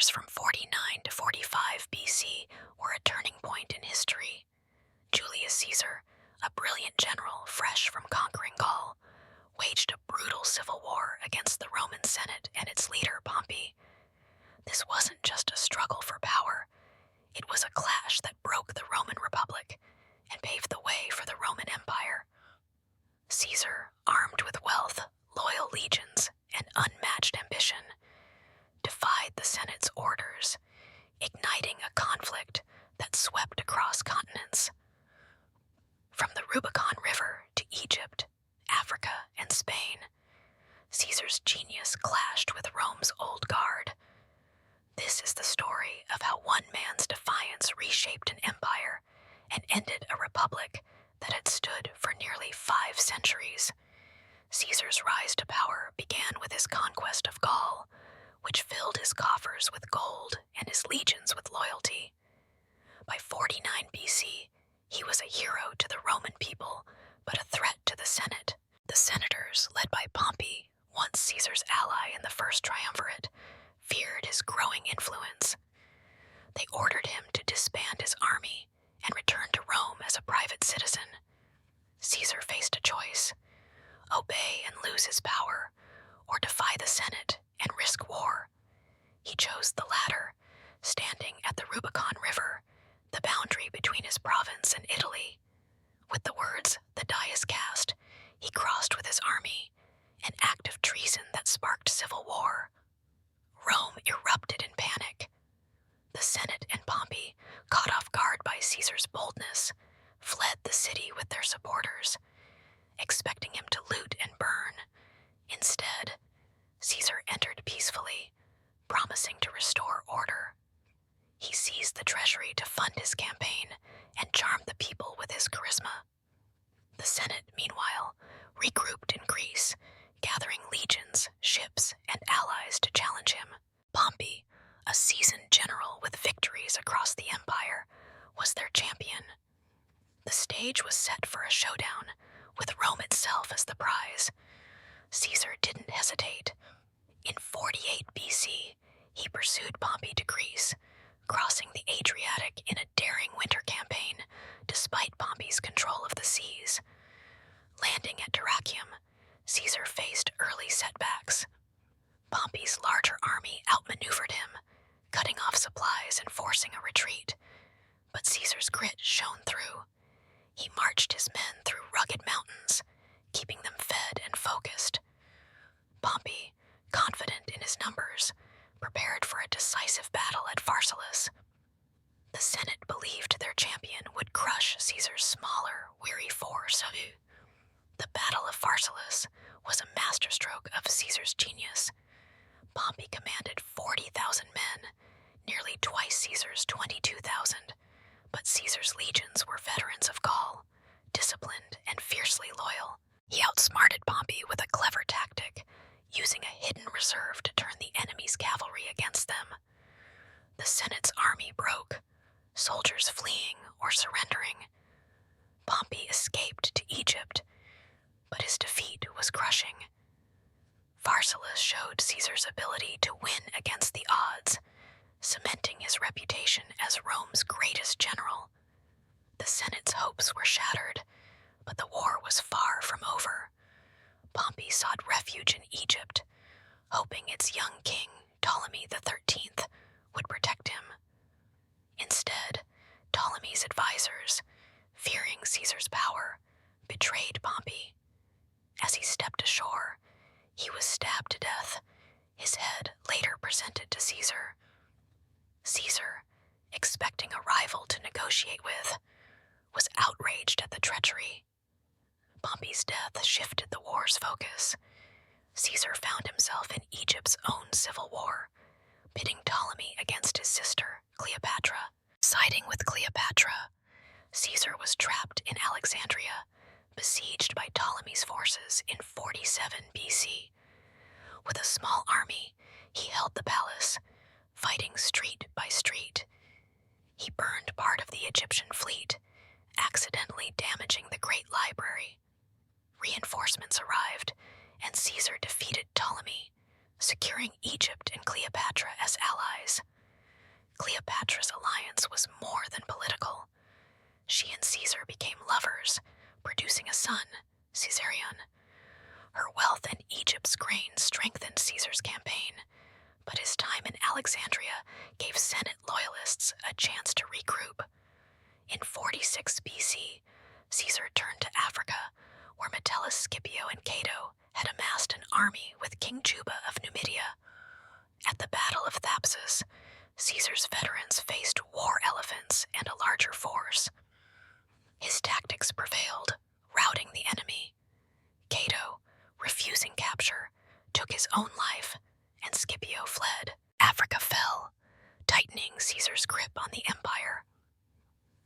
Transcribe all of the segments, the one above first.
years from 49 to 45 BC were a turning point in history. Julius Caesar, a brilliant general fresh from conquering Gaul, waged a brutal civil war against the Roman Senate and its leader Pompey. This wasn't just a struggle for power, it was a clash that broke the Roman Republic and paved the way for the Roman Empire. Caesar, armed with wealth, loyal legions, and unmatched ambition, defied the Senate's orders, igniting a conflict that swept across continents. From the Rubicon River to Egypt, Africa, and Spain, Caesar's genius clashed with Rome's old guard. This is the story of how one man's defiance reshaped an empire and ended a republic that had stood for nearly 5 centuries. Caesar's rise to power began with his conquest of Gaul, which filled his coffers with gold and his legions with loyalty. By 49 BC, he was a hero to the Roman people, but a threat to the Senate. The senators, led by Pompey, once Caesar's ally in the First Triumvirate, feared his growing influence. They ordered him to disband his army and return to Rome as a private citizen. Caesar faced a choice: obey and lose his power, or defy the Senate and risk war. He chose the latter, standing at the Rubicon River, the boundary between his province and Italy. With the words, "The die is cast," he crossed with his army, an act of treason that sparked civil war. Rome erupted in panic. The Senate and Pompey, caught off guard by Caesar's boldness, fled the city with their supporters, expecting him to loot and burn. Instead, Caesar entered peacefully, promising to restore order. He seized the treasury to fund his campaign and charmed the people with his charisma. The Senate, meanwhile, regrouped in Greece, gathering legions, ships, and allies to challenge him. Pompey, a seasoned general with victories across the empire, was their champion. The stage was set for a showdown, with Rome itself as the prize. Caesar didn't hesitate. In 48 BC, he pursued Pompey to Greece, crossing the Adriatic in a daring winter campaign, despite Pompey's control of the seas. Landing at Dyrrhachium, Caesar faced early setbacks. Pompey's larger army outmaneuvered him, cutting off supplies and forcing a retreat. But Caesar's grit shone through. He marched his men through rugged mountains, keeping them fed and focused. Pompey, confident in his numbers, prepared for a decisive battle at Pharsalus. The Senate believed their champion would crush Caesar's smaller, weary force. The Battle of Pharsalus was a masterstroke of Caesar's genius. Pompey commanded 40,000 men, nearly twice Caesar's 22,000, but Caesar's legions were veterans of Gaul, disciplined and fiercely loyal. He outsmarted Pompey with a clever tactic, using a hidden reserve to turn the enemy's cavalry against them. The Senate's army broke, soldiers fleeing or surrendering. Pompey escaped to Egypt, but his defeat was crushing. Pharsalus showed Caesar's ability to win against the odds, cementing his reputation as Rome's greatest general. The Senate's hopes were shattered, but the war was far from over. Pompey sought refuge in Egypt, hoping its young king, Ptolemy XIII, would protect him. Instead, Ptolemy's advisors, fearing Caesar's power, betrayed Pompey. As he stepped ashore, he was stabbed to death, his head later presented to Caesar. Caesar, expecting a rival to negotiate with, was outraged at the treachery. Pompey's death shifted the war's focus. Caesar found himself in Egypt's own civil war, pitting Ptolemy against his sister, Cleopatra. Siding with Cleopatra, Caesar was trapped in Alexandria, besieged by Ptolemy's forces in 47 BC. With a small army, he held the palace, fighting street by street. He burned part of the Egyptian fleet, accidentally damaging the Great Library. Reinforcements arrived, and Caesar defeated Ptolemy, securing Egypt and Cleopatra as allies. Cleopatra's alliance was more than political. She and Caesar became lovers, producing a son, Caesarion. Her wealth and Egypt's grain strengthened Caesar's campaign, but his time in Alexandria gave Senate loyalists a chance to regroup. In 46 BC, Caesar turned to Africa, where Metellus Scipio and Cato had amassed an army with King Juba of Numidia. At the Battle of Thapsus, Caesar's veterans faced war elephants and a larger force. His tactics prevailed, routing the enemy. Cato, refusing capture, took his own life, and Scipio fled. Africa fell, tightening Caesar's grip on the empire.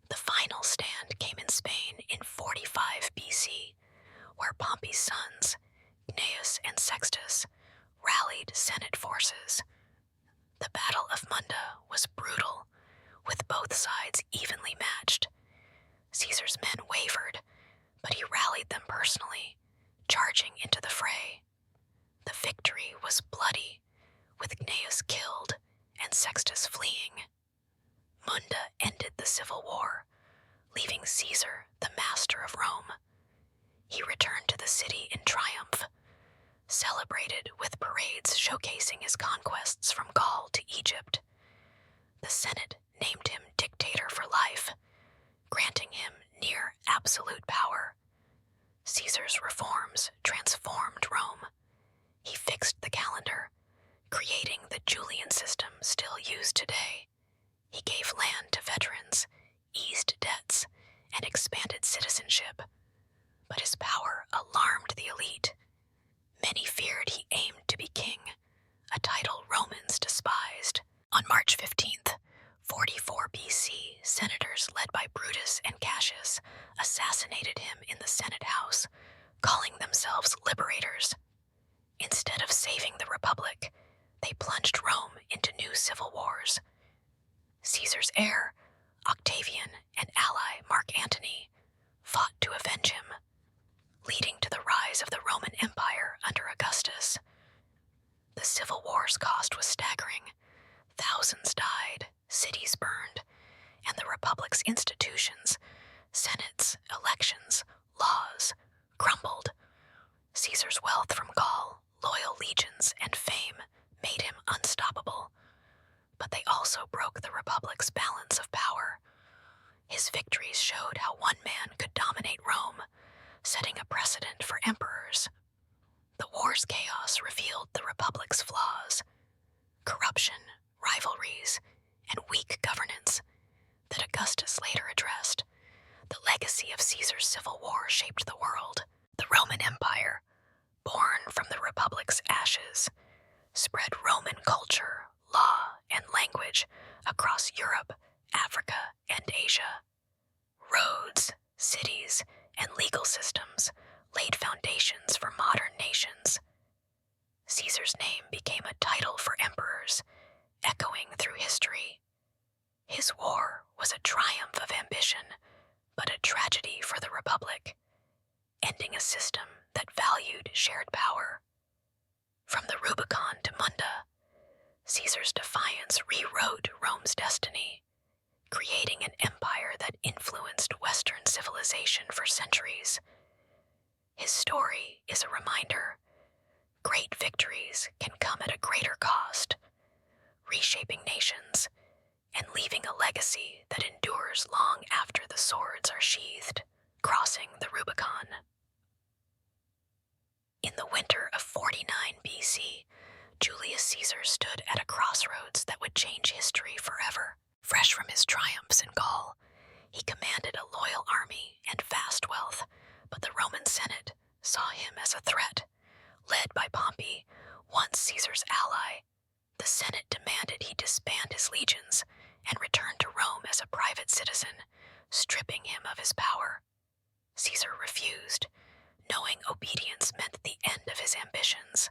The final stand came in Spain in 45 BC, where Pompey's sons, Gnaeus and Sextus, rallied Senate forces. The Battle of Munda was brutal, with both sides evenly matched. Caesar's men wavered, but he rallied them personally, charging into the fray. The victory was bloody, with Gnaeus killed and Sextus fleeing. Munda ended the civil war, leaving Caesar the master of Rome. He returned to the city in triumph, celebrated with parades showcasing his conquests from Gaul to Egypt. The Senate named him dictator for life, granting him near absolute power. Caesar's reforms transformed Rome. He fixed the calendar, creating the Julian system still used today. He gave land to veterans, eased debts, and expanded citizenship. But his power alarmed the elite. Many feared he aimed to be king, a title Romans despised. On March 15th, 44 BC, senators led by Brutus and Cassius assassinated him in the Senate House, calling themselves liberators. Instead of saving the Republic, they plunged Rome into new civil wars. Caesar's heir, Octavian, and ally Mark Antony fought to avenge him, leading to the rise of the Roman Empire under Augustus. The civil war's cost was staggering. Thousands died, cities burned, and the Republic's institutions, senates, elections, laws, crumbled. Caesar's wealth from Gaul, loyal legions, and fame made him unstoppable. But they also broke the Republic's balance of power. His victories showed how one man could dominate Rome, setting a precedent for emperors. The war's chaos revealed the Republic's flaws: corruption, rivalries, and weak governance that Augustus later addressed. The legacy of Caesar's civil war shaped the world. The Roman Empire, born from the Republic's ashes, spread Roman culture, law, and language across Europe, Africa, and Asia. Roads, cities, and legal systems laid foundations for modern nations. Caesar's name became a title for emperors, echoing through history. His war was a triumph of ambition, but a tragedy for the Republic, ending a system that valued shared power. From the Rubicon to Munda, Caesar's defiance rewrote Rome's destiny, creating an empire that influenced Western civilization for centuries. His story is a reminder: great victories can come at a greater cost, reshaping nations and leaving a legacy that endures long after the swords are sheathed, crossing the Rubicon. In the winter of 49 BC, Julius Caesar stood at a crossroads that would change history forever. Fresh from his triumphs in Gaul, he commanded a loyal army and vast wealth, but the Roman Senate saw him as a threat. Led by Pompey, once Caesar's ally, the Senate demanded he disband his legions and return to Rome as a private citizen, stripping him of his power. Caesar refused, knowing obedience meant the end of his ambitions.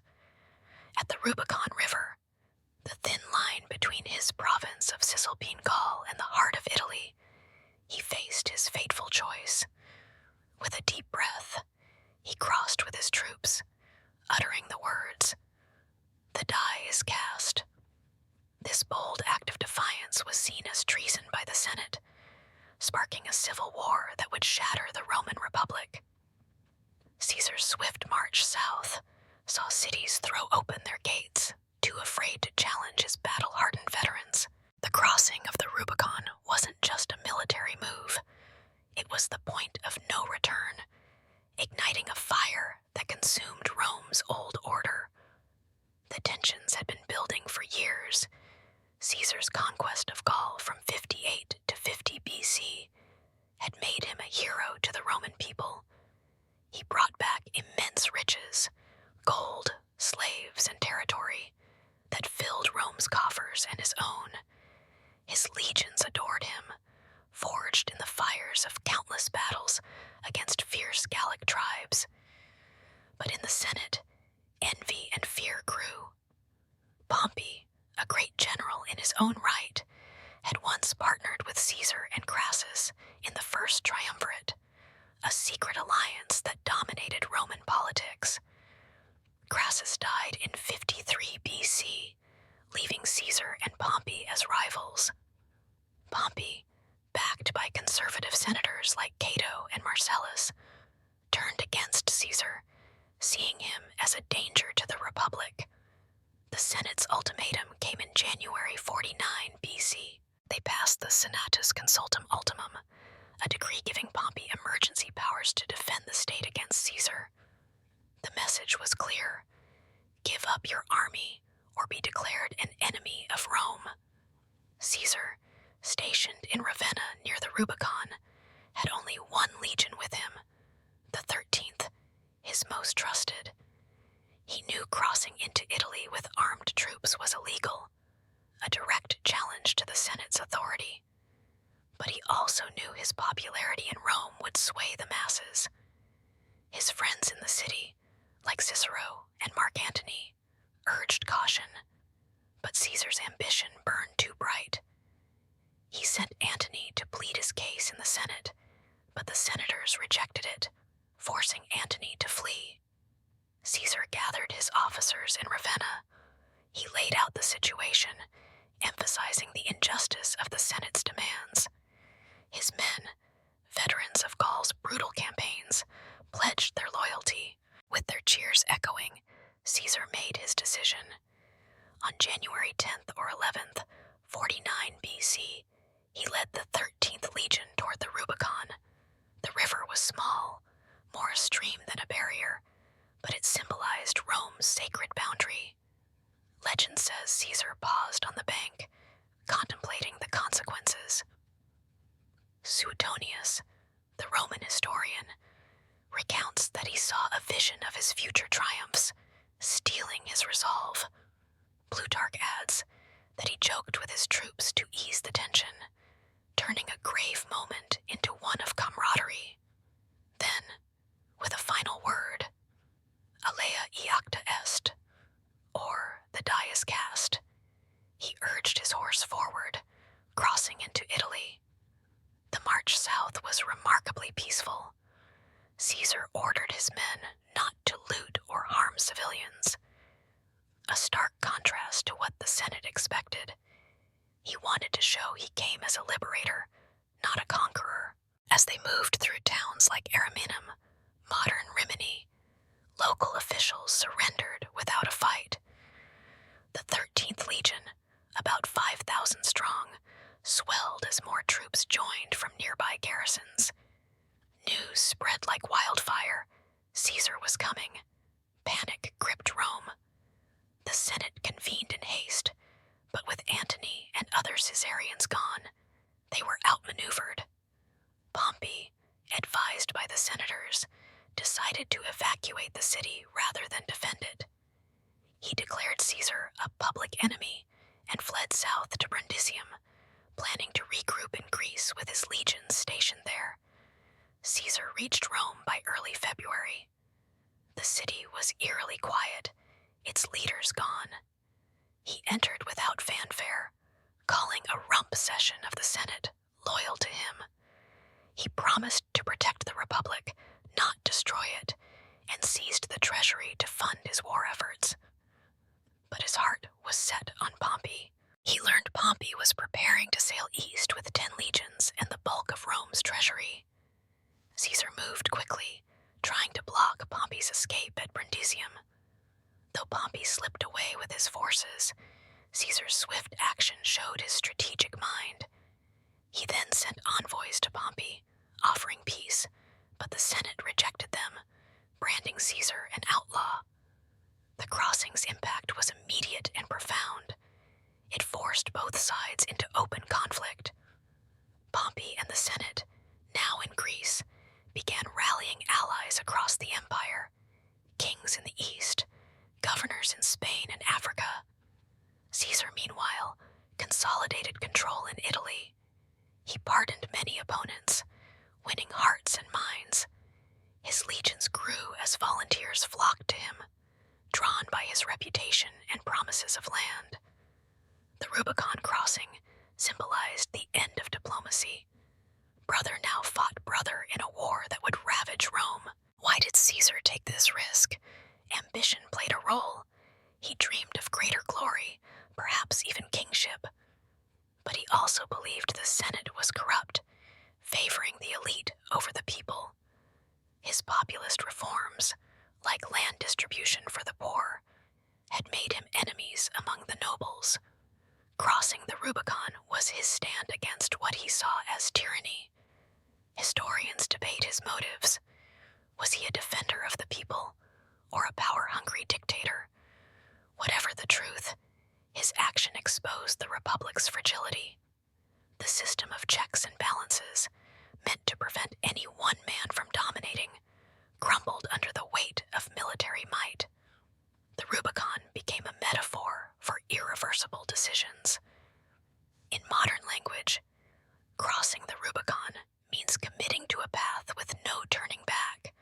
At the Rubicon River, the thin line between his province of Cisalpine Gaul and the heart of Italy, he faced his fateful choice. With a deep breath, he crossed with his troops, uttering the words, "The die is cast." This bold act of defiance was would shatter the Roman Republic. Caesar's swift march south saw cities throw open their gates, too afraid to challenge his battle-hardened veterans. The crossing of the Rubicon wasn't just a military move. It was the point of no return, igniting a fire that consumed Rome's old order. The tensions had been building for years. Caesar's conquest of Gaul from 58 to 50 BC had made him a hero to the Roman people. He brought back immense riches, gold, slaves, and territory that filled Rome's coffers and his own. His legions adored him, forged in the fires of countless battles against fierce Gallic tribes. But in the Senate, envy and fear grew. Pompey, a great general in his own right, had once partnered with Caesar and Crassus in the First Triumvirate, a secret alliance that dominated Roman politics. Crassus died in 53 BC, leaving Caesar and Pompey as rivals. Pompey, backed by conservative senators like Cato and Marcellus, turned against Caesar, seeing him as a danger to the Republic. The Senate's ultimatum came in January 49 BC. They passed the Senatus Consultum Ultimum, a decree giving Pompey emergency powers to defend the state against Caesar. The message was clear: give up your army or be declared an enemy of Rome. Caesar, stationed in Ravenna near the Rubicon, had only one legion with him, the 13th, his most trusted. He knew crossing into Italy with armed troops was illegal, a direct challenge to the Senate's authority. But he also knew his popularity in Rome would sway the masses. His friends in the city, like Cicero and Mark Antony, urged caution, but Caesar's ambition burned too bright. He sent Antony to plead his case in the Senate, but the senators rejected it, forcing Antony to flee. Caesar gathered his officers in Ravenna. He laid out the situation, emphasizing the injustice of the Senate's demands. His men, veterans of Gaul's brutal campaigns, pledged their loyalty. With their cheers echoing, Caesar made his decision. On January 10th or 11th, 49 BC, he led the 13th Legion toward the Rubicon. The river was small, more a stream than a barrier, but it symbolized Rome's sacred boundary. Legend says Caesar paused on the bank, contemplating the consequences. Suetonius, the Roman historian, recounts that he saw a vision of his future triumphs, steeling his resolve. Plutarch adds that he joked with his troops to ease the tension, turning a grave moment into one of camaraderie. Then, with a final word, Alea iacta est, or the die is cast, he urged his horse forward, crossing into Italy. The march south was remarkably peaceful. Caesar ordered his men not to loot or harm civilians, a stark contrast to what the Senate expected. He wanted to show he came as a liberator, not a conqueror. As they moved through towns like Ariminum, modern Rimini, local officials surrendered without a fight. The 13th Legion, about 5,000 strong, swelled as more troops joined from nearby garrisons. News spread like wildfire. Caesar was coming. Panic gripped Rome. The Senate convened in haste, but with Antony and other Caesarians gone, they were outmaneuvered. Pompey, advised by the senators, decided to evacuate the city rather than defend it. He declared Caesar a public enemy and fled south to Brundisium, planning to regroup in Greece with his legions stationed there. Caesar reached Rome by early February. The city was eerily quiet, its leaders gone. He entered without fanfare, calling a rump session of the Senate, loyal to him. He promised to protect the Republic, not destroy it, and seized the treasury to fund his war efforts. But his heart was set on Pompey. He learned Pompey was preparing to sail east with 10 legions and the bulk of Rome's treasury. Caesar moved quickly, trying to block Pompey's escape at Brundisium. Though Pompey slipped away with his forces, Caesar's swift action showed his strategic mind. He then sent envoys to Pompey, offering peace, but the Senate rejected them, branding Caesar an outlaw. The crossing's impact was immediate and profound. It forced both sides into open conflict. Pompey and the Senate, now in Greece, began rallying allies across the empire, kings in the east, governors in Spain and Africa. Caesar, meanwhile, consolidated control in Italy. He pardoned many opponents, winning hearts and minds. His legions grew as volunteers flocked to him, drawn by his reputation and promises of land. The Rubicon crossing symbolized the end of diplomacy. Brother now fought brother in a war that would ravage Rome. Why did Caesar take this risk? Ambition played a role. He dreamed of greater glory, perhaps even kingship. But he also believed the Senate was corrupt, favoring the elite over the people. His populist reforms, like land distribution for the poor, had made him enemies among the nobles. Crossing the Rubicon was his stand against what he saw as tyranny. Historians debate his motives. Was he a defender of the people, or a power-hungry dictator? Whatever the truth, his action exposed the Republic's fragility. The system of checks and balances, meant to prevent any one man from dominating, crumbled under the weight of military might. The Rubicon became a metaphor for irreversible decisions. In modern language, crossing the Rubicon means committing to a path with no turning back.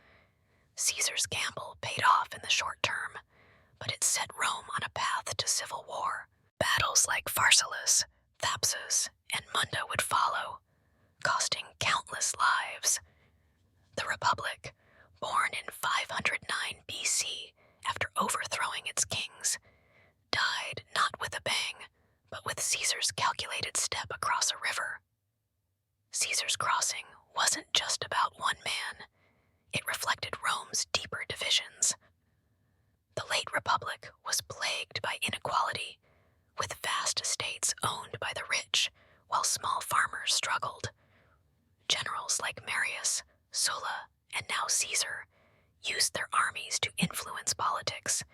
Caesar's gamble paid off in the short term, but it set Rome on a path to civil war. Battles like Pharsalus, Thapsus, and Munda would follow, costing countless lives. The Republic, born in 509 BC after overthrowing its kings, died not with a bang, but with Caesar's calculated step across a river. Caesar's crossing wasn't just about one man. It reflected Rome's deeper divisions. The late Republic was plagued by inequality, with vast estates owned by the rich, while small farmers struggled. Generals like Marius, Sulla, and now Caesar used their armies to influence politics,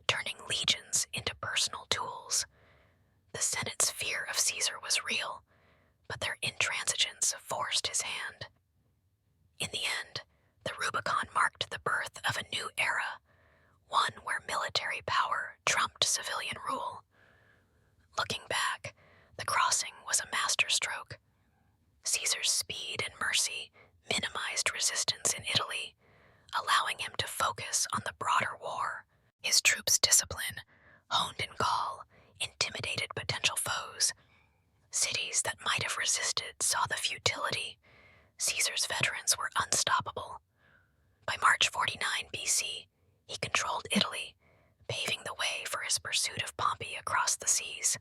turning legions into personal tools. The Senate's fear of Caesar was real, but their intransigence forced his hand. In the end, the Rubicon marked the birth of a new era, one where military power trumped civilian rule. Looking back, the crossing was a masterstroke. Caesar's speed and mercy minimized resistance in Italy, allowing him to focus on the broader war. His troops' discipline, honed in Gaul, intimidated potential foes. Cities that might have resisted saw the futility. Caesar's veterans were unstoppable. By March 49 BC, he controlled Italy, paving the way for his pursuit of Pompey across the seas.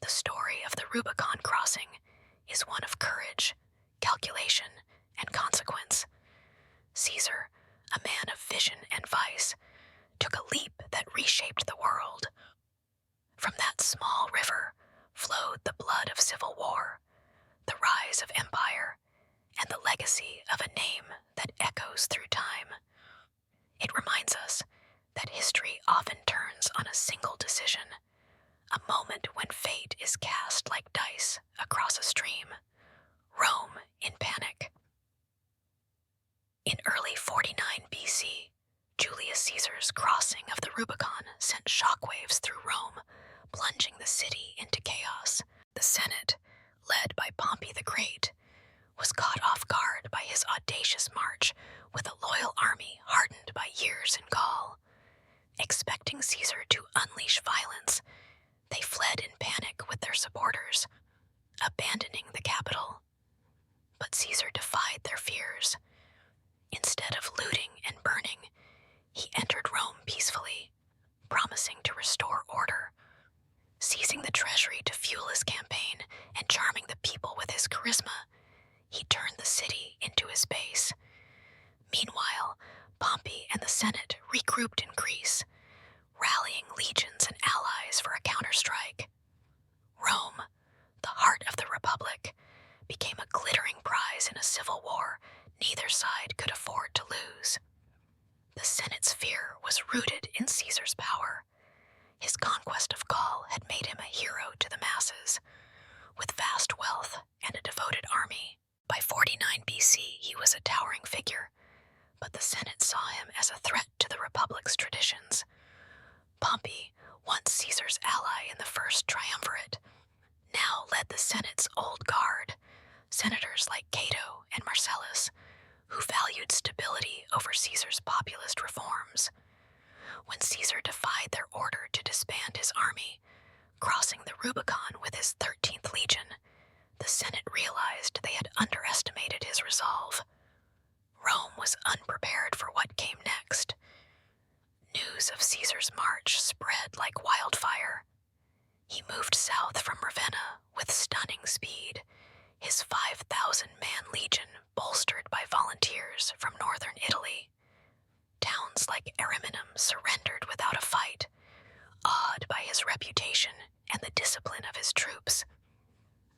The story of the Rubicon crossing is one of courage, calculation, and consequence. Caesar, a man of vision and vice, took a leap that reshaped the world. From that small river flowed the blood of civil war, the rise of empire, and the legacy of a name that echoes through time. It reminds us that history often turns on a single decision, a moment when fate is cast like dice across a stream. Rome in panic. In early 49 BC, Julius Caesar's crossing of the Rubicon sent shockwaves through Rome, plunging the city into chaos. The Senate, led by Pompey the Great, was caught off guard by his audacious march with a loyal army hardened by years in Gaul. Expecting Caesar to unleash violence, they fled in panic with their supporters, abandoning the capital. But Caesar defied their fears. Instead of looting and burning, he entered Rome peacefully, promising to restore order. Seizing the treasury to fuel his campaign and charming the people with his charisma, he turned the city into his base. Senate regrouped in Greece, rallying legions and allies for a counterstrike. Rome, the heart of the Republic, became a glittering prize in a civil war neither side could afford to lose. The Senate's fear was rooted in Caesar's power. His conquest of Gaul had made him a hero to the masses, with vast wealth and a devoted army. By 49 BC, he was a towering figure, but the Senate saw him as a threat to the Republic's traditions. Pompey, once Caesar's ally in the first triumvirate, now led the Senate's old guard, senators like Cato and Marcellus, who valued stability over Caesar's populist reforms. When Caesar defied their order to disband his army, crossing the Rubicon with his 13th Legion, the Senate realized they had underestimated his resolve. Rome was unprepared for what came next. News of Caesar's march spread like wildfire. He moved south from Ravenna with stunning speed, his 5,000-man legion bolstered by volunteers from northern Italy. Towns like Ariminum surrendered without a fight, awed by his reputation and the discipline of his troops.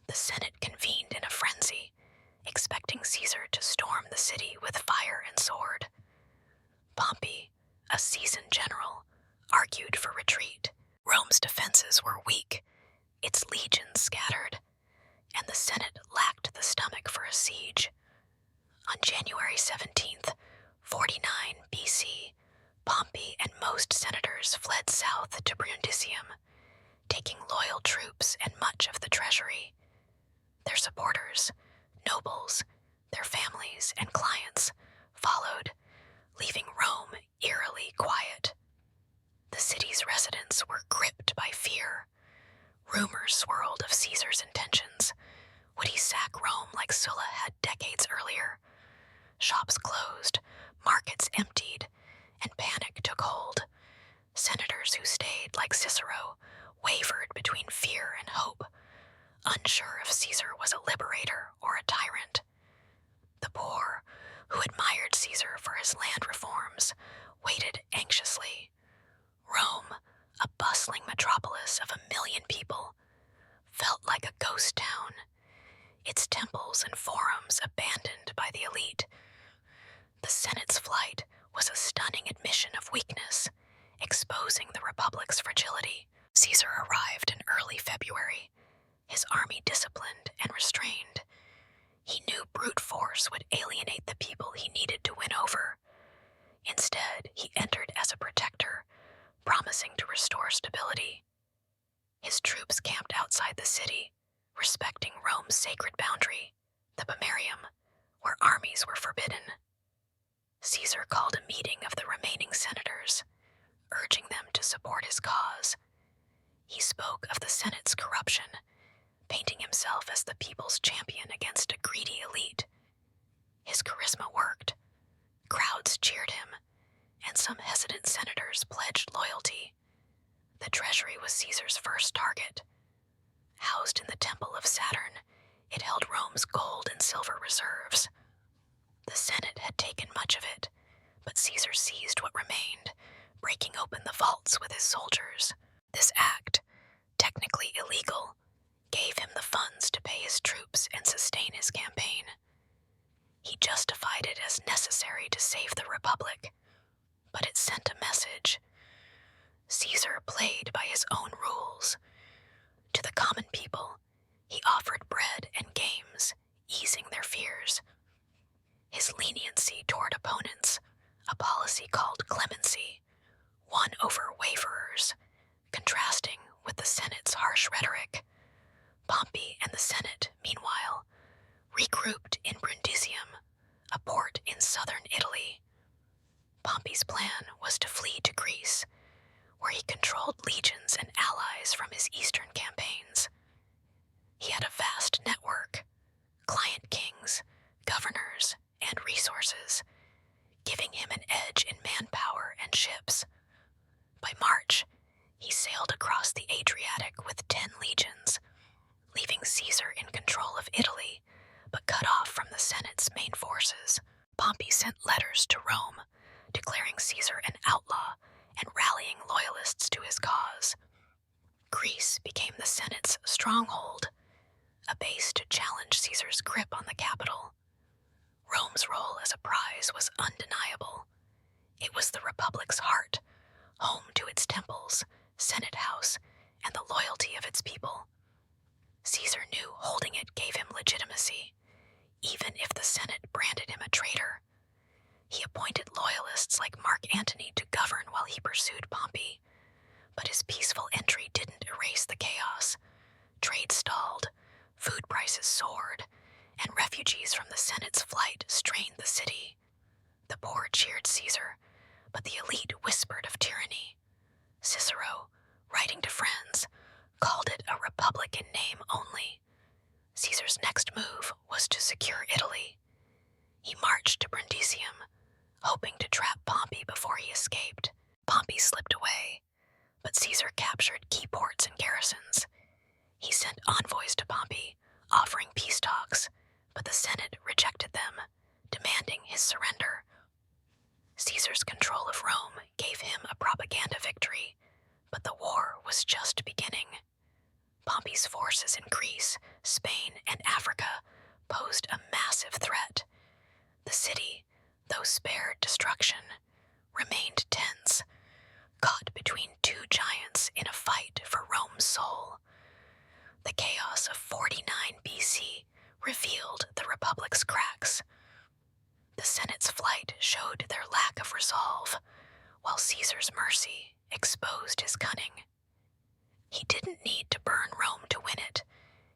The Senate convened in a frenzy, expecting Caesar to storm the city with fire and sword. Pompey, a seasoned general, argued for retreat. Rome's defenses were weak, its legions scattered, and the Senate lacked the stomach for a siege. On January 17th, 49 BC, Pompey and most senators fled south to Brundisium, taking loyal troops and much of the treasury. Their supporters, nobles, their families, and clients followed, leaving Rome eerily quiet. The city's residents were gripped by fear. Rumors swirled of Caesar's intentions. Would he sack Rome like Sulla had decades earlier? Shops closed, markets emptied, and panic took hold. Senators who stayed, like Cicero, wavered between fear and hope, unsure if Caesar was a liberator or a tyrant. The poor, who admired Caesar for his land reforms, waited anxiously. Rome, a bustling metropolis of 1 million people, felt like a ghost town, its temples and forums abandoned by the elite. The Senate's flight was a stunning admission of weakness, exposing the Republic's fragility. Caesar arrived in early February, his army disciplined and restrained. He knew brute force would alienate the people he needed to win over. Instead, he entered as a protector, promising to restore stability. His troops camped outside the city, respecting Rome's sacred boundary, the Pomerium, where armies were forbidden. Caesar called a meeting of the remaining senators, urging them to support his cause. He spoke of the Senate's corruption, painting himself as the people's champion against a greedy elite. His charisma worked. Crowds cheered him, and some hesitant senators pledged loyalty. The treasury was Caesar's first target. Housed in the Temple of Saturn, it held Rome's gold and silver reserves. The Senate had taken much of it, but Caesar seized what remained, breaking open the vaults with his soldiers. This act, technically illegal, gave him the funds to pay his troops and sustain his campaign. He justified it as necessary to save the Republic, but it sent a message. Caesar played by his own rules. To the common people, he offered bread and games, easing their fears. His leniency toward opponents, a policy called clemency, won over waverers, contrasting with the Senate's harsh rhetoric. Pompey and the Senate, meanwhile, regrouped in Brundisium, a port in southern Italy. Pompey's plan was to flee to Greece, where he controlled legions and allies from his eastern campaigns. He had a vast network, client kings, governors, and resources, giving him an edge in manpower and ships. By March, he sailed across the Adriatic with 10 legions, leaving Caesar in control of Italy, but cut off from the Senate's main forces. Pompey sent letters to Rome, declaring declaring Caesar an outlaw and rallying loyalists to his cause. Greece became the Senate's stronghold, a base to challenge Caesar's grip on the capital. Rome's role as a prize was undeniable. It was the Republic's heart, home to its temples, Senate House, and the loyalty of its people. Caesar knew holding it gave him legitimacy, even if the Senate branded him a traitor. He appointed loyalists like Mark Antony to govern while he pursued Pompey, but his peaceful entry didn't erase the chaos. Trade stalled, food prices soared, and refugees from the Senate's flight strained the city. The poor cheered Caesar, but the elite whispered of tyranny. Cicero, writing to friends, called it a republic in name only. Caesar's next move was to secure Italy. He marched to Brundisium, hoping to trap Pompey before he escaped. Pompey slipped away, but Caesar captured key ports and garrisons. He sent envoys to Pompey, offering peace talks, but the Senate rejected them, demanding his surrender. Caesar's control of Rome gave him a propaganda victory, but the war was just beginning. Pompey's forces in Greece, Spain, and Africa posed a massive threat. The city, though spared destruction, remained tense, caught between two giants in a fight for Rome's soul. The chaos of 49 BC revealed the Republic's cracks. The Senate's flight showed their lack of resolve, while Caesar's mercy exposed his cunning. He didn't need to burn Rome to win it.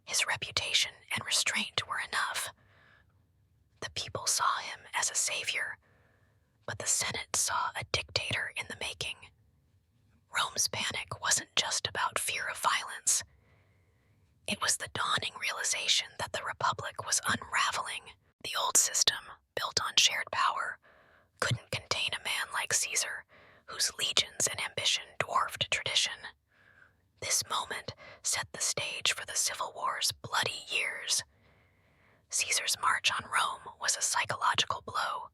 His reputation and restraint were enough. The people saw him as a savior, but the Senate saw a dictator in the making. Rome's panic wasn't just about fear of violence. It was the dawning realization that the Republic was unraveling. The old system, built on shared power, couldn't contain a man like Caesar, whose legions and ambition dwarfed tradition. This moment set the stage for the Civil War's bloody years. Caesar's march on Rome was a psychological blow,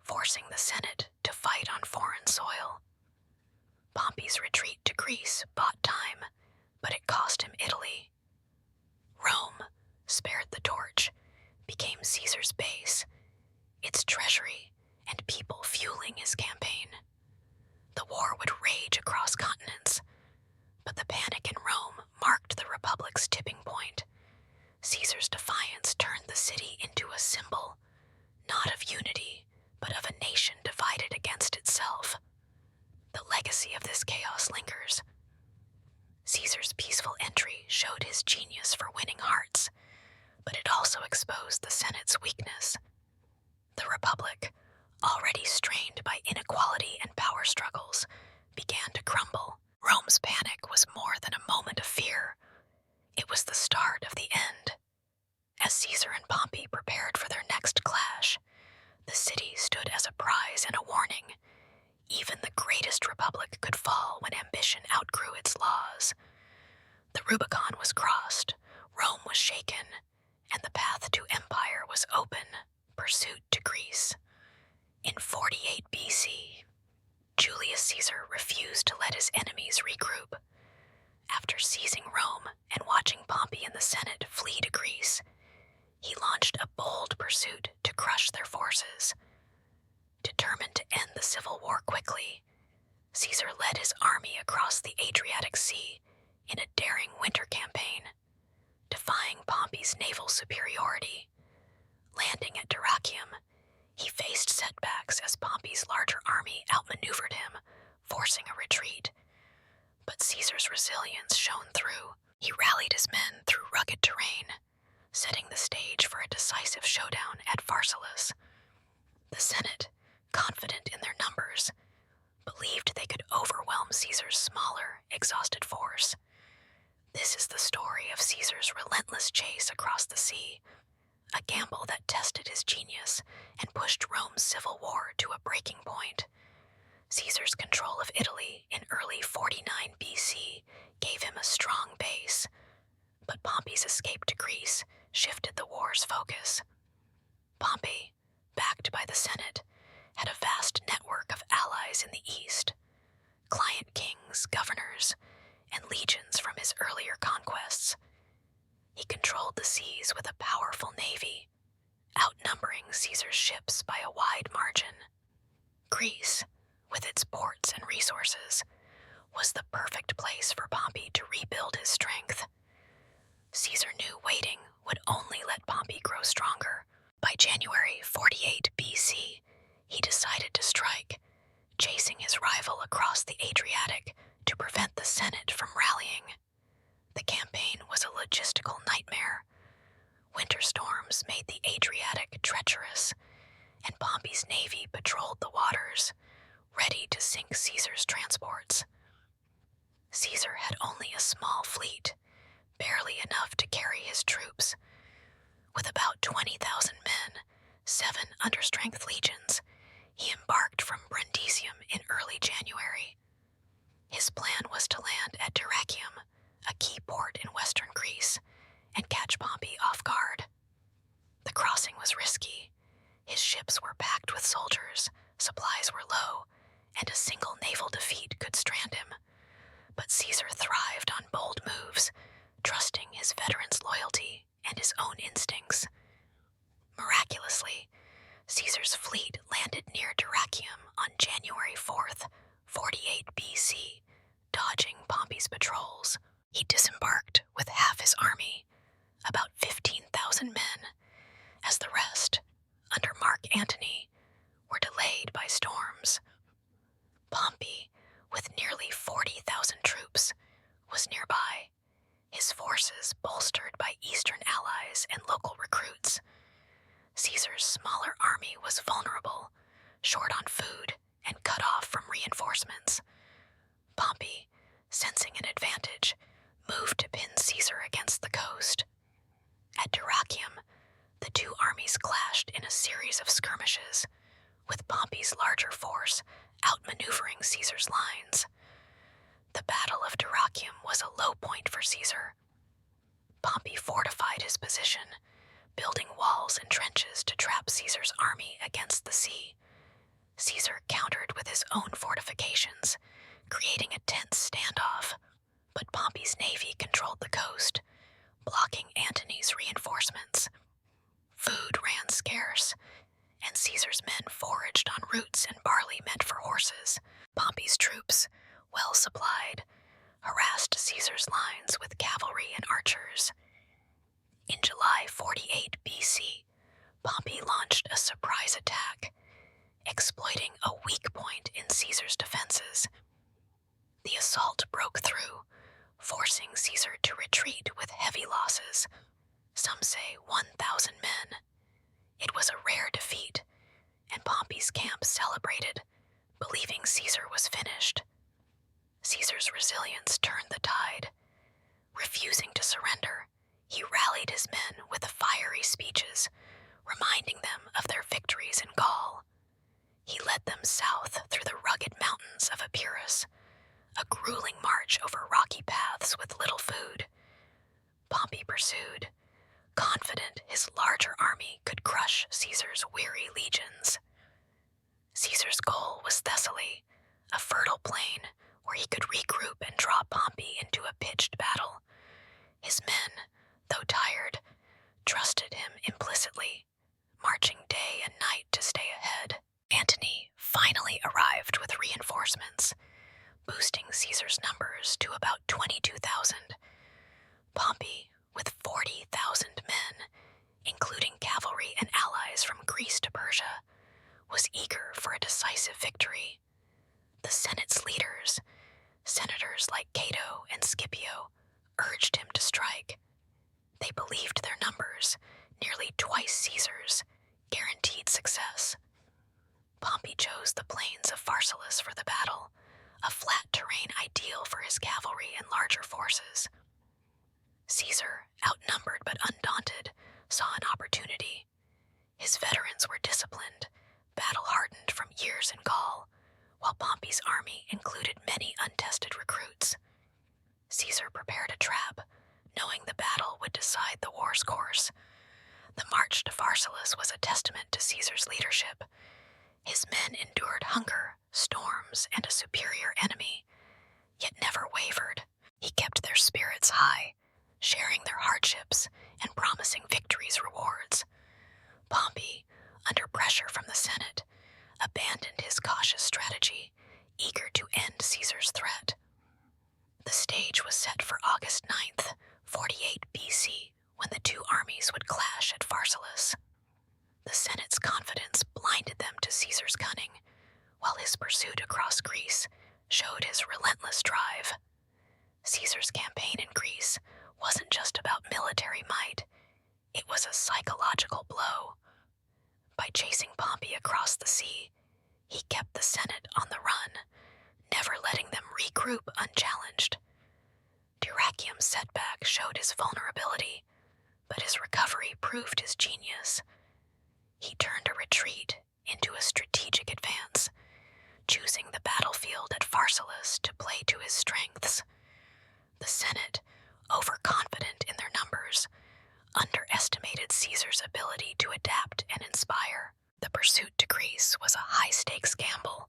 forcing the Senate to fight on foreign soil. Pompey's retreat to Greece bought time, but it cost him Italy. Rome, spared the torch, became Caesar's base, its treasury and people fueling his campaign. The war would rage across continents, but the panic in Rome marked the Republic's tipping point. Caesar's defiance turned the city into a symbol, not of unity, but of a nation divided against itself. The legacy of this chaos lingers. Caesar's peaceful entry showed his genius for winning hearts, but it also exposed the Senate's weakness. The Republic, already strained by inequality and power struggles, began to crumble. Rome's panic was more than a moment of fear. It was the start of the end. As Caesar and Pompey prepared for their next clash, the city stood as a prize and a warning. Even the greatest republic could fall when ambition outgrew its laws. The Rubicon was crossed, Rome was shaken, and the path to empire was open, pursuit to Greece. In 48 BC, Julius Caesar refused to let his enemies regroup. After seizing Rome and watching Pompey and the Senate flee to Greece, he launched a bold pursuit to crush their forces. Determined to end the civil war quickly, Caesar led his army across the Adriatic Sea in a daring winter campaign, defying Pompey's naval superiority. Landing at Dyrrhachium, he faced setbacks as Pompey's larger army outmaneuvered him, forcing a retreat. But Caesar's resilience shone through. He rallied his men through rugged terrain, setting the stage for a decisive showdown at Pharsalus. The Senate, confident in their numbers, believed they could overwhelm Caesar's smaller, exhausted force. This is the story of Caesar's relentless chase across the sea, a gamble that tested his genius and pushed Rome's civil war to a breaking point. Caesar's control of Italy in early 49 BC gave him a strong base, but Pompey's escape to Greece shifted the war's focus. Pompey, backed by the Senate, had a vast network of allies in the east, client kings, governors, and legions from his earlier conquests. He controlled the seas with a powerful navy, outnumbering Caesar's ships by a wide margin. Greece, with its ports and resources, was the perfect place for Pompey to rebuild his strength. Caesar knew waiting would only let Pompey grow stronger. By January 48 BC, he decided to strike, chasing his rival across the Adriatic to prevent the Senate from rallying. The campaign was a logistical nightmare. Winter storms made the Adriatic treacherous, and Pompey's navy patrolled the waters, ready to sink Caesar's transports. Caesar had only a small fleet, barely enough to carry his troops. With about 20,000 men, 7 understrength legions, he embarked from Brundisium in early January. His plan was to land at Dyrrhachium, a key port in western Greece, and catch Pompey off guard. The crossing was risky. His ships were packed with soldiers, supplies were low, and a single naval defeat could strand him. But Caesar thrived on bold moves, trusting his veterans' loyalty and his own instincts. Miraculously, Caesar's fleet landed near Dyrrhachium on January 4th, 48 BC, dodging Pompey's patrols. He disembarked with half his army, about 15,000 men, as the rest, under Mark Antony, were delayed by storms. Pompey, with nearly 40,000 troops, was nearby, his forces bolstered by Eastern allies and local recruits. Caesar's smaller army was vulnerable, short on food, and cut off from reinforcements. Pompey, sensing an advantage, moved to pin Caesar against the coast. At Dyrrhachium, the two armies clashed in a series of skirmishes, with Pompey's larger force outmaneuvering Caesar's lines. The Battle of Dyrrhachium was a low point for Caesar. Pompey fortified his position, building walls and trenches to trap Caesar's army against the sea. Caesar countered with his own fortifications, creating a tense standoff, but Pompey's navy controlled the coast, blocking Antony's reinforcements. Food ran scarce, and Caesar's men foraged on roots and barley meant for horses. Pompey's troops, well supplied, harassed Caesar's lines with cavalry and archers. In July 48 BC, Pompey launched a surprise attack, exploiting a weak point in Caesar's defenses. The assault broke through, forcing Caesar to retreat with heavy losses, some say 1,000 men. It was a rare defeat, and Pompey's camp celebrated, believing Caesar was finished. Caesar's resilience turned the tide. Refusing to surrender, he rallied his men with fiery speeches, reminding them of their victories in Gaul. He led them south through the rugged mountains of Epirus, a grueling march over rocky paths with little food. Pompey pursued, confident his larger army could crush Caesar's weary legions. Caesar's goal was Thessaly, a fertile plain where he could regroup and draw Pompey into a pitched battle. His men, though tired, trusted him implicitly, marching day and night to stay ahead. Antony finally arrived with reinforcements, boosting Caesar's numbers to about 22,000. Pompey, with 40,000 men, including cavalry and allies from Greece to Persia, was eager for a decisive victory. The Senate's leaders, senators like Cato and Scipio, urged him to strike. They believed their numbers, nearly twice Caesar's, guaranteed success. Pompey chose the plains of Pharsalus for the battle, a flat terrain ideal for his cavalry and larger forces. Caesar, outnumbered but undaunted, saw an opportunity. His veterans were disciplined, battle-hardened from years in Gaul, while Pompey's army included many untested recruits. Caesar prepared a trap, knowing the battle would decide the war's course. The march to Pharsalus was a testament to Caesar's leadership. His men endured hunger, storms, and a superior enemy, yet never wavered. He kept their spirits high, sharing their hardships and promising victory's rewards. Pompey, under pressure from the Senate, abandoned his cautious strategy, eager to end Caesar's threat. The stage was set for August 9th, 48 BC, when the two armies would clash at Pharsalus. The Senate's confidence blinded them to Caesar's cunning, while his pursuit across Greece showed his relentless drive. Caesar's campaign in Greece wasn't just about military might, it was a psychological blow. By chasing Pompey across the sea, he kept the Senate on the run, never letting them regroup unchallenged. Dyrrachium's setback showed his vulnerability, but his recovery proved his genius. He turned a retreat into a strategic advance, choosing the battlefield at Pharsalus to play to his strengths. The Senate, overconfident in their numbers, underestimated Caesar's ability to adapt and inspire. The pursuit to Greece was a high-stakes gamble.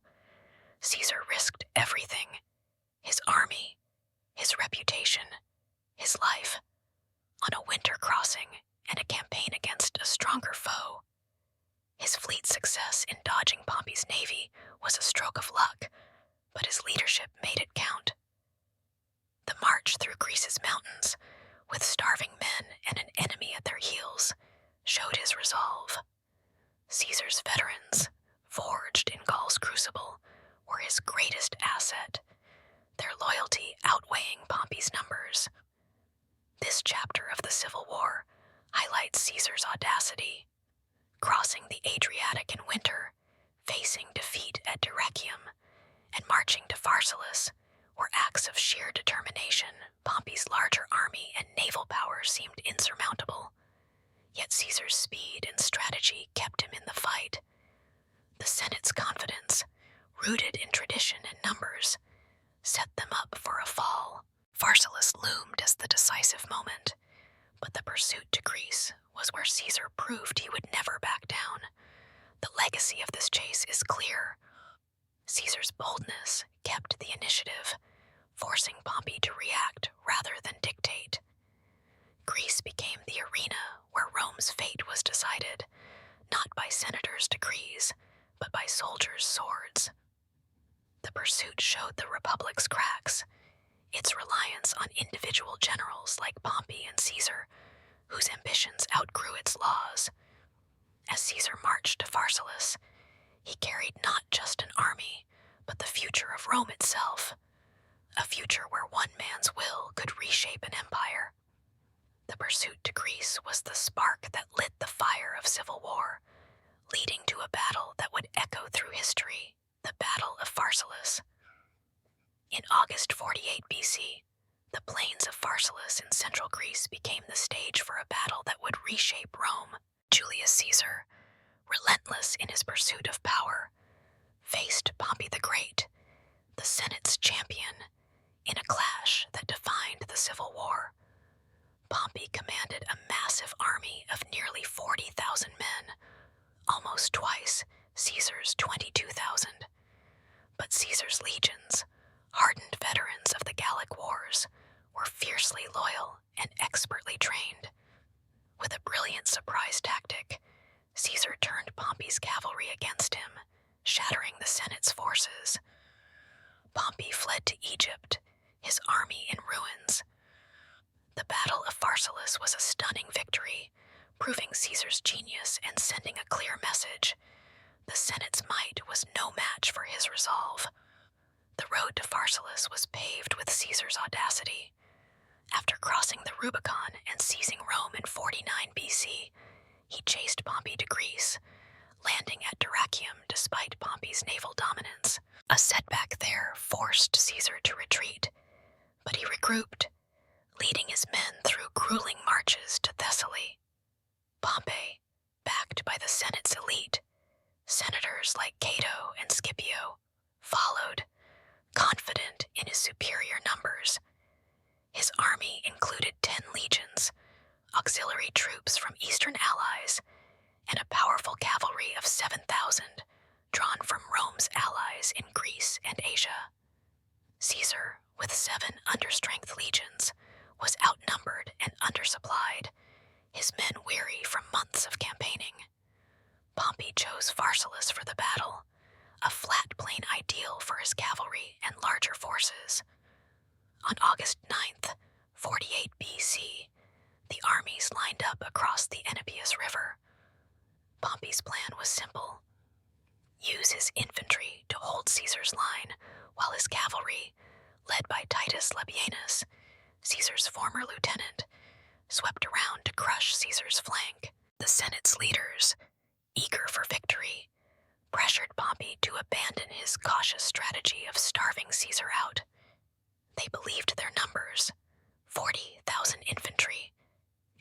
Caesar risked everything: his army, his reputation, his life, on a winter crossing and a campaign against a stronger foe. His fleet's success in dodging Pompey's navy was a stroke of luck, but his leadership made it count. The march through Greece's mountains, with starving men and an enemy at their heels, showed his resolve. Caesar's veterans, forged in Gaul's crucible, were his greatest asset, their loyalty outweighing Pompey's numbers. This chapter of the Civil War highlights Caesar's audacity. Crossing the Adriatic in winter, facing defeat at Dyrrachium, and marching to Pharsalus were acts of sheer determination. Pompey's larger army and naval power seemed insurmountable, yet Caesar's speed and strategy kept him in the fight. The Senate's confidence, rooted in tradition and numbers, set them up for a fall. Pharsalus loomed as the decisive moment, but the pursuit to Greece was where Caesar proved he would never back down. The legacy of this chase is clear. Caesar's boldness kept the initiative, forcing Pompey to react rather than dictate. Greece became the arena where Rome's fate was decided, not by senators' decrees, but by soldiers' swords. The pursuit showed the Republic's cracks, its reliance on individual generals like Pompey and Caesar, whose ambitions outgrew its laws. As Caesar marched to Pharsalus, he carried not just an army, but the future of Rome itself, a future where one man's will could reshape an empire. The pursuit to Greece was the spark that lit the fire of civil war, leading to a battle that would echo through history, the Battle of Pharsalus. In August 48 BC, the plains of Pharsalus in central Greece became the stage for a battle that would reshape Rome. Julius Caesar, relentless in his pursuit of power, faced Pompey the Great, the Senate's champion, in a clash that defined the Civil War. Pompey commanded a massive army of nearly 40,000 men, almost twice Caesar's 22,000. But Caesar's legions, hardened veterans of the Gallic Wars, were fiercely loyal and expertly trained. With a brilliant surprise tactic, Caesar turned Pompey's cavalry against him, shattering the Senate's forces. Pompey fled to Egypt, his army in ruins. The Battle of Pharsalus was a stunning victory, proving Caesar's genius and sending a clear message. The Senate's might was no match for his resolve. The road to Pharsalus was paved with Caesar's audacity. After crossing the Rubicon and seizing Rome in 49 BC, he chased Pompey to Greece, landing at Dyrrachium despite Pompey's naval dominance. A setback there forced Caesar to retreat, but he regrouped, leading his men through grueling marches to Thessaly. Pompey, backed by the Senate's elite, senators like Cato and Scipio, followed, confident in his superior numbers. His army included 10 legions, auxiliary troops from Eastern allies, and a powerful cavalry of 7,000, drawn from Rome's allies in Greece and Asia. Caesar, with 7 understrength legions, was outnumbered and undersupplied, his men weary from months of campaigning. Pompey chose Pharsalus for the battle, a flat plain ideal for his cavalry and larger forces. On August 9th, 48 BC, the armies lined up across the Enipeus River. Pompey's plan was simple. Use his infantry to hold Caesar's line, while his cavalry, led by Titus Labienus, Caesar's former lieutenant, swept around to crush Caesar's flank. The Senate's leaders, eager for victory, pressured Pompey to abandon his cautious strategy of starving Caesar out. They believed their numbers, 40,000 infantry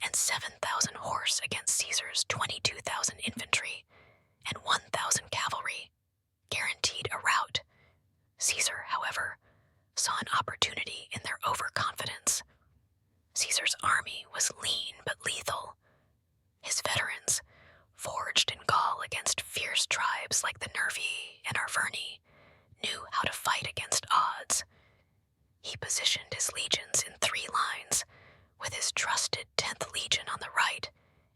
and 7,000 horse against Caesar's 22,000 infantry and 1,000 cavalry, guaranteed a rout. Caesar, however, saw an opportunity in their overconfidence. Caesar's army was lean but lethal. His veterans, forged in Gaul against fierce tribes like the Nervii and Arverni, knew how to fight against odds. He positioned his legions in 3 lines, with his trusted 10th Legion on the right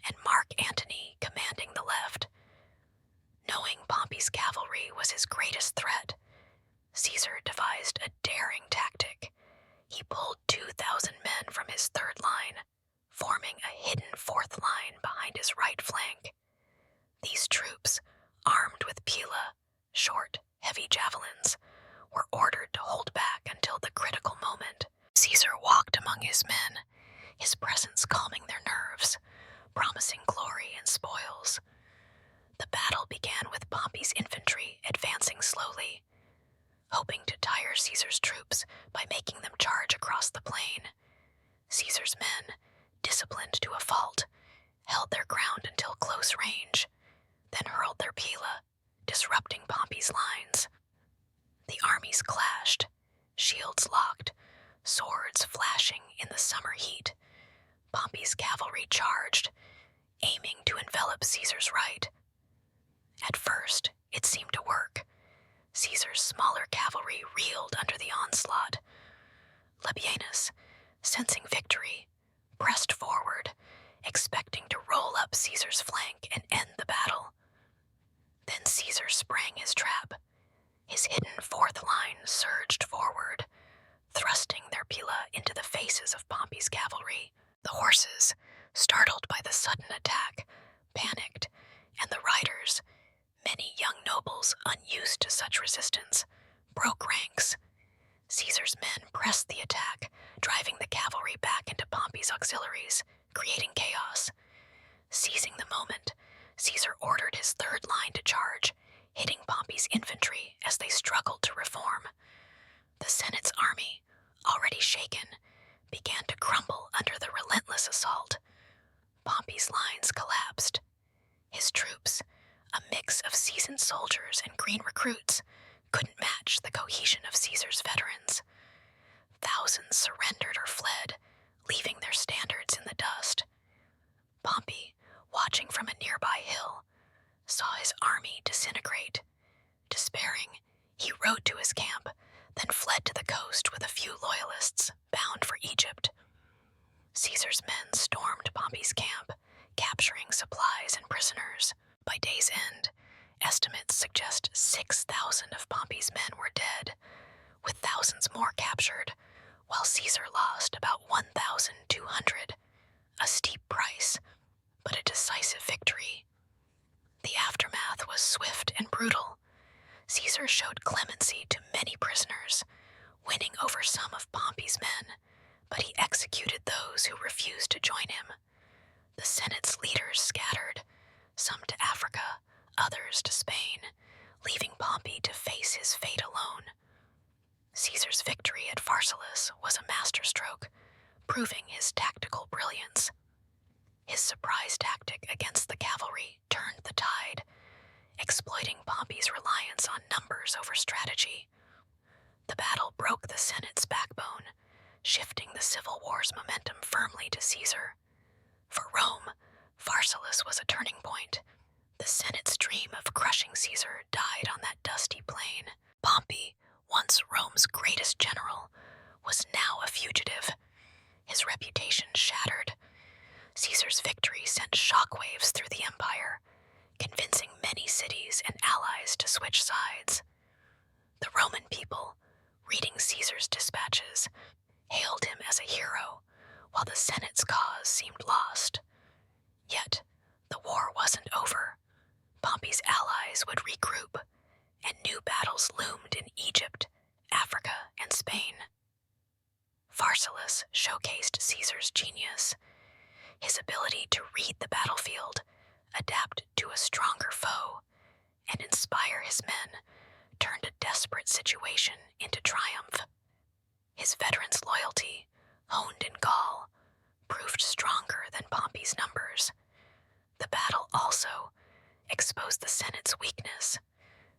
and Mark Antony commanding the left. Knowing Pompey's cavalry was his greatest threat, Caesar devised a daring tactic. He pulled 2,000 men from his 3rd line, forming a hidden 4th line behind his right flank. These troops, armed with pila, short, heavy javelins, were ordered to hold back until the critical moment. Caesar walked among his men, his presence calming their nerves, promising glory and spoils. The battle began with Pompey's infantry advancing slowly, hoping to tire Caesar's troops by making them charge across the plain. Caesar's men, disciplined to a fault, held their ground until close range, then hurled their pila, disrupting Pompey's lines. The armies clashed, shields locked, swords flashing in the summer heat. Pompey's cavalry charged, aiming to envelop Caesar's right. At first, it seemed to work. Caesar's smaller cavalry reeled under the onslaught. Labienus, sensing victory, pressed forward, expecting to roll up Caesar's flank and end the battle. Then Caesar sprang his trap. His hidden 4th line surged forward, thrusting their pila into the faces of Pompey's cavalry. The horses, startled by the sudden attack, panicked, and the riders, many young nobles unused to such resistance, broke ranks. Caesar's men pressed the attack, driving the cavalry back into Pompey's auxiliaries, creating chaos. Seizing the moment, Caesar ordered his 3rd line to charge, hitting Pompey's infantry as they struggled to reform. The Senate's army, already shaken, began to crumble under the relentless assault. Pompey's lines collapsed. His troops, a mix of seasoned soldiers and green recruits, couldn't match the cohesion of Caesar's veterans. Thousands surrendered or fled, leaving their standards in the dust. Pompey, watching from a nearby hill, saw his army disintegrate. Despairing, he rode to his camp, then fled to the coast with a few loyalists bound for Egypt. Caesar's men stormed Pompey's camp, capturing supplies and prisoners. By day's end, estimates suggest 6,000 of Pompey's men were dead, with thousands more captured, while Caesar lost about 1,200, a steep price, but a decisive victory. The aftermath was swift and brutal. Caesar showed clemency to many prisoners, winning over some of Pompey's men, but he executed those who refused to join him. The Senate's leaders scattered, some to Africa, others to Spain, leaving Pompey to face his fate alone. Caesar's victory at Pharsalus was a masterstroke, proving his tactical brilliance. His surprise tactic against the cavalry turned the tide, exploiting Pompey's reliance on numbers over strategy. The battle broke the Senate's backbone, shifting the civil war's momentum firmly to Caesar. For Rome, Pharsalus was a turning point. The The Senate's dream of crushing Caesar died on that dusty plain. Pompey, once Rome's greatest general, was now a fugitive. His reputation shattered. Caesar's victory sent shockwaves through the empire, convincing many cities and allies to switch sides. The Roman people, reading Caesar's dispatches, hailed him as a hero, while the Senate's cause seemed lost. Yet, the war wasn't over. Pompey's allies would regroup, and new battles loomed in Egypt, Africa, and Spain. Pharsalus showcased Caesar's genius, his ability to read the battlefield, adapt to a stronger foe, and inspire his men, turned a desperate situation into triumph. His veterans' loyalty, honed in Gaul, proved stronger than Pompey's numbers. The battle also exposed the Senate's weakness,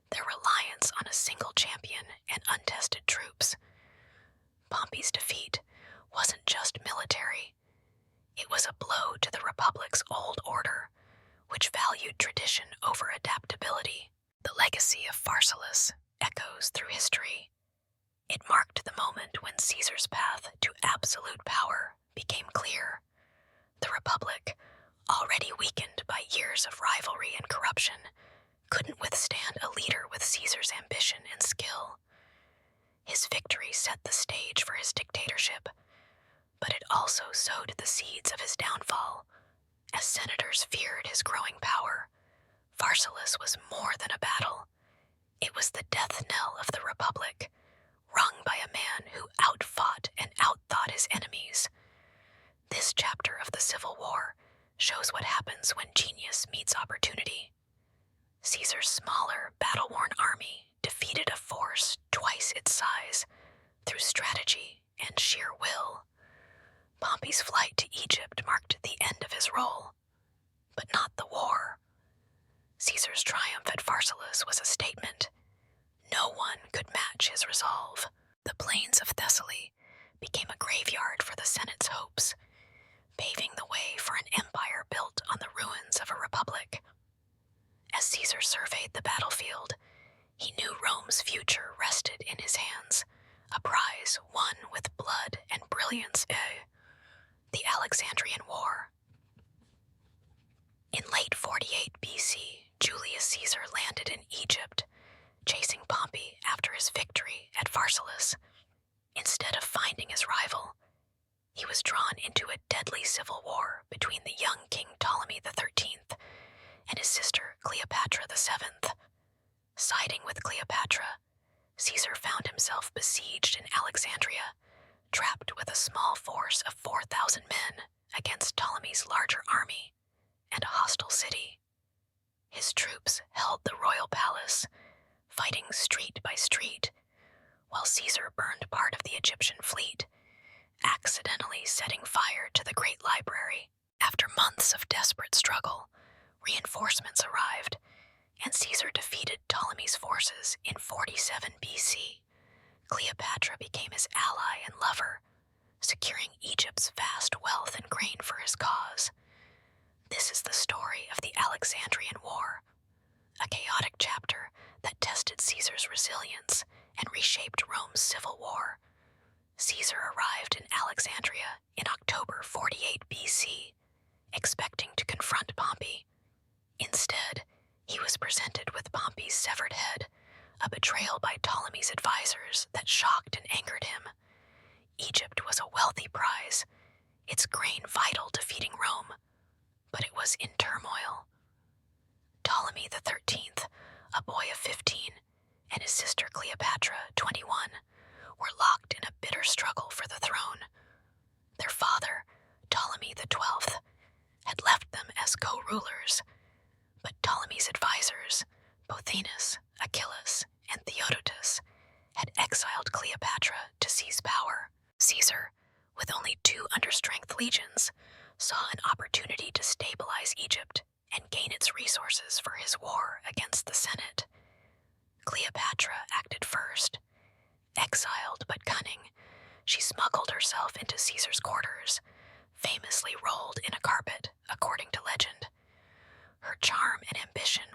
their reliance on a single champion and untested troops. Pompey's defeat wasn't just military. It was a blow to the Republic's old order, which valued tradition over adaptability. The legacy of Pharsalus echoes through history. It marked the moment when Caesar's path to absolute power became clear. The Republic, already weakened by years of rivalry and corruption, couldn't withstand a leader with Caesar's ambition and skill. His victory set the stage for his dictatorship, but it also sowed the seeds of his downfall. As senators feared his growing power, Pharsalus was more than a battle. It was the death knell of the Republic, rung by a man who outfought and outthought his enemies. This chapter of the Civil War shows what happens when genius meets opportunity. Caesar's smaller, battle-worn army defeated a force twice its size through strategy and sheer will. Pompey's flight to Egypt marked the end of his role, but not the war. Caesar's triumph at Pharsalus was a statement. No one could match his resolve. The plains of Thessaly became a graveyard for the Senate's hopes, paving the way for an empire built on the ruins of a republic. As Caesar surveyed the battlefield, he knew Rome's future rested in his hands, a prize won with blood and brilliance. The Alexandrian War. In late 48 BC, Julius Caesar landed in Egypt, chasing Pompey after his victory at Pharsalus. Instead of finding his rival, he was drawn into a deadly civil war between the young King Ptolemy XIII and his sister Cleopatra VII. Siding with Cleopatra, Caesar found himself besieged in Alexandria, trapped with a small force of 4,000 men against Ptolemy's larger army and a hostile city. His troops held the royal palace, fighting street by street, while Caesar burned part of the Egyptian fleet, accidentally setting fire to the Great Library. After months of desperate struggle, reinforcements arrived, and Caesar defeated Ptolemy's forces in 47 BC. Cleopatra became his ally and lover, securing Egypt's vast wealth and grain for his cause. This is the story of the Alexandrian War, a chaotic chapter that tested Caesar's resilience and reshaped Rome's civil war. Caesar arrived in Alexandria in October 48 BC, expecting to confront Pompey. Instead, he was presented with Pompey's severed head, a betrayal by Ptolemy's advisors that shocked and angered him. Egypt was a wealthy prize, its grain vital to feeding Rome, but it was in turmoil. Ptolemy XIII, a boy of 15, and his sister Cleopatra, 21, were locked in a bitter struggle for the throne. Their father, Ptolemy XII, had left them as co-rulers, but Ptolemy's advisors, Pothinus, Achilles, and Theodotus, had exiled Cleopatra to seize power. Caesar, with only 2 understrength legions, saw an opportunity to stabilize Egypt and gain its resources for his war against the Senate. Cleopatra acted first. Exiled but cunning, she smuggled herself into Caesar's quarters, famously rolled in a carpet, according to legend. Her charm and ambition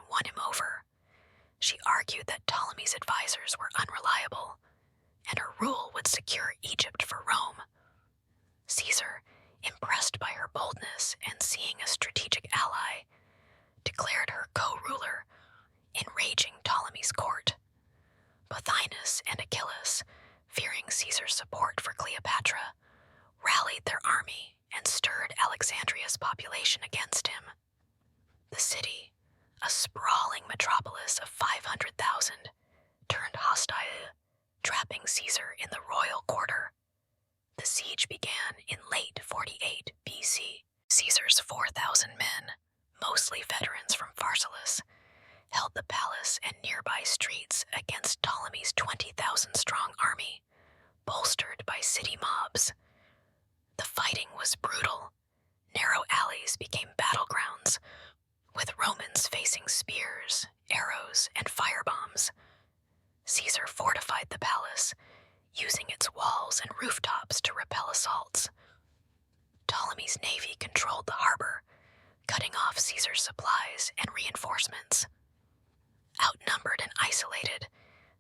population against him. The city, a sprawling metropolis of 500,000, turned hostile, trapping Caesar in the royal quarter. The siege began in late 48 BC. Caesar's 4,000 men, mostly veterans from Pharsalus, held the palace and nearby streets against Ptolemy's 20,000-strong army, bolstered by city mobs. The fighting was brutal. Narrow alleys became battlegrounds, with Romans facing spears, arrows, and firebombs. Caesar fortified the palace, using its walls and rooftops to repel assaults. Ptolemy's navy controlled the harbor, cutting off Caesar's supplies and reinforcements. Outnumbered and isolated,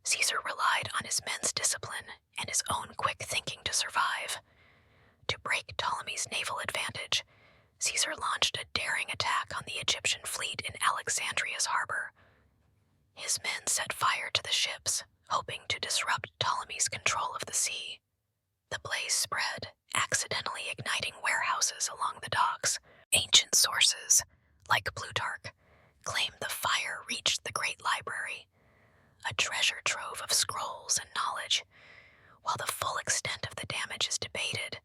Caesar relied on his men's discipline and his own quick thinking to survive. To break Ptolemy's naval advantage, Caesar launched a daring attack on the Egyptian fleet in Alexandria's harbor. His men set fire to the ships, hoping to disrupt Ptolemy's control of the sea. The blaze spread, accidentally igniting warehouses along the docks. Ancient sources, like Plutarch, claim the fire reached the Great Library, a treasure trove of scrolls and knowledge. While the full extent of the damage is debated,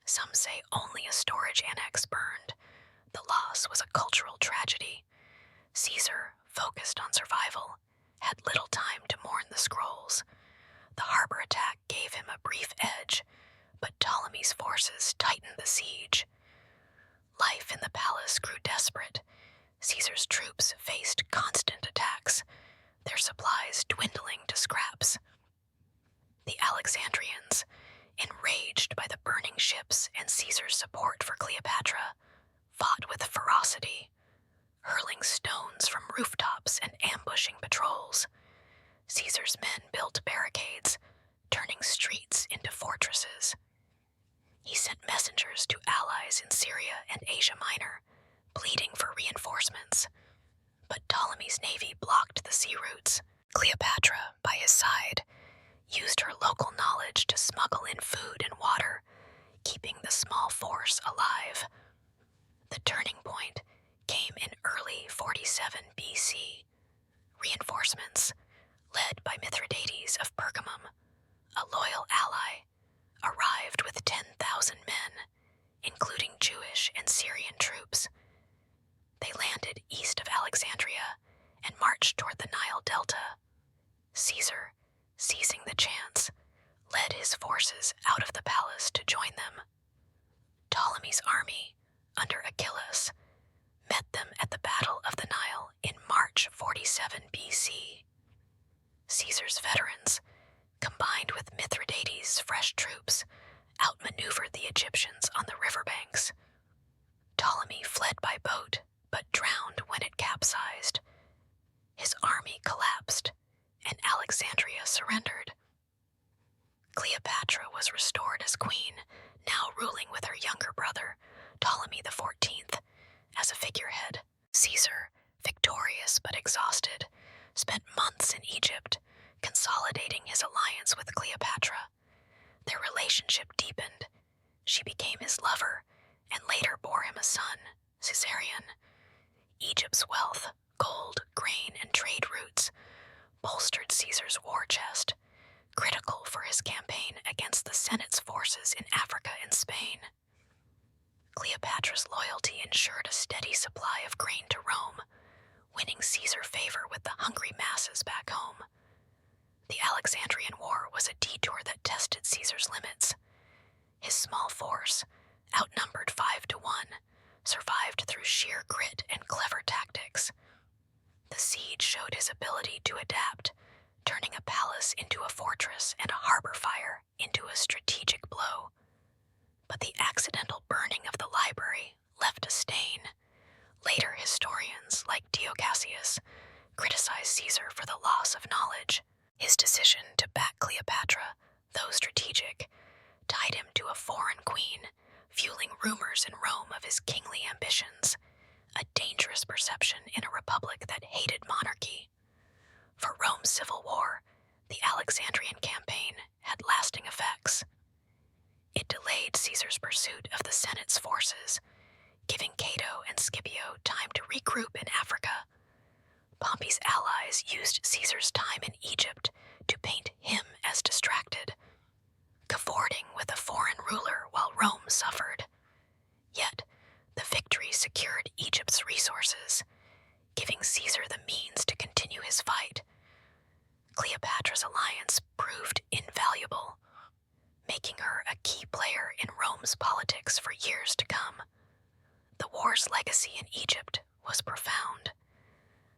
some say only a storage annex burned. The loss was a cultural tragedy. Caesar, focused on survival, had little time to mourn the scrolls. The harbor attack gave him a brief edge, but Ptolemy's forces tightened the siege. Life in the palace grew desperate. Caesar's troops faced constant attacks, their supplies dwindling to scraps. The Alexandrians, enraged by the burning ships and Caesar's support for Cleopatra, fought with ferocity, hurling stones from rooftops and ambushing patrols. Caesar's men built barricades, turning streets into fortresses. He sent messengers to allies in Syria and Asia Minor, pleading for reinforcements. But Ptolemy's navy blocked the sea routes. Cleopatra, by his side, used her local knowledge to smuggle in food and water, keeping the small force alive. The turning point came in early 47 BC. Reinforcements, led by Mithridates of Pergamum, a loyal ally, arrived with 10,000 men, including Jewish and Syrian troops. They landed east of Alexandria and marched toward the Nile Delta. Caesar, seizing the chance, led his forces out of the palace to join them. Ptolemy's army, under Achilles, met them at the Battle of the Nile in March 47 BC. Caesar's veterans, combined with Mithridates' fresh troops, outmaneuvered the Egyptians on the riverbanks. Ptolemy fled by boat, but drowned when it capsized. His army collapsed, and Alexandria surrendered. Cleopatra was restored as queen, now ruling with her younger brother, Ptolemy XIV, as a figurehead. Caesar, victorious but exhausted, spent months in Egypt, consolidating his alliance with Cleopatra. Their relationship deepened. She became his lover, and later bore him a son, Caesarion. Egypt's wealth, gold, grain, and trade routes bolstered Caesar's war chest, critical for his campaign against the Senate's forces in Africa and Spain. Cleopatra's loyalty ensured a steady supply of grain to Rome, winning Caesar favor with the hungry masses back home. The Alexandrian War was a detour that tested Caesar's limits. His small force, outnumbered 5-1, survived through sheer grit and clever tactics. The siege showed his ability to adapt, turning a palace into a fortress and a harbor fire into a strategic blow. But the accidental burning of the library left a stain. Later historians, like Dio Cassius, criticized Caesar for the loss of knowledge. His decision to back Cleopatra, though strategic, tied him to a foreign queen, fueling rumors in Rome of his kingly ambitions, a dangerous perception in a republic that hated monarchy. For Rome's civil war, the Alexandrian campaign had lasting effects. It delayed Caesar's pursuit of the Senate's forces, giving Cato regroup in Africa. Pompey's allies used Caesar's time in Egypt to paint him as distracted, cavorting with a foreign ruler while Rome suffered. Yet, the victory secured Egypt's resources, giving Caesar the means to continue his fight. Cleopatra's alliance proved invaluable, making her a key player in Rome's politics for years to come. The war's legacy in Egypt was profound.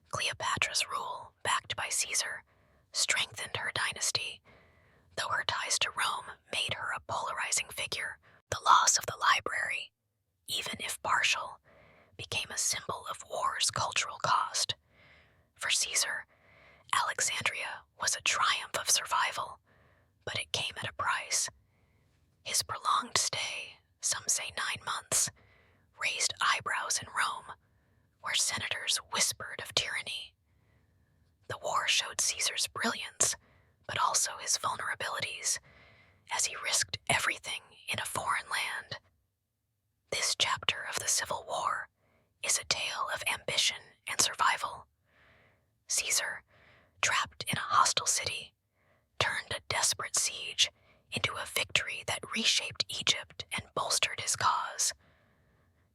Cleopatra's rule, backed by Caesar, strengthened her dynasty, though her ties to Rome made her a polarizing figure. The loss of the library, even if partial, became a symbol of war's cultural cost. For Caesar, Alexandria was a triumph of survival, but it came at a price. His prolonged stay, some say 9 months, raised eyebrows in Rome, where senators whispered of tyranny. The war showed Caesar's brilliance, but also his vulnerabilities, as he risked everything in a foreign land. This chapter of the Civil War is a tale of ambition and survival. Caesar, trapped in a hostile city, turned a desperate siege into a victory that reshaped Egypt and bolstered his cause.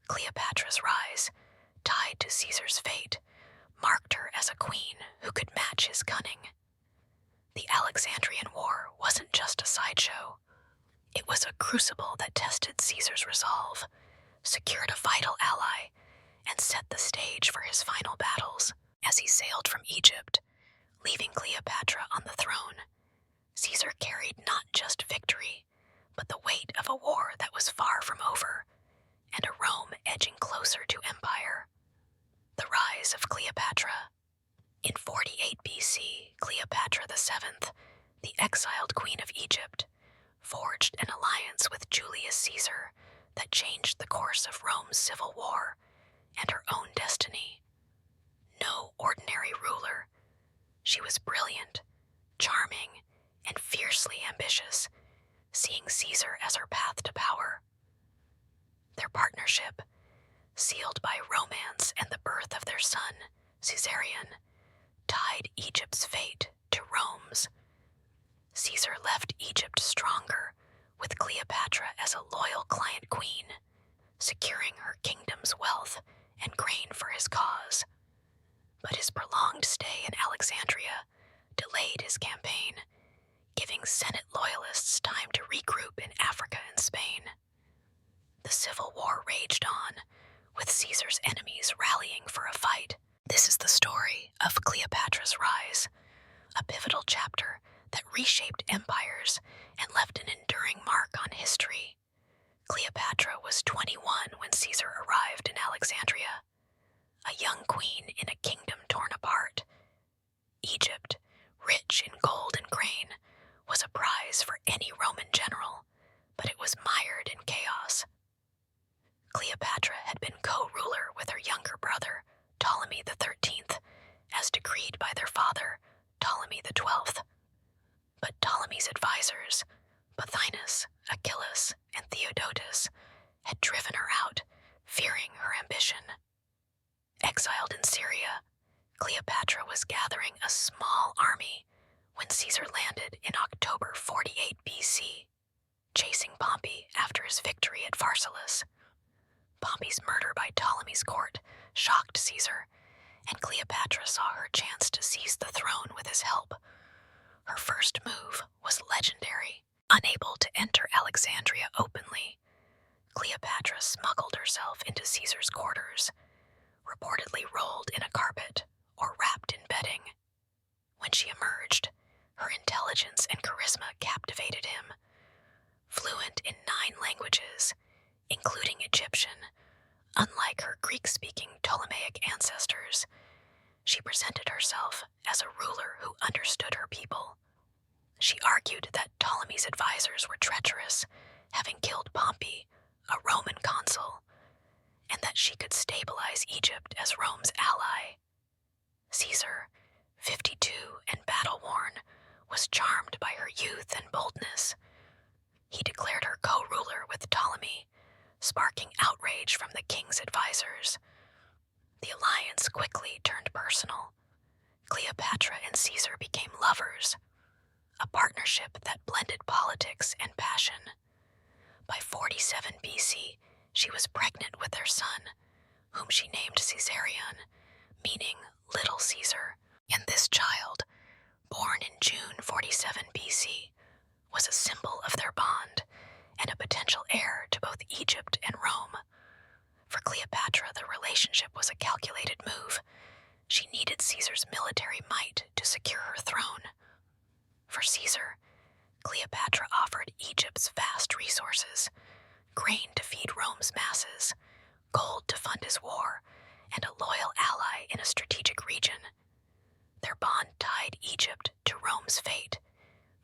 Cleopatra's rise, tied to Caesar's fate, marked her as a queen who could match his cunning. The Alexandrian War wasn't just a sideshow. It was a crucible that tested Caesar's resolve, secured a vital ally, and set the stage for his final battles. As he sailed from Egypt, leaving Cleopatra on the throne, Caesar carried not just victory, but the weight of a war that was far from over, and a Rome edging closer to empire. The rise of Cleopatra. In 48 BC, Cleopatra VII, the exiled queen of Egypt, forged an alliance with Julius Caesar that changed the course of Rome's civil war and her own destiny. No ordinary ruler, she was brilliant, charming, and fiercely ambitious, seeing Caesar as her path to power. Their partnership, sealed by romance and the birth of their son, Caesarion, tied Egypt's fate to Rome's. Caesar left Egypt stronger, with Cleopatra as a loyal client queen, securing her kingdom's wealth and grain for his cause. But his prolonged stay in Alexandria delayed his campaign, giving Senate loyalists time to regroup in Africa and Spain. The civil war raged on, with Caesar's enemies rallying for a fight. This is the story of Cleopatra's rise, a pivotal chapter that reshaped empires and left an enduring mark on history. Cleopatra was 21 when Caesar arrived in Alexandria, a young queen in a kingdom torn apart. Egypt, rich in gold and grain, was a prize for any Roman general, but it was mired in chaos. Cleopatra had been co-ruler with her younger brother, Ptolemy XIII, as decreed by their father, Ptolemy XII. But Ptolemy's advisors, Pothinus, Achillas, and Theodotus, had driven her out, fearing her ambition. Exiled in Syria, Cleopatra was gathering a small army when Caesar landed in October 48 BC, chasing Pompey after his victory at Pharsalus. Pompey's murder by Ptolemy's court shocked Caesar, and Cleopatra saw her chance to seize the throne with his help. Her first move was legendary. Unable to enter Alexandria openly, Cleopatra smuggled herself into Caesar's quarters, reportedly rolled in a carpet or wrapped in bedding. When she emerged, her intelligence and charisma captivated him. Fluent in 9 languages, including Egyptian, unlike her Greek-speaking Ptolemaic ancestors, she presented herself as a ruler who understood her people. She argued that Ptolemy's advisors were treacherous, having killed Pompey, a Roman consul, and that she could stabilize Egypt as Rome's ally. Caesar, 52 and battle-worn, was charmed by her youth and boldness. He declared her co-ruler with Ptolemy, sparking outrage from the king's advisors. The alliance quickly turned personal. Cleopatra and Caesar became lovers, a partnership that blended politics and passion. By 47 BC, she was pregnant with their son, whom she named Caesarion, meaning Little Caesar. And this child, born in June 47 BC, was a symbol of their bond and a potential heir to both Egypt and Rome. For Cleopatra, the relationship was a calculated move. She needed Caesar's military might to secure her throne. For Caesar, Cleopatra offered Egypt's vast resources, grain to feed Rome's masses, gold to fund his war, and a loyal ally in a strategic region. Their bond tied Egypt to Rome's fate,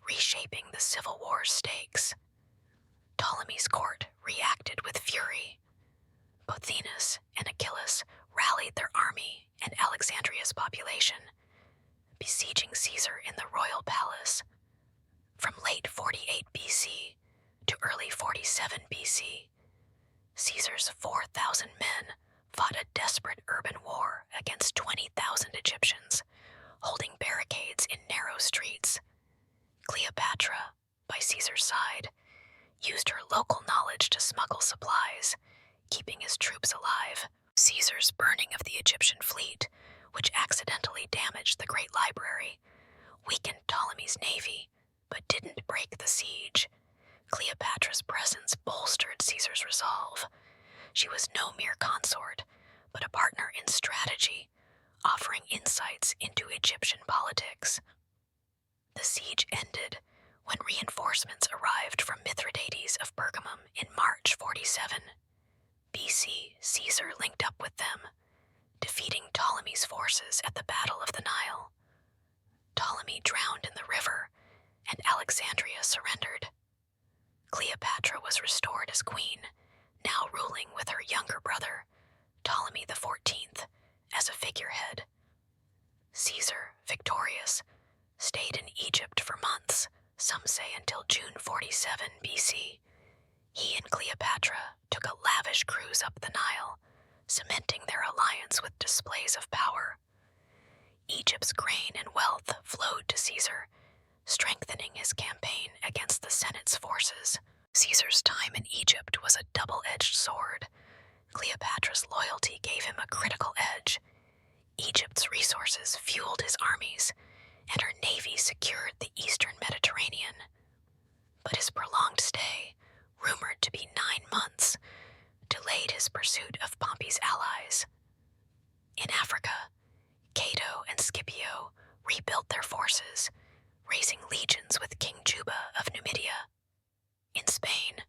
reshaping the Civil War's stakes. Ptolemy's court reacted with fury. Pothinus and Achillas rallied their army and Alexandria's population, besieging Caesar in the royal palace. From late 48 BC to early 47 BC, Caesar's 4,000 men fought a desperate urban war against 20,000 Egyptians, holding barricades in narrow streets. Cleopatra, by Caesar's side, used her local knowledge to smuggle supplies, keeping his troops alive. Caesar's burning of the Egyptian fleet, which accidentally damaged the Great Library, weakened Ptolemy's navy, but didn't break the siege. Cleopatra's presence bolstered Caesar's resolve. She was no mere consort, but a partner in strategy, offering insights into Egyptian politics. The siege ended when reinforcements arrived from Mithridates of Pergamum in March 47 BC. Caesar linked up with them, defeating Ptolemy's forces at the Battle of the Nile. Ptolemy drowned in the river, and Alexandria surrendered. Cleopatra was restored as queen, now ruling with her younger brother, Ptolemy XIV, as a figurehead. Caesar, victorious, stayed in Egypt for months, some say until June 47 BC. He and Cleopatra took a lavish cruise up the Nile, cementing their alliance with displays of power. Egypt's grain and wealth flowed to Caesar, strengthening his campaign against the Senate's forces. Caesar's time in Egypt was a double-edged sword. Cleopatra's loyalty gave him a critical edge. Egypt's resources fueled his armies, and her navy secured the eastern Mediterranean. But his prolonged stay, rumored to be 9 months, delayed his pursuit of Pompey's allies. In Africa, Cato and Scipio rebuilt their forces, raising legions with King Juba of Numidia. In Spain,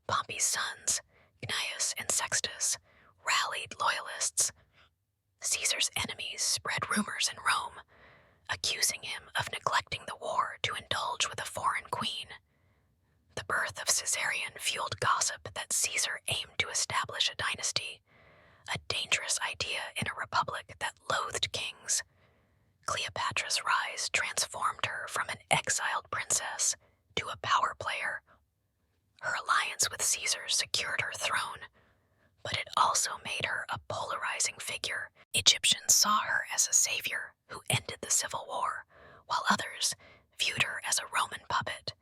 Pompey's sons, Gnaeus and Sextus, rallied loyalists. Caesar's enemies spread rumors in Rome, accusing him of neglecting the war to indulge with a foreign queen. The birth of Caesarion fueled gossip that Caesar aimed to establish a dynasty, a dangerous idea in a republic that loathed kings. Cleopatra's rise transformed her from an exiled princess to a power player. Her alliance with Caesar secured her throne, but it also made her a polarizing figure. Egyptians saw her as a savior who ended the civil war, while others viewed her as a Roman puppet.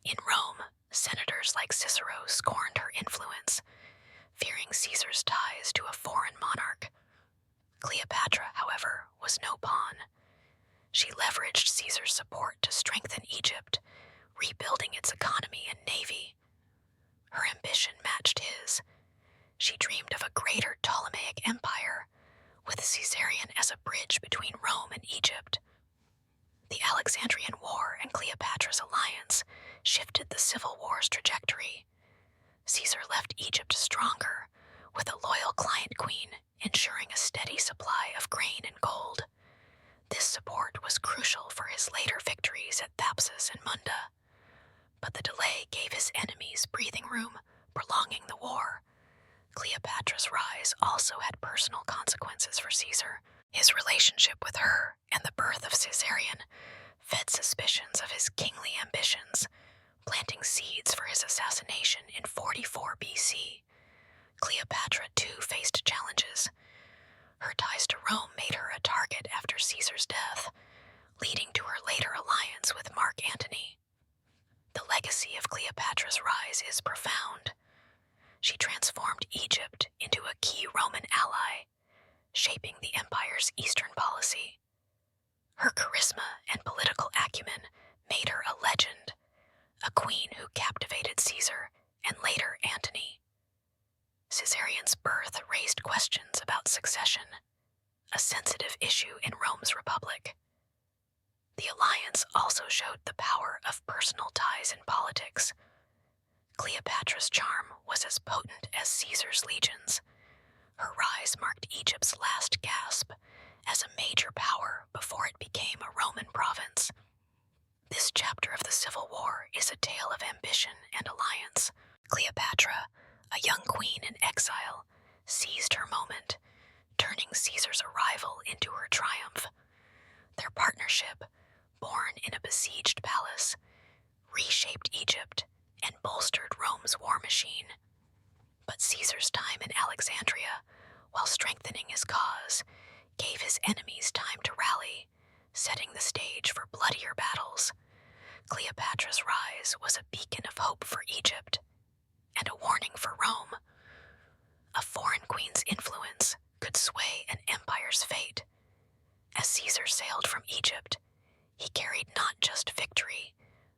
In Rome, senators like Cicero scorned her influence, fearing Caesar's ties to a foreign monarch. Cleopatra, however, was no pawn. She leveraged Caesar's support to strengthen Egypt, rebuilding its economy and navy. Her ambition matched his. She dreamed of a greater Ptolemaic empire, with Caesarion as a bridge between Rome and Egypt. The Alexandrian War and Cleopatra's alliance shifted the Civil War's trajectory. Caesar left Egypt stronger, with a loyal client queen ensuring a steady supply of grain and gold. This support was crucial for his later victories at Thapsus and Munda. But the delay gave his enemies breathing room, prolonging the war. Cleopatra's rise also had personal consequences for Caesar. His relationship with her and the birth of Caesarion fed suspicions of his kingly ambitions, planting seeds for his assassination in 44 BC. Cleopatra, too, faced challenges. Her succession, a sensitive issue in Rome's republic. The alliance also showed the power of personal ties in politics. Cleopatra's charm was as potent as Caesar's legions. Her rise marked Egypt's last gasp as a major power before it became a Roman province. This chapter of the Civil War is a tale of ambition and alliance. Cleopatra, a young queen in exile, seized her moment, turning Caesar's arrival into her triumph. Their partnership, born in a besieged palace, reshaped Egypt and bolstered Rome's war machine. But Caesar's time in Alexandria, while strengthening his cause, gave his enemies time to rally, setting the stage for bloodier battles. Cleopatra's rise was a beacon of hope for Egypt and a warning for Rome. A foreign queen's influence could sway an empire's fate. As Caesar sailed from Egypt, he carried not just victory,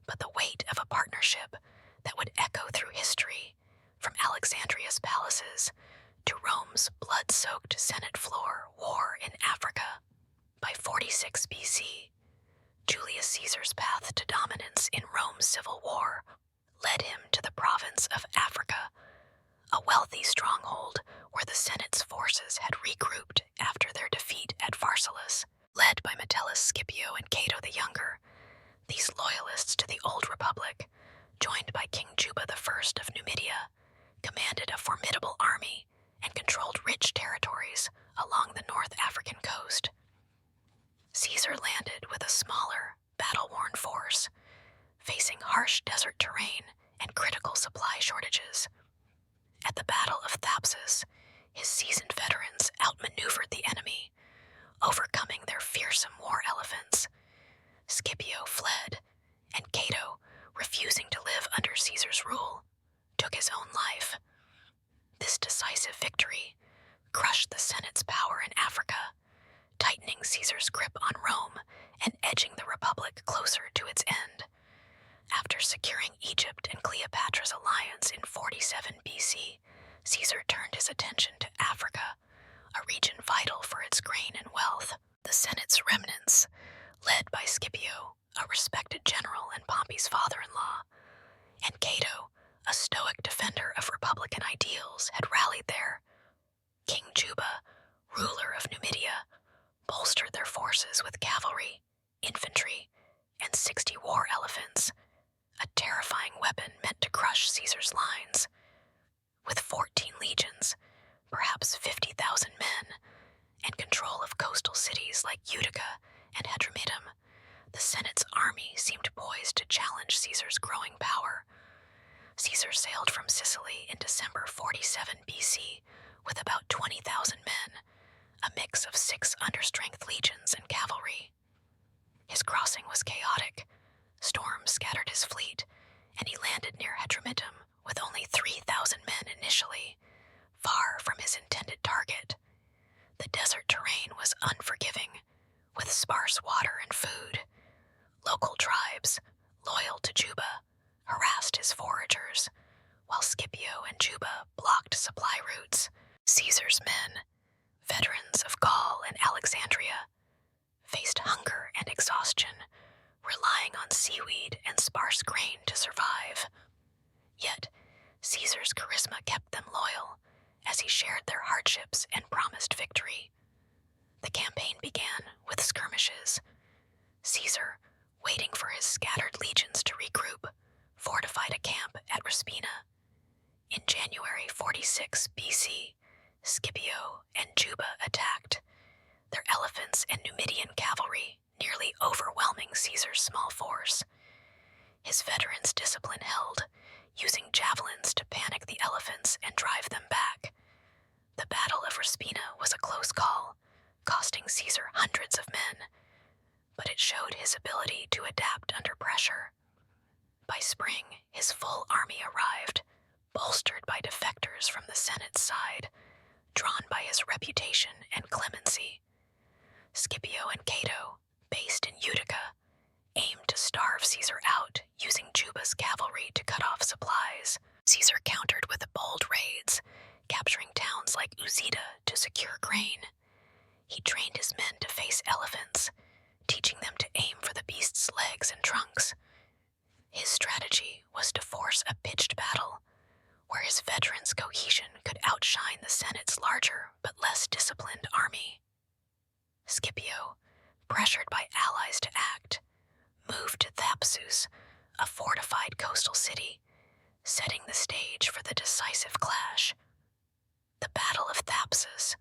but the weight of a partnership that would echo through history, from Alexandria's palaces to Rome's blood-soaked Senate floor war in Africa. By 46 BC, Julius Caesar's path to dominance in Rome's civil war led him to the province of Africa, a wealthy stronghold where the Senate's forces had regrouped after their defeat at Pharsalus. Led by Metellus Scipio and Cato the Younger, these loyalists to the Old Republic, joined by King Juba I of Numidia, commanded a formidable army and controlled rich territories along the North African coast. Caesar landed with a smaller, battle-worn force, facing harsh desert terrain and critical supply shortages. At the Battle of Thapsus, his seasoned veterans outmaneuvered the enemy, overcoming their fearsome war elephants. Scipio fled, and Cato, refusing to live under Caesar's rule, took his own life. This decisive victory crushed the Senate's power in Africa, tightening Caesar's grip on Rome and edging the Republic closer to its end. After securing Egypt and Cleopatra's alliance in 47 BC, Caesar turned his attention to Africa, a region vital for its grain and wealth. The Senate's remnants, led by Scipio, a respected general and Pompey's father-in-law, and Cato, a stoic defender of Republican ideals, had rallied there. King Juba, ruler of Numidia, bolstered their forces with cavalry, infantry, and 60 war elephants, a terrifying weapon meant to crush Caesar's lines. With 14 legions, perhaps 50,000 men, and control of coastal cities like Utica and Hadramidum, the Senate's army seemed poised to challenge Caesar's growing power. Caesar sailed from Sicily in December 47 BC with about 20,000 men, a mix of 6 understrength legions and cavalry. His crossing was chaotic. Storms scattered his fleet, and he landed near Hadramidum with only 3,000 men initially, far from his intended target. The desert terrain was unforgiving, with sparse water and food. Local tribes, loyal to Juba, harassed his foragers, while Scipio and Juba blocked supply routes. Caesar's men, veterans of Gaul and Alexandria, faced hunger and exhaustion, relying on seaweed and sparse grain to survive. Yet, Caesar's charisma kept them loyal, as he shared their hardships and promised victory. The campaign began with skirmishes. Caesar, waiting for his scattered legions to regroup, fortified a camp at Raspina. In January 46 BC, Scipio and Juba attacked, their elephants and Numidian cavalry nearly overwhelming Caesar's small force. His veterans' discipline held, using javelins to panic the elephants and drive them back. The Battle of Raspina was a close call, costing Caesar hundreds of men, but it showed his ability to adapt under pressure. By spring, his full army arrived, bolstered by defectors from the Senate's side, drawn by his reputation and clemency. Scipio and Cato, based in Utica, aimed to starve Caesar out using Juba's cavalry to cut off supplies. Caesar countered with bold raids, capturing towns like Uzeda to secure grain. He trained his men to face elephants, teaching them to aim for the beast's legs and trunks. His strategy was to force a pitched battle, where his veterans' cohesion could outshine the Senate's larger but less disciplined army. Scipio, pressured by allies to act, moved to Thapsus, a fortified coastal city, setting the stage for the decisive clash. The Battle of Thapsus,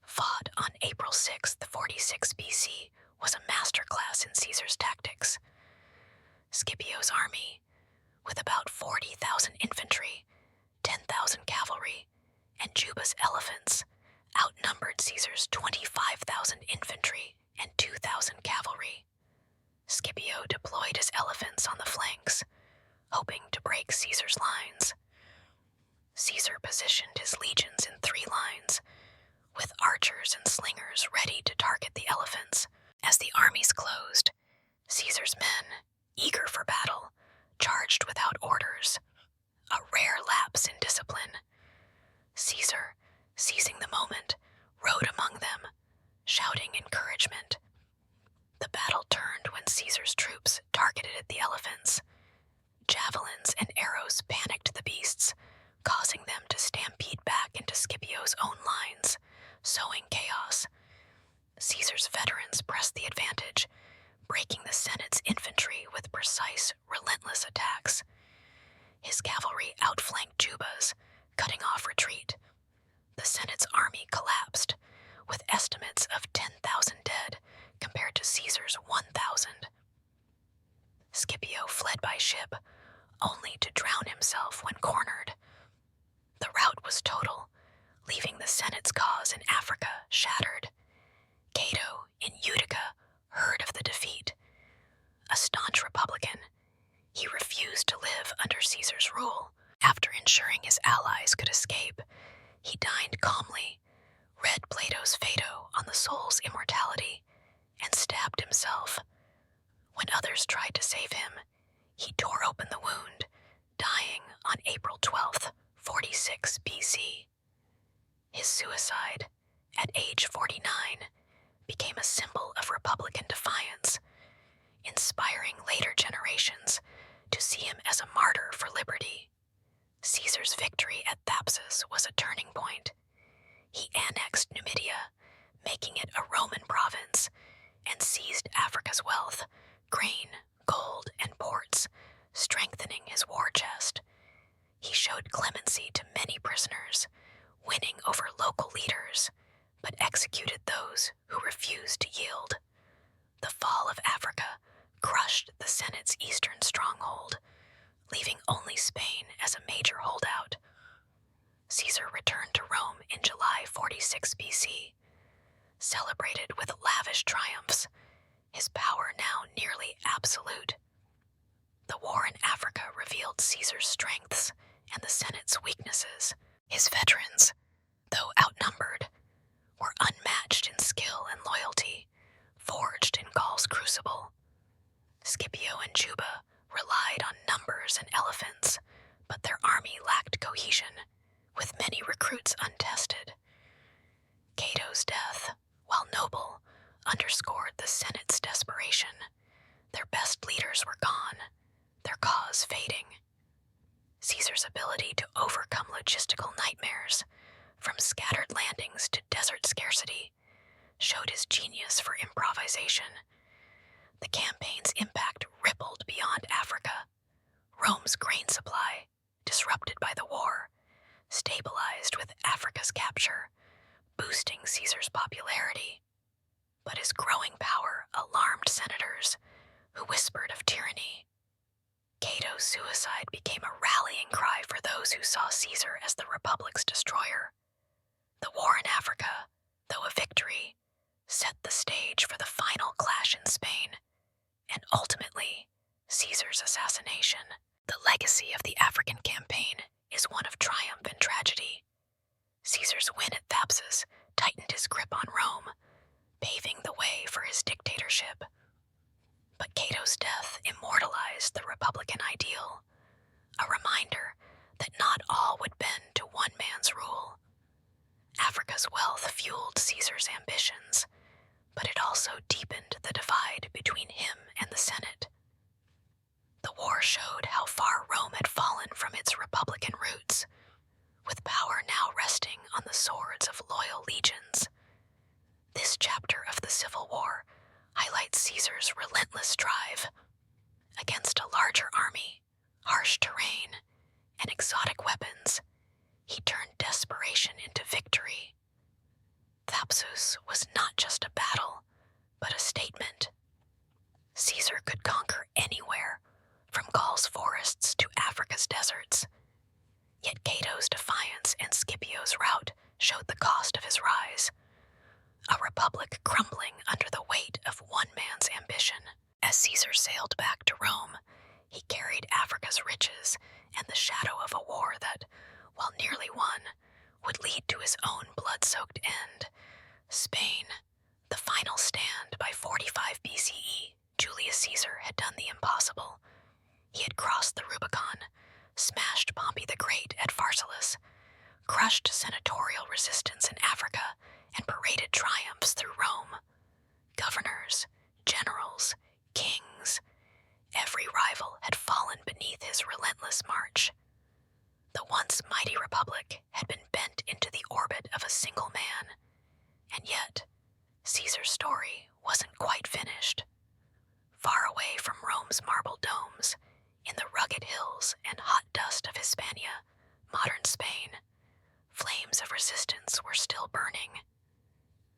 fought on April 6, 46 BC, was a masterclass in Caesar's tactics. Scipio's army, with about 40,000 infantry, 10,000 cavalry, and Juba's elephants, outnumbered Caesar's 25,000 infantry and 2,000 cavalry. Scipio deployed his elephants on the flanks, hoping to break Caesar's lines. Caesar positioned his legions in 3 lines, with archers and slingers ready to target the elephants. As the armies closed, Caesar's men, eager for battle, charged without orders, a rare lapse in discipline. Caesar, seizing the moment, rode among them, shouting encouragement. The battle turned when Caesar's troops targeted the elephants. Javelins and arrows panicked the beasts, causing them to stampede back into Scipio's own lines, sowing chaos. Caesar's veterans pressed the advantage, breaking the Senate's infantry with precise, relentless attacks. His cavalry outflanked Juba's, cutting off retreat. The Senate's army collapsed, with estimates of 10,000 dead compared to Caesar's 1,000. Scipio fled by ship, only to drown himself when cornered. The rout was total, leaving the Senate's cause in Africa shattered. Cato, in Utica, heard of the defeat. A staunch Republican, he refused to live under Caesar's rule. After ensuring his allies could escape, he dined calmly, read Plato's Phaedo on the soul's immortality, and stabbed himself. When others tried to save him, he tore open the wound, dying on April 12th, 46 BC. His suicide, at age 49, became a symbol of Republican defiance, inspiring later generations to see him as a martyr for liberty. Caesar's victory at Thapsus was a turning point. He annexed Numidia, making it a Roman province, and seized Africa's wealth, grain, gold, and ports, strengthening his war chest. He showed clemency to many prisoners, winning over local leaders, but executed those who refused to yield. The fall of Africa crushed the Senate's eastern stronghold, leaving only Spain as a major holdout. Caesar returned to Rome in July 46 BC, celebrated with lavish triumphs, his power now nearly absolute. The war in Africa revealed Caesar's strengths and the Senate's weaknesses. His veterans, though outnumbered, were unmatched in skill and loyalty, forged in Gaul's crucible. Scipio and Juba relied on numbers and elephants, but their army lacked cohesion, with many recruits untested. Cato's death, while noble, underscored the Senate's desperation. Their best leaders were gone, their cause fading. Caesar's ability to overcome logistical nightmares, from scattered landings to desert scarcity, showed his genius for improvisation. The campaign's impact rippled beyond Africa. Rome's grain supply, disrupted by the war, stabilized with Africa's capture, boosting Caesar's popularity. But his growing power alarmed senators, who whispered of tyranny. Cato's suicide became a rallying cry for those who saw Caesar as the Republic's destroyer. The war in Africa, though a victory, set the stage for the final clash in Spain, and ultimately, Caesar's assassination. The legacy of the African campaign is one of triumph and tragedy. Caesar's win at Thapsus tightened his grip on Rome, paving the way for his dictatorship. But Cato's death immortalized the Republican ideal, a reminder that not all would bend to one man's Pompey's rule. Africa's wealth fueled Caesar's ambitions, but it also deepened the divide between him and the Senate. The war showed how far Rome had fallen from its republican roots, with power now resting on the swords of loyal legions. This chapter of the Civil War highlights Caesar's relentless drive. Against a larger army, harsh terrain, and exotic weapons, he turned desperation into victory. Thapsus was not just a battle, but a statement. Caesar could conquer anywhere, from Gaul's forests to Africa's deserts. Yet Cato's defiance and Scipio's rout showed the cost of his rise. A republic crumbling under the weight of one man's ambition. As Caesar sailed back to Rome, he carried Africa's riches and the shadow of a war that, while nearly won, would lead to his own blood-soaked end. Spain, the final stand. By 45 BCE, Julius Caesar had done the impossible. He had crossed the Rubicon, smashed Pompey the Great at Pharsalus, crushed senatorial resistance in Africa, and paraded triumphs through Rome. Governors, generals, kings, every rival had fallen beneath his relentless march. The once mighty republic had been bent into the orbit of a single man, and yet Caesar's story wasn't quite finished. Far away from Rome's marble domes, in the rugged hills and hot dust of Hispania, modern Spain, flames of resistance were still burning.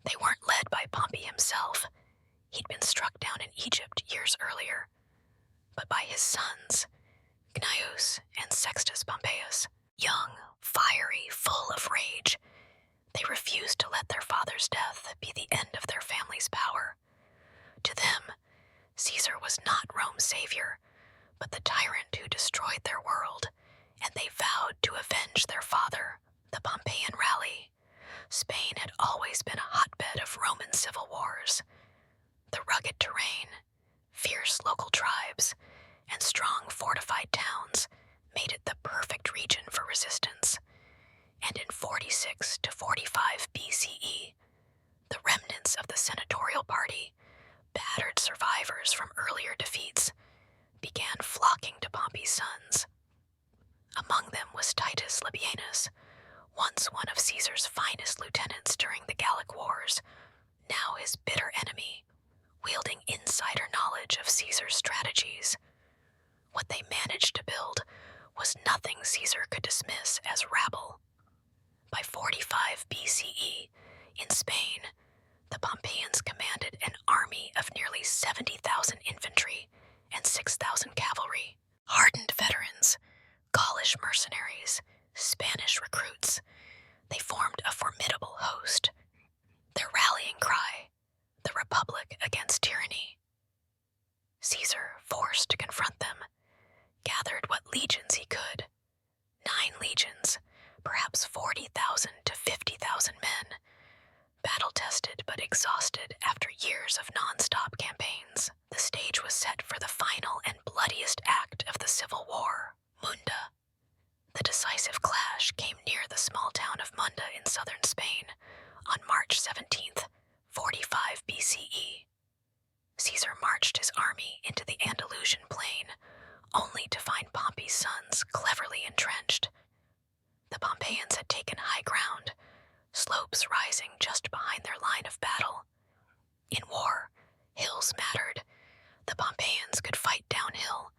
They weren't led by Pompey himself. He'd been struck down in Egypt years earlier, but by his sons, Gnaeus and Sextus Pompeius. Young, fiery, full of rage, they refused to let their father's death be the end of their family's power. To them, Caesar was not Rome's savior, but the tyrant who destroyed their world, and they vowed to avenge their father. The Pompeian rally. Spain had always been a hotbed of Roman civil wars. The rugged terrain, fierce local tribes, and strong fortified towns made it the perfect region for resistance. And in 46 to 45 BCE, the remnants of the senatorial party, battered survivors from earlier defeats, began flocking to Pompey's sons. Among them was Titus Labienus, once one of Caesar's finest lieutenants during the Gallic Wars, now his bitter enemy, wielding insider knowledge of Caesar's strategies. What they managed to build was nothing Caesar could dismiss as rabble. By 45 BCE, in Spain, the Pompeians commanded an army of nearly 70,000 infantry and 6,000 cavalry, hardened veterans, Gaulish mercenaries, Spanish recruits. They formed a formidable host. Their rallying cry, the Republic against tyranny. Caesar, forced to confront them, gathered what legions he could. 9 legions, perhaps 40,000 to 50,000 men, battle-tested but exhausted after years of non-stop campaigns. The stage was set for the final and bloodiest act of the Civil War, Munda. The decisive clash came near the small town of Munda in southern Spain on March 17th, 45 BCE. Caesar marched his army into the Andalusian plain, only to find Pompey's sons cleverly entrenched. The Pompeians had taken high ground, slopes rising just behind their line of battle. In war, hills mattered. The Pompeians could fight downhill.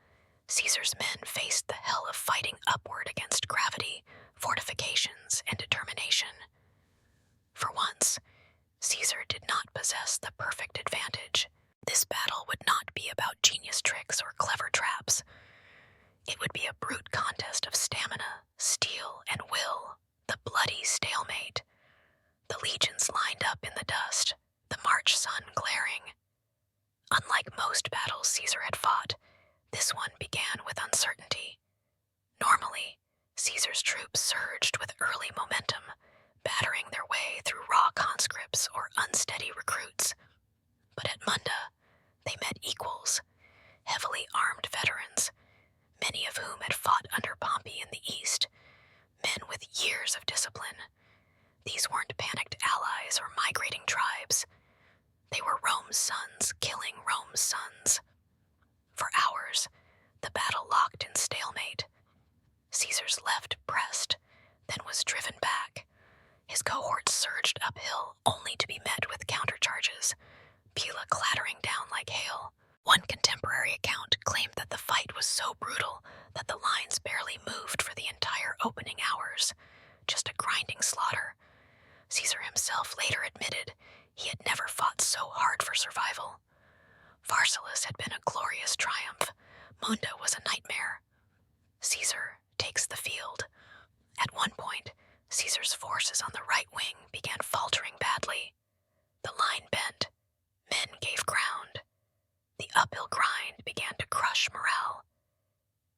Caesar's men faced the hell of fighting upward against gravity, fortifications, and determination. For once, Caesar did not possess the perfect advantage. This battle would not be about genius tricks or clever traps. It would be a brute contest of stamina, steel, and will, the bloody stalemate. The legions lined up in the dust, the March sun glaring. Unlike most battles Caesar had fought, this one began with uncertainty. Normally, Caesar's troops surged with early momentum, battering their way through raw conscripts or unsteady recruits. But at Munda, they met equals, heavily armed veterans, many of whom had fought under Pompey in the east, men with years of discipline. These weren't panicked allies or migrating tribes. They were Rome's sons killing Rome's sons. For hours, the battle locked in stalemate. Caesar's left pressed, then was driven back. His cohorts surged uphill, only to be met with countercharges, Pila clattering down like hail. One contemporary account claimed that the fight was so brutal that the lines barely moved for the entire opening hours, just a grinding slaughter. Caesar himself later admitted he had never fought so hard for survival. Pharsalus had been a glorious triumph. Munda was a nightmare. Caesar takes the field. At one point, Caesar's forces on the right wing began faltering badly. The line bent. Men gave ground. The uphill grind began to crush morale.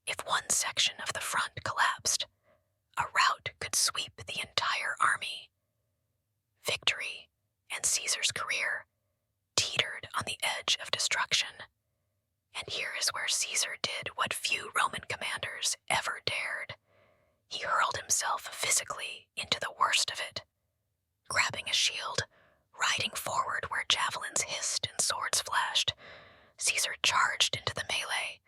If one section of the front collapsed, a rout could sweep the entire army. Victory and Caesar's career teetered on the edge of destruction. And here is where Caesar did what few Roman commanders ever dared. He hurled himself physically into the worst of it. Grabbing a shield, riding forward where javelins hissed and swords flashed, Caesar charged into the melee.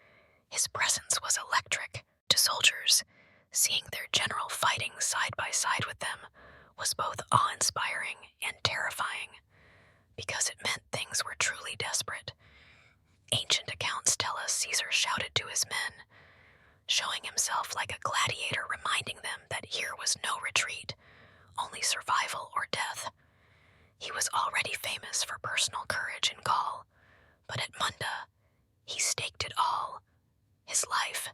His presence was electric to soldiers. Seeing their general fighting side by side with them was both awe-inspiring and terrifying, because it meant things were truly desperate. Ancient accounts tell us Caesar shouted to his men, showing himself like a gladiator, reminding them that here was no retreat, only survival or death. He was already famous for personal courage in Gaul, but at Munda, he staked it all. His life,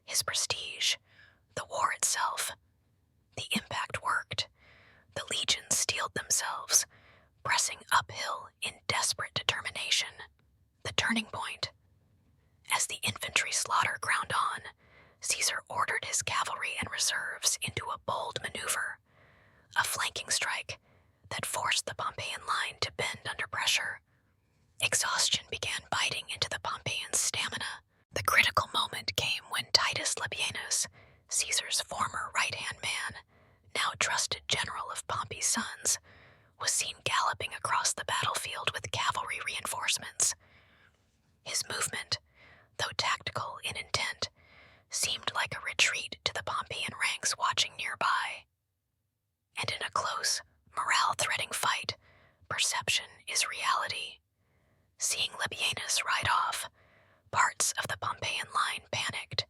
his prestige, the war itself. The impact worked. The legions steeled themselves, pressing uphill in desperate determination. The turning point. As the infantry slaughter ground on, Caesar ordered his cavalry and reserves into a bold maneuver, a flanking strike that forced the Pompeian line to bend under pressure. Exhaustion began biting into the Pompeians' stamina. The critical moment came when Titus Labienus, Caesar's former right-hand man, now trusted general of Pompey's sons, was seen galloping across the battlefield with cavalry reinforcements. His movement, though tactical in intent, seemed like a retreat to the Pompeian ranks watching nearby. And in a close, morale-threading fight, perception is reality. Seeing Labienus ride off, parts of the Pompeian line panicked.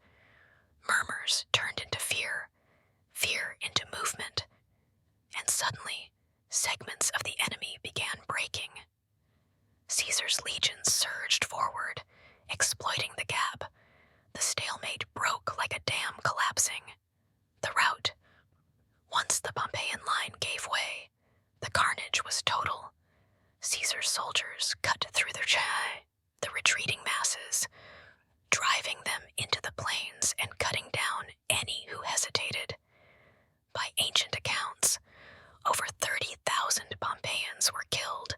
Murmurs turned into fear, fear into movement, and suddenly, segments of the enemy began breaking. Caesar's legions surged forward, exploiting the gap. The stalemate broke like a dam collapsing. The rout. Once the Pompeian line gave way, the carnage was total. Caesar's soldiers cut through the retreating masses, driving them into the plains and cutting down any who hesitated. By ancient accounts, over 30,000 Pompeians were killed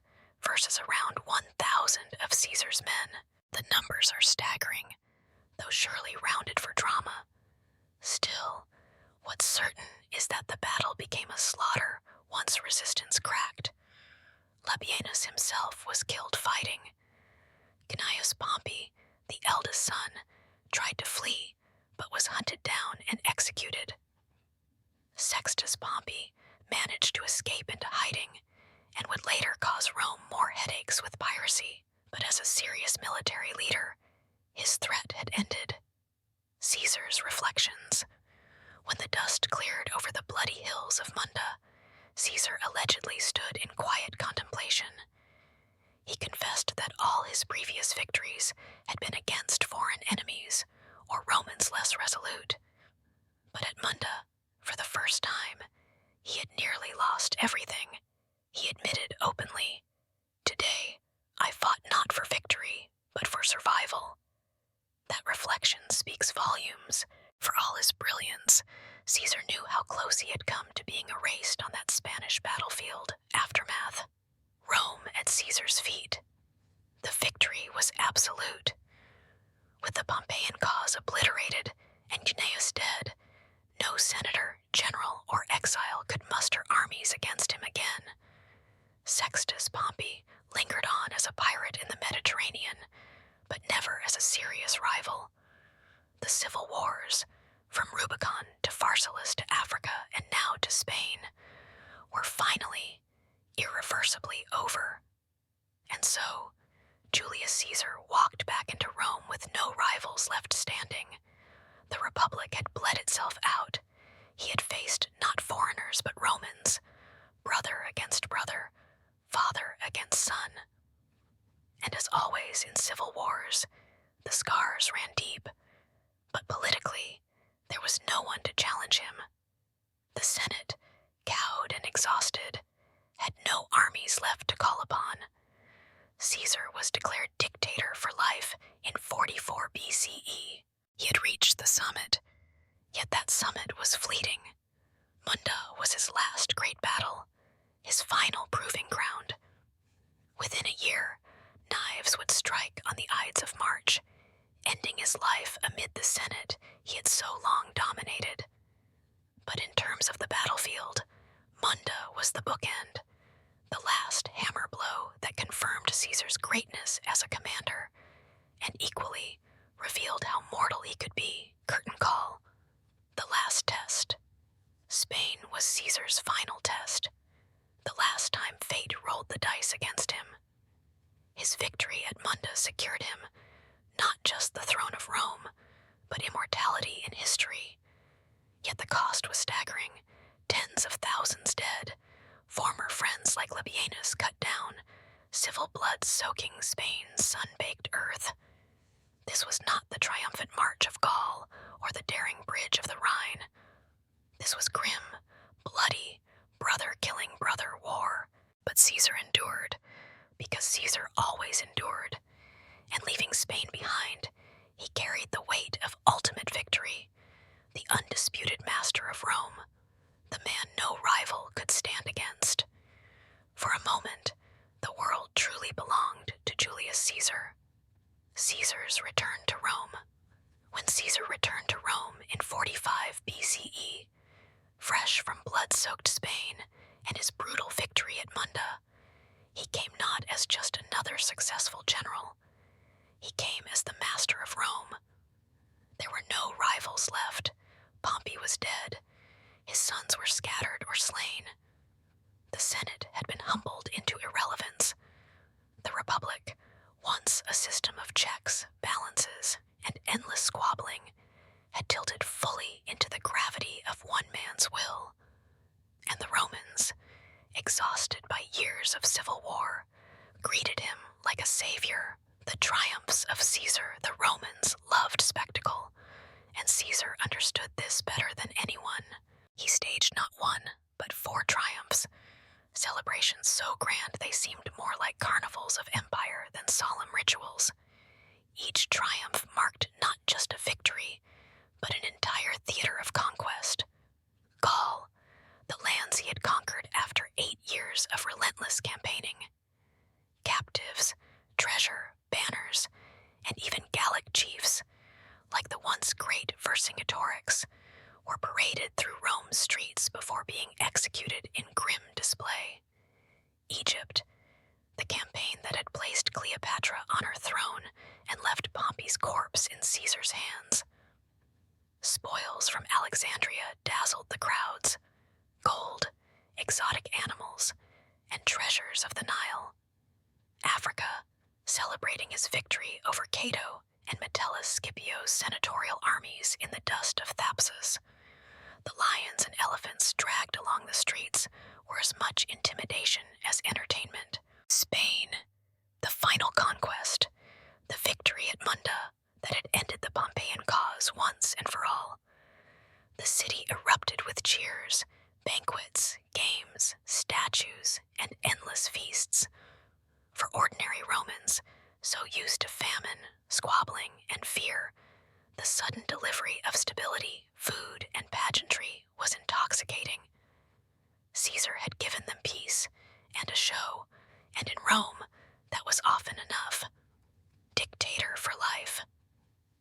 versus around 1,000 of Caesar's men. The numbers are staggering, though surely rounded for drama. Still, what's certain is that the battle became a slaughter once resistance cracked. Labienus himself was killed fighting. Gnaeus Pompey, the eldest son, tried to flee, but was hunted down and executed. Sextus Pompey managed to escape into hiding, and would later cause Rome more headaches with piracy, but as a serious military leader, his threat had ended. Caesar's reflections. When the dust cleared over the bloody hills of Munda, Caesar allegedly stood in quiet contemplation. He confessed that all his previous victories had been against foreign enemies, or Romans less resolute. But at Munda, for the first time, he had nearly lost everything. He admitted openly, "Today, I fought not for victory, but for survival." That reflection speaks volumes. For all his brilliance, Caesar knew how close he had come to being erased on that Spanish battlefield aftermath. Mediterranean, but never as a serious rival. The civil wars, from Rubicon to Pharsalus to Africa and now to Spain, were finally, irreversibly over. And so, Julius Caesar walked back into Rome with no rivals left standing. The Republic had bled itself out. He had faced not foreigners but Romans, brother against brother, father against son. And as always in civil wars, the scars ran deep, but politically, there was no one to challenge him. The Senate, cowed and exhausted, had no armies left to call upon. Caesar was declared dictator for life in 44 BCE. He had reached the summit, yet that summit was fleeting. Munda was his last great battle, his final proving ground. Within a year, knives would strike on the Ides of March, ending his life amid the Senate he had so long dominated. But in terms of the battlefield, Munda was the bookend, the last hammer blow that confirmed Caesar's greatness as a commander, and equally revealed how mortal he could be. Curtain call. The last test. Spain was Caesar's final test, the last time fate rolled the dice against him. His victory at Munda secured him not just the throne of Rome, but immortality in history. Yet the cost was staggering. Tens of thousands dead, former friends like Labienus cut down, civil blood soaking Spain's sun-baked earth. This was not the triumphant march of Gaul or the daring bridge of the Rhine. This was grim, bloody, brother-killing brother war. But Caesar endured, because Caesar always endured. And leaving Spain behind, he carried the weight of ultimate victory, the undisputed master of Rome, the man no rival could stand against. For a moment, the world truly belonged to Julius Caesar. Caesar's return to Rome. When Caesar returned to Rome in 45 BCE, fresh from blood-soaked Spain and his brutal victory at Munda, he came not as just another successful general. He came as the master of Rome. There were no rivals left. Pompey was dead. His sons were scattered or slain. The Senate had been humbled into irrelevance. The Republic, once a system of checks, balances, and endless squabbling, had tilted fully into the gravity of one man's will. And the Romans, exhausted by years of civil war, greeted him like a savior. The triumphs of Caesar the Romans loved spectacle, and Caesar understood this better than anyone. He staged not one, but 4 triumphs, celebrations so grand they seemed more like carnivals of empire than solemn rituals. Each triumph marked not just a victory, but an entire theater of conquest. Gaul, the lands he had conquered after 8 years of relentless campaigning. Captives, treasure, banners, and even Gallic chiefs, like the once great Vercingetorix, were paraded through Rome's streets before being executed in grim display. Egypt, the campaign that had placed Cleopatra on her throne and left Pompey's corpse in Caesar's hands. Spoils from Alexandria dazzled the crowds: gold, exotic animals, and treasures of the Nile. Africa, celebrating his victory over Cato and Metellus Scipio's senatorial armies in the dust of Thapsus. The lions and elephants dragged along the streets were as much intimidation as entertainment. Spain, the final conquest, the victory at Munda that had ended the Pompeian cause once and for all. The city erupted with cheers, banquets, games, statues, and endless feasts. For ordinary Romans, so used to famine, squabbling, and fear, the sudden delivery of stability, food, and pageantry was intoxicating. Caesar had given them peace and a show, and in Rome, that was often enough. Dictator for life.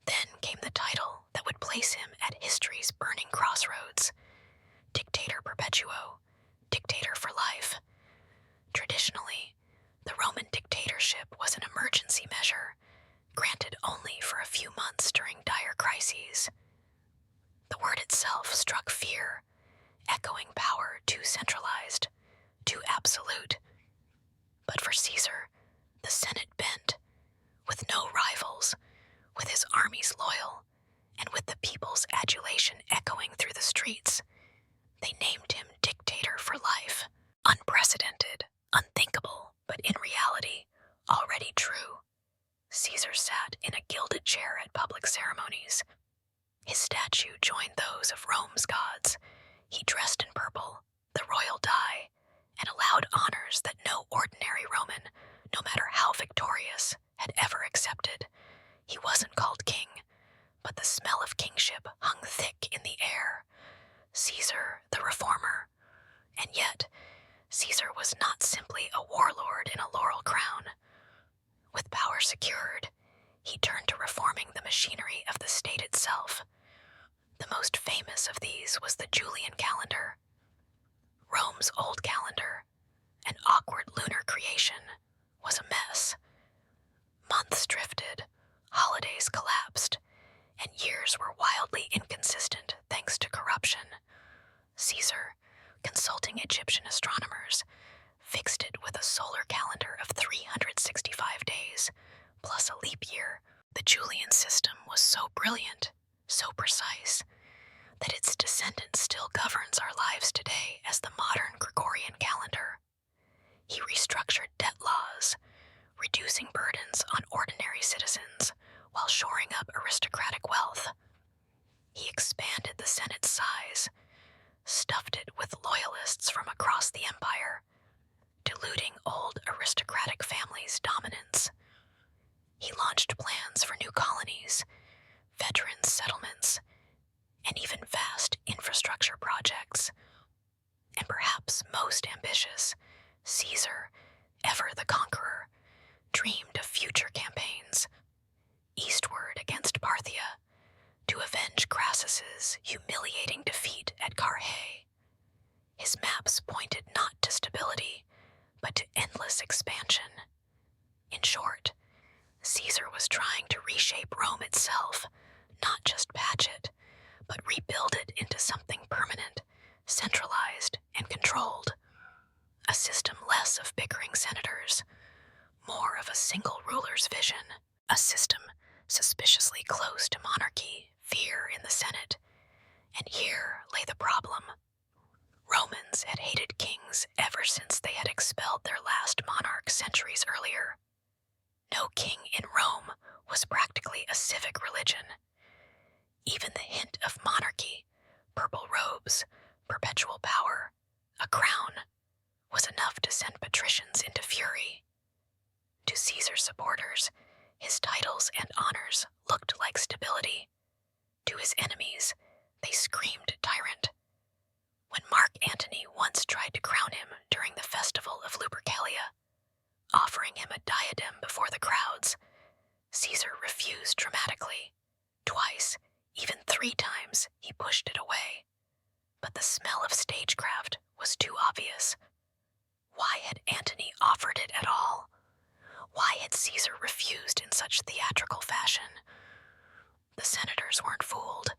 Then came the title that would place him at history's burning crossroads. Dictator perpetuo, dictator for life. Traditionally, the Roman dictatorship was an emergency measure, people's adulation echoing through the streets. They named him dictator for life. Unprecedented, unthinkable, but in reality, already true. Caesar sat in a gilded chair at public ceremonies. His statue joined those of Rome's gods. He dressed in purple, the royal dye, and allowed honors that no ordinary Roman, no matter how victorious, had ever accepted. He wasn't called king, but the smell of kingship hung thick in the air. Caesar, the reformer. And yet, Caesar was not simply a warlord in a laurel crown. With power secured, he turned to reforming the machinery of the state itself. The most famous of these was the Julian calendar. Rome's old calendar, an awkward lunar creation, was a mess. Months drifted, holidays collapsed, and years were wildly inconsistent thanks to corruption. Caesar, consulting Egyptian astronomers, fixed it with a solar calendar of 365 days, plus a leap year. The Julian system was so brilliant, so precise, that its descendant still governs our lives today as the modern Gregorian calendar. He restructured debt laws, reducing burdens on ordinary citizens while shoring up aristocratic wealth. He expanded the Senate's size, stuffed it with loyalists from across the empire, diluting old aristocratic families' dominance. He launched plans for new colonies, veteran settlements, and even vast infrastructure projects. And perhaps most ambitious, Caesar, ever the conqueror, dreamed of future campaigns, eastward against Parthia, to avenge Crassus's humiliating defeat at Carrhae. His maps pointed not to stability, but to endless expansion. In short, Caesar was trying to reshape Rome itself, not just patch it, but rebuild it into something permanent, centralized, and controlled. A system less of bickering senators, more of a single ruler's vision. A system suspiciously close to monarchy, fear in the Senate. And here lay the problem. Romans had hated kings ever since they had expelled their last monarch centuries earlier. No king in Rome was practically a civic religion. Even the hint of monarchy, purple robes, perpetual power, a crown, was enough to send patricians into fury. To Caesar's supporters, his titles and honors looked like stability. To his enemies, they screamed tyrant. When Mark Antony once tried to crown him during the festival of Lupercalia, offering him a diadem before the crowds, Caesar refused dramatically. Twice, even 3 times, he pushed it away. But the smell of stagecraft was too obvious. Why had Antony offered it at all? Why had Caesar refused in such theatrical fashion? The senators weren't fooled.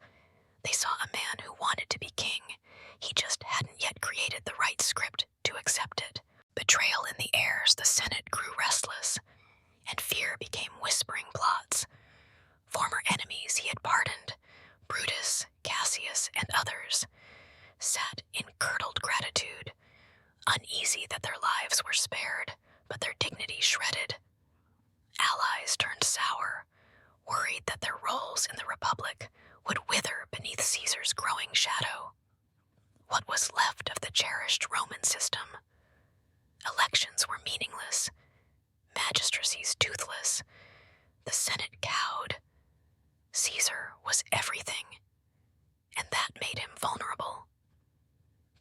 They saw a man who wanted to be king. He just hadn't yet created the right script to accept it. Betrayal in the airs, the Senate grew restless, and fear became whispering plots. Former enemies he had pardoned, Brutus, Cassius, and others, sat in curdled gratitude, uneasy that their lives were spared, but their dignity shredded. Allies turned sour, worried that their roles in the Republic would wither beneath Caesar's growing shadow. What was left of the cherished Roman system? Elections were meaningless, magistracies toothless, the Senate cowed. Caesar was everything, and that made him vulnerable.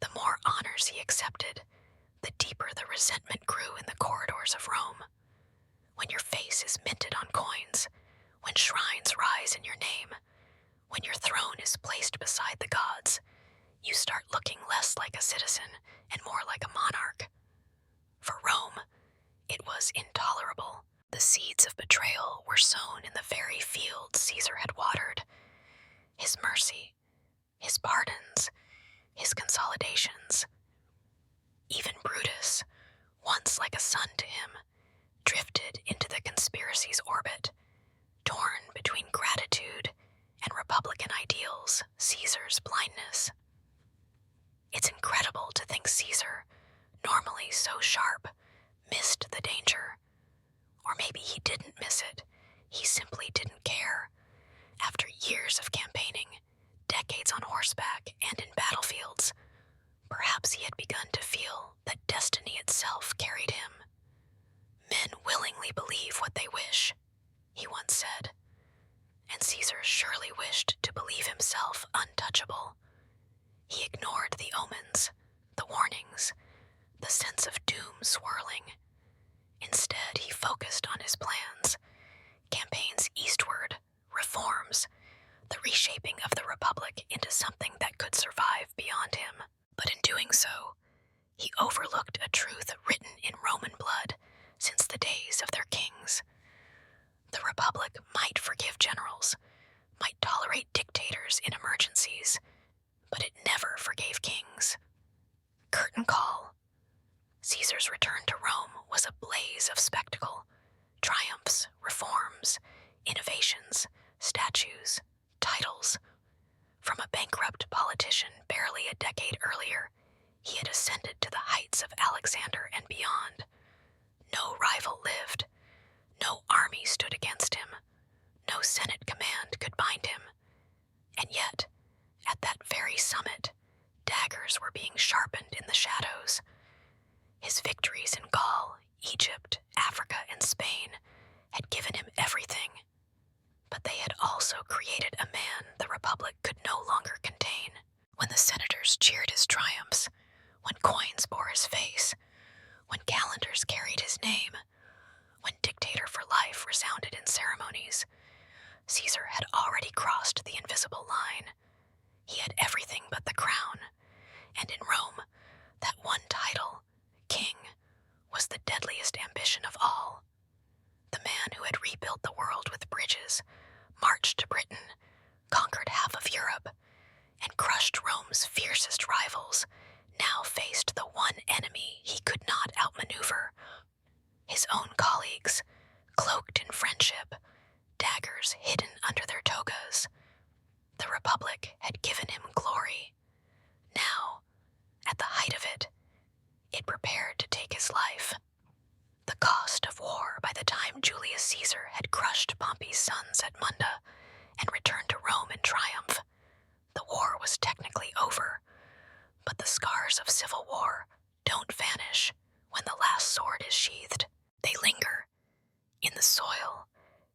The more honors he accepted, the deeper the resentment grew in the corridors of Rome. When your face is minted on coins, when shrines rise in your name, when your throne is placed beside the gods, you start looking less like a citizen and more like a monarch. For Rome, it was intolerable. The seeds of betrayal were sown in the very fields Caesar had watered. His mercy, his pardons, his consolidations. Even Brutus, once like a son to him, drifted into the conspiracy's orbit, torn between gratitude and republican Republican ideals, Caesar's blindness. It's incredible to think Caesar, normally so sharp, missed the danger. Or maybe he didn't miss it. He simply didn't care. After years of campaigning, decades on horseback and in battlefields, perhaps he had begun to feel that destiny itself carried him. Men willingly believe what they wish, he once said, and Caesar surely wished to believe himself untouchable. He ignored the omens, the warnings, the sense of doom swirling. Instead, he focused on his plans, campaigns eastward, reforms, the reshaping of the Republic into something that could survive beyond him. But in doing so, he overlooked a truth written in Roman blood since the days of their kings. The Republic might forgive generals, might tolerate dictators in emergencies, but it never forgave kings. Curtain call. Caesar's return to Rome was a blaze of spectacle. Triumphs, reforms, innovations, statues, titles. From a bankrupt politician barely a decade earlier, he had ascended to the heights of Alexander and beyond. No rival lived. No army stood against him. No Senate command could bind him. And yet, at that very summit, daggers were being sharpened in the shadows. His victories in Gaul, Egypt, Africa, and Spain had given him everything, but they had also created a man the Republic could no longer contain. When the senators cheered his triumphs, when coins bore his face, when calendars carried his name, when dictator for life resounded in ceremonies, Caesar had already crossed the invisible line. He had everything but the crown, and in Rome, that one title, king, was the deadliest ambition of all. The man who had rebuilt the world with bridges, marched to Britain, conquered half of Europe, and crushed Rome's fiercest rivals, now faced the one enemy he could not outmaneuver: his own colleagues, cloaked in friendship, daggers hidden under their togas. The Republic had given him glory. Now, at the height of it, it prepared to take his life. The cost of war by the time Julius Caesar had crushed Pompey's sons at Munda and returned to Rome in triumph. The war was technically over, but the scars of civil war don't vanish when the last sword is sheathed. They linger in the soil,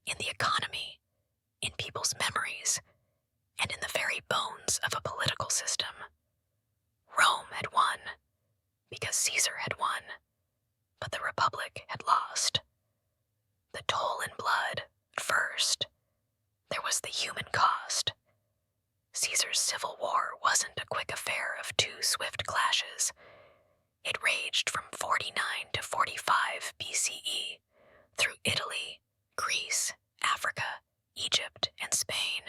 in the economy, in people's memories, and in the very bones of a political system. Rome had won because Caesar had won, but the Republic had lost. The toll in blood, first. There was the human cost. Caesar's civil war wasn't a quick affair of two swift clashes. It raged from 49 to 45 BCE, through Italy, Greece, Africa, Egypt, and Spain.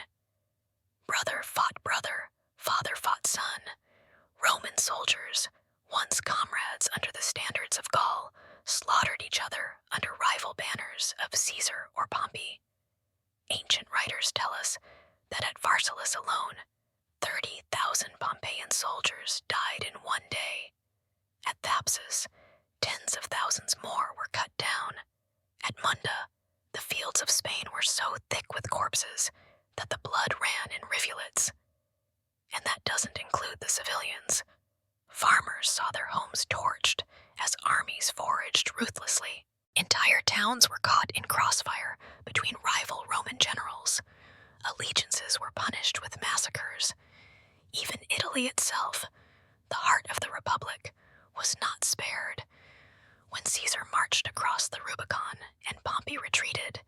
Brother fought brother, father fought son. Roman soldiers, once comrades under the standards of Gaul, slaughtered each other under rival banners of Caesar or Pompey. Ancient writers tell us that at Pharsalus alone, 30,000 Pompeian soldiers died in one day. At Thapsus, tens of thousands more were cut down. At Munda, the fields of Spain were so thick with corpses that the blood ran in rivulets. And that doesn't include the civilians. Farmers saw their homes torched as armies foraged ruthlessly. Entire towns were caught in crossfire between rival Roman generals. Allegiances were punished with massacres. Even Italy itself, the heart of the Republic, was not spared. When Caesar marched across the Rubicon and Pompey retreated,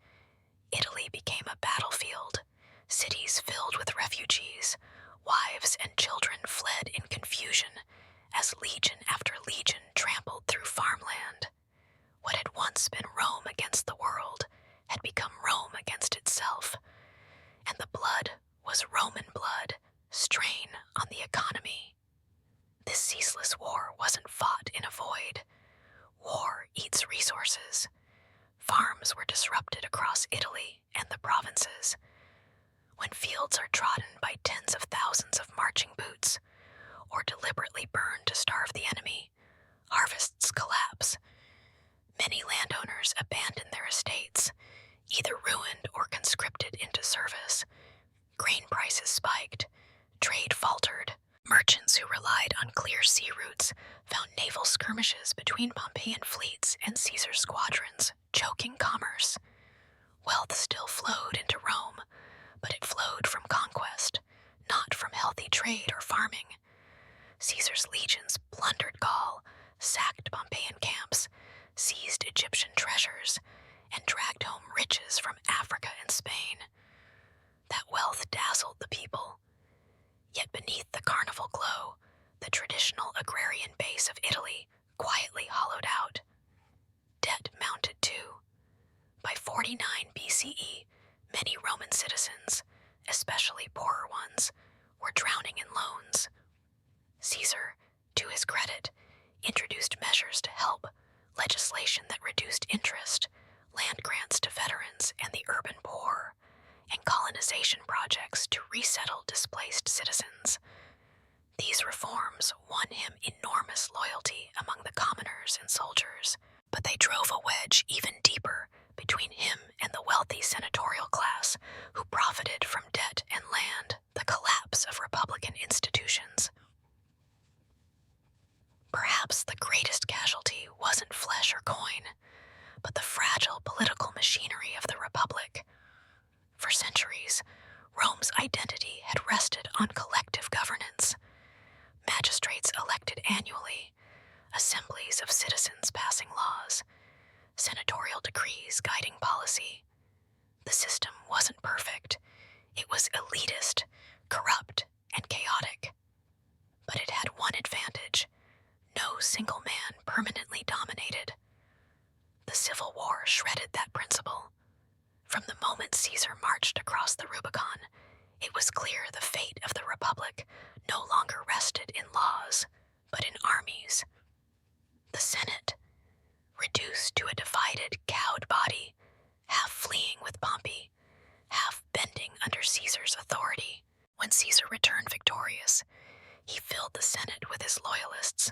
Italy became a battlefield. Cities filled with refugees, wives and children fled in confusion as legion after legion trampled through farmland. What had once been Rome against the world had become Rome against itself, and the blood was Roman blood, strain on the economy. This ceaseless war wasn't fought in a void. War eats resources. service. Grain prices spiked. Trade faltered. Merchants who relied on clear sea routes found naval skirmishes between Pompeian fleets and Caesar's squadrons, choking commerce. Wealth still flowed into Rome, but it flowed from conquest, not from healthy trade or farming. Caesar's legions plundered Gaul, sacked Pompeian camps, seized Egyptian treasures, and dragged home riches from Africa and Spain. That wealth dazzled the people. Yet beneath the carnival glow, the traditional agrarian base of Italy quietly hollowed out. Debt mounted too. By 49 BCE, many Roman citizens, especially poorer ones, were drowning in loans. Caesar, to his credit, introduced measures to help, legislation that reduced interest, land grants to veterans and the urban poor, and colonization projects to resettle displaced citizens. These reforms won him enormous loyalty among the commoners and soldiers, but they drove a wedge even deeper between him and the wealthy senatorial class who profited from debt and land, the collapse of republican institutions. Perhaps the greatest casualty wasn't flesh or coin, but the fragile political machinery of the Republic. For centuries, Rome's identity had rested on collective governance. Magistrates elected annually, assemblies of citizens passing laws, senatorial decrees guiding policy. The system wasn't perfect. It was elitist, corrupt, and chaotic. But it had one advantage. No single man permanently dominated. The Civil War shredded that principle. From the moment Caesar marched across the Rubicon, it was clear the fate of the Republic no longer rested in laws, but in armies. The Senate, reduced to a divided, cowed body, half fleeing with Pompey, half bending under Caesar's authority. When Caesar returned victorious, he filled the Senate with his loyalists,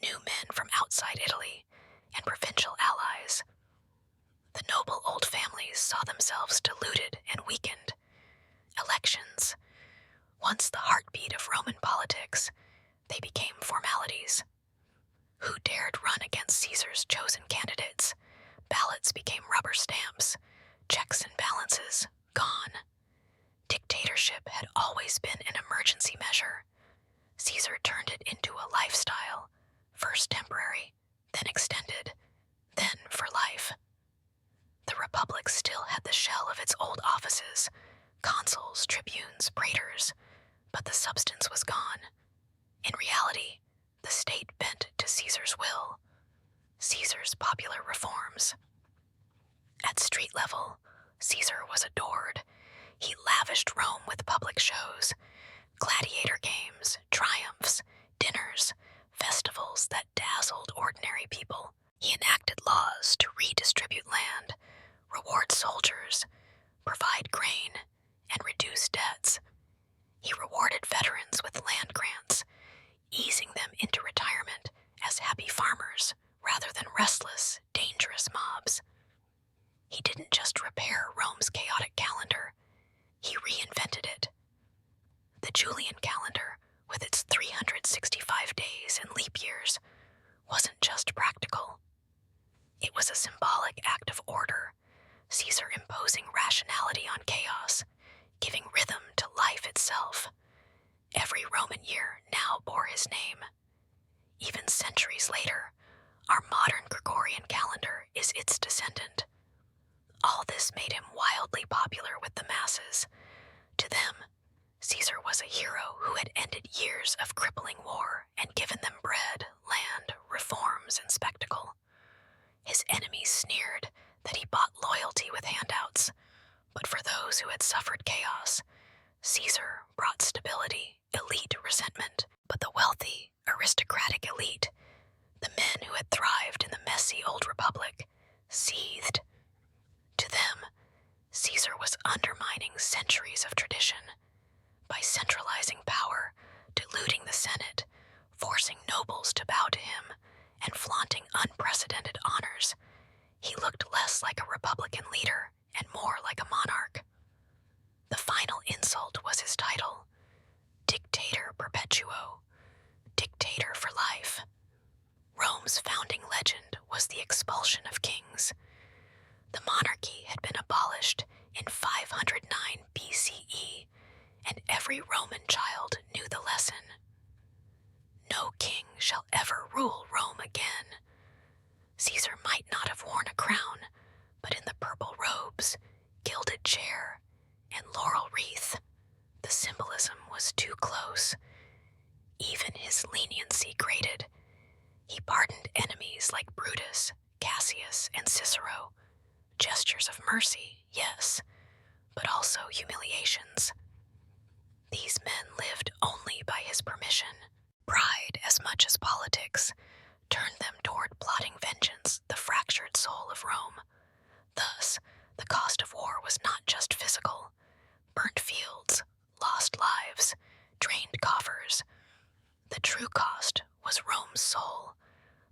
new men from outside Italy, and provincial allies. The noble old families saw themselves diluted and weakened. Elections, once the heartbeat of Roman politics, they became formalities. Who dared run against Caesar's chosen candidates? Ballots became rubber stamps, checks and balances gone. Dictatorship had always been an emergency measure. Caesar turned it into a lifestyle, first temporary, then extended, then for life. The Republic still had the shell of its old offices, consuls, tribunes, praetors, but the substance was gone. In reality, the state bent to Caesar's will, Caesar's popular reforms. At street level, Caesar was adored. He lavished Rome with public shows, gladiator games, triumphs, dinners, festivals that dazzled ordinary people. He enacted laws to redistribute land, reward soldiers, provide grain, and reduce debts. He rewarded veterans with land grants, easing them into retirement as happy farmers rather than restless, dangerous mobs. He didn't just repair Rome's chaotic calendar, he reinvented it. The Julian calendar, with its 365 days and leap years, wasn't just practical. It was a symbolic act of order, Caesar imposing rationality on chaos, giving rhythm to life itself. Every Roman year now bore his name. Even centuries later, our modern Gregorian calendar is its descendant. All this made him wildly popular with the masses. To them, Caesar was a hero who had ended years of crippling war and given them bread, land, reforms, and spectacle. His enemies sneered that he bought loyalty with handouts, but for those who had suffered chaos, Caesar brought stability, elite resentment. But the wealthy, aristocratic elite, the men who had thrived in the messy old republic, seethed. To them, Caesar was undermining centuries of tradition. By centralizing power, diluting the Senate, forcing nobles to bow to him, and flaunting unprecedented honors, he looked less like a Republican leader and more like a monarch. insult was his title: Dictator Perpetuo, dictator for life. Rome's founding legend was the expulsion of kings. The monarchy had been abolished in 509 BCE, and every Roman child knew the lesson. No king shall ever rule Rome again. Caesar might not have worn a crown, but in the purple robes, gilded chair, and laurel wreath, the symbolism was too close. Even his leniency grated. He pardoned enemies like Brutus, Cassius, and Cicero. Gestures of mercy, yes, but also humiliations. These men lived only by his permission. Pride, as much as politics, turned them toward plotting vengeance, the fractured soul of Rome. Thus, the cost of war was not just physical. Burnt fields, lost lives, drained coffers. The true cost was Rome's soul,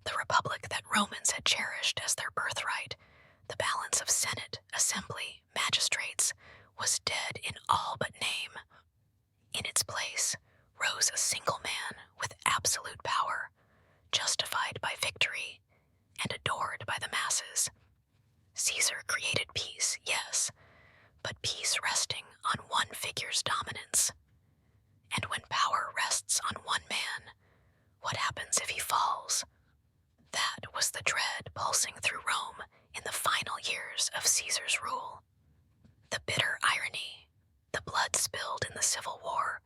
the republic that Romans had cherished as their birthright. The balance of Senate, assembly, magistrates was dead in all but name. In its place rose a single man with absolute power, justified by victory and adored by the masses. Caesar created peace, yes, but peace resting on one figure's dominance. And when power rests on one man, what happens if he falls? That was the dread pulsing through Rome in the final years of Caesar's rule. The bitter irony, the blood spilled in the Civil War,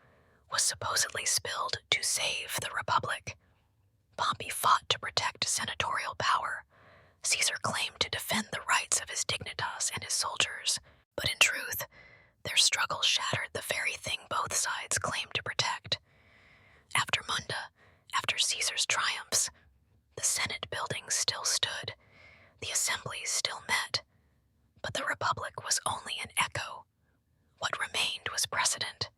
was supposedly spilled to save the Republic. Pompey fought to protect senatorial power. Caesar claimed to defend the rights of his dignitas and his soldiers, but in truth, their struggle shattered the very thing both sides claimed to protect. After Munda, after Caesar's triumphs, the Senate buildings still stood, the assemblies still met, but the Republic was only an echo. What remained was precedent.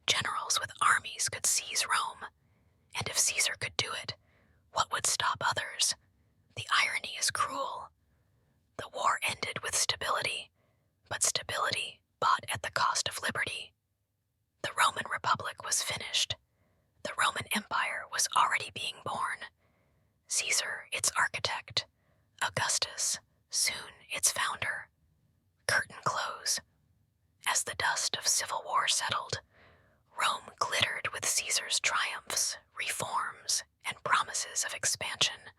Generals with armies could seize Rome, and if Caesar could do it, what would stop others? The irony is cruel. The war ended with stability, but stability bought at the cost of liberty. The Roman Republic was finished. The Roman Empire was already being born. Caesar, its architect. Augustus, soon its founder. Curtain close. As the dust of civil war settled, Rome glittered with Caesar's triumphs, reforms, and promises of expansion.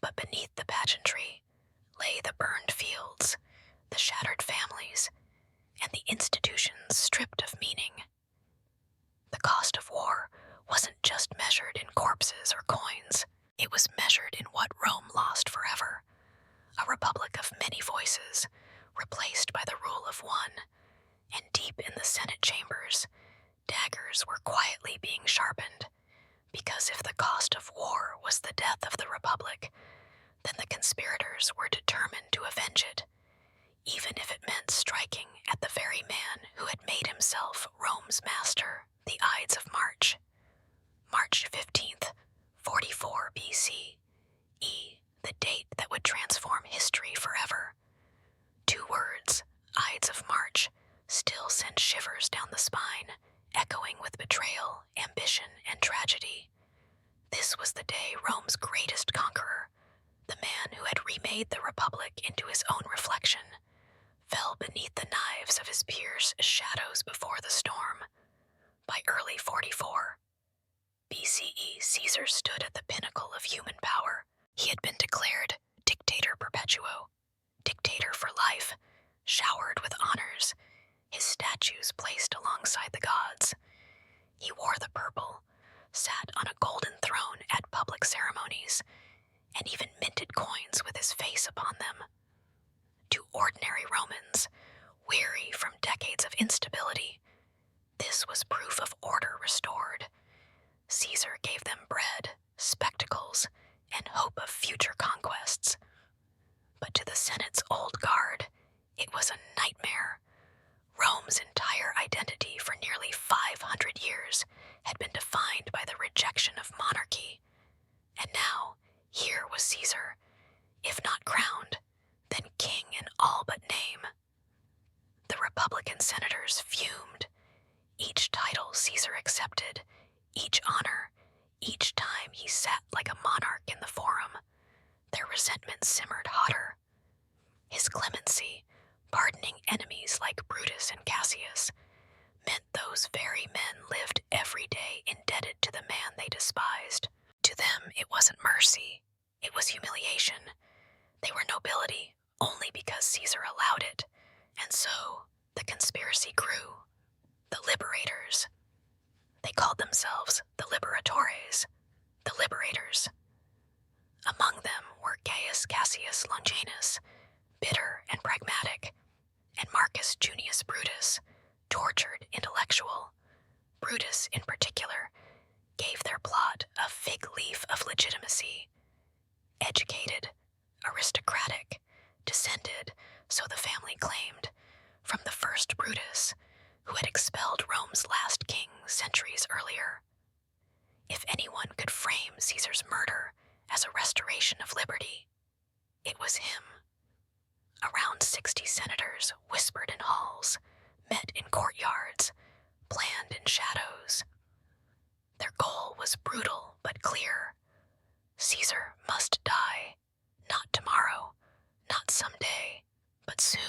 But beneath the pageantry lay the burned fields, the shattered families, and the institutions stripped of meaning. The cost of war wasn't just measured in corpses or coins. It was measured in what Rome lost forever. A republic of many voices, replaced by the rule of one. And deep in the Senate chambers, daggers were quietly being sharpened. Because if the cost of war was the death of the Republic, then the conspirators were determined to avenge it, even if it meant striking at the very man who had made himself Rome's master, the Ides of March. March 15th, 44 BC, the date that would transform history forever. 2 words, Ides of March, still send shivers down the spine, echoing with betrayal, ambition, and tragedy. This was the day Rome's greatest conqueror, the man who had remade the Republic into his own reflection, fell beneath the knives of his peers as shadows before the storm. By early 44 BCE, Caesar stood at the pinnacle of human power. He had been declared Dictator Perpetuo, dictator for life, showered with honors, his statues placed alongside the gods. He wore the purple, sat on a golden throne at public ceremonies, and even minted coins with his face upon them. To ordinary Romans, weary from decades of instability, this was proof of order restored. Caesar gave them bread, spectacles, and hope of future conquests. But to the Senate's old guard, it was a nightmare. Rome's entire identity for nearly 500 years had been defined by the rejection of monarchy. And now, here was Caesar, if not crowned, then king in all but name. The Republican senators fumed. accepted, each honor, each time he sat like a monarch in the forum. Their resentment simmered hotter. His clemency, pardoning enemies like Brutus and Cassius, meant those very men lived every day indebted to the man they despised. To them, it wasn't mercy, it was humiliation. They were nobility only because Caesar allowed it, and so the conspiracy grew. The liberators. They called themselves the Liberatores, the liberators. Among them were Gaius Cassius Longinus, bitter and pragmatic, and Marcus Junius Brutus, tortured intellectual. Brutus, in particular, gave their plot a fig leaf of legitimacy. Educated, aristocratic, descended, so the family claimed, from the first Brutus, who had expelled Rome's last king centuries earlier. If anyone could frame Caesar's murder as a restoration of liberty, it was him. Around 60 senators whispered in halls, met in courtyards, planned in shadows. Their goal was brutal but clear. Caesar must die, not tomorrow, not someday, but soon.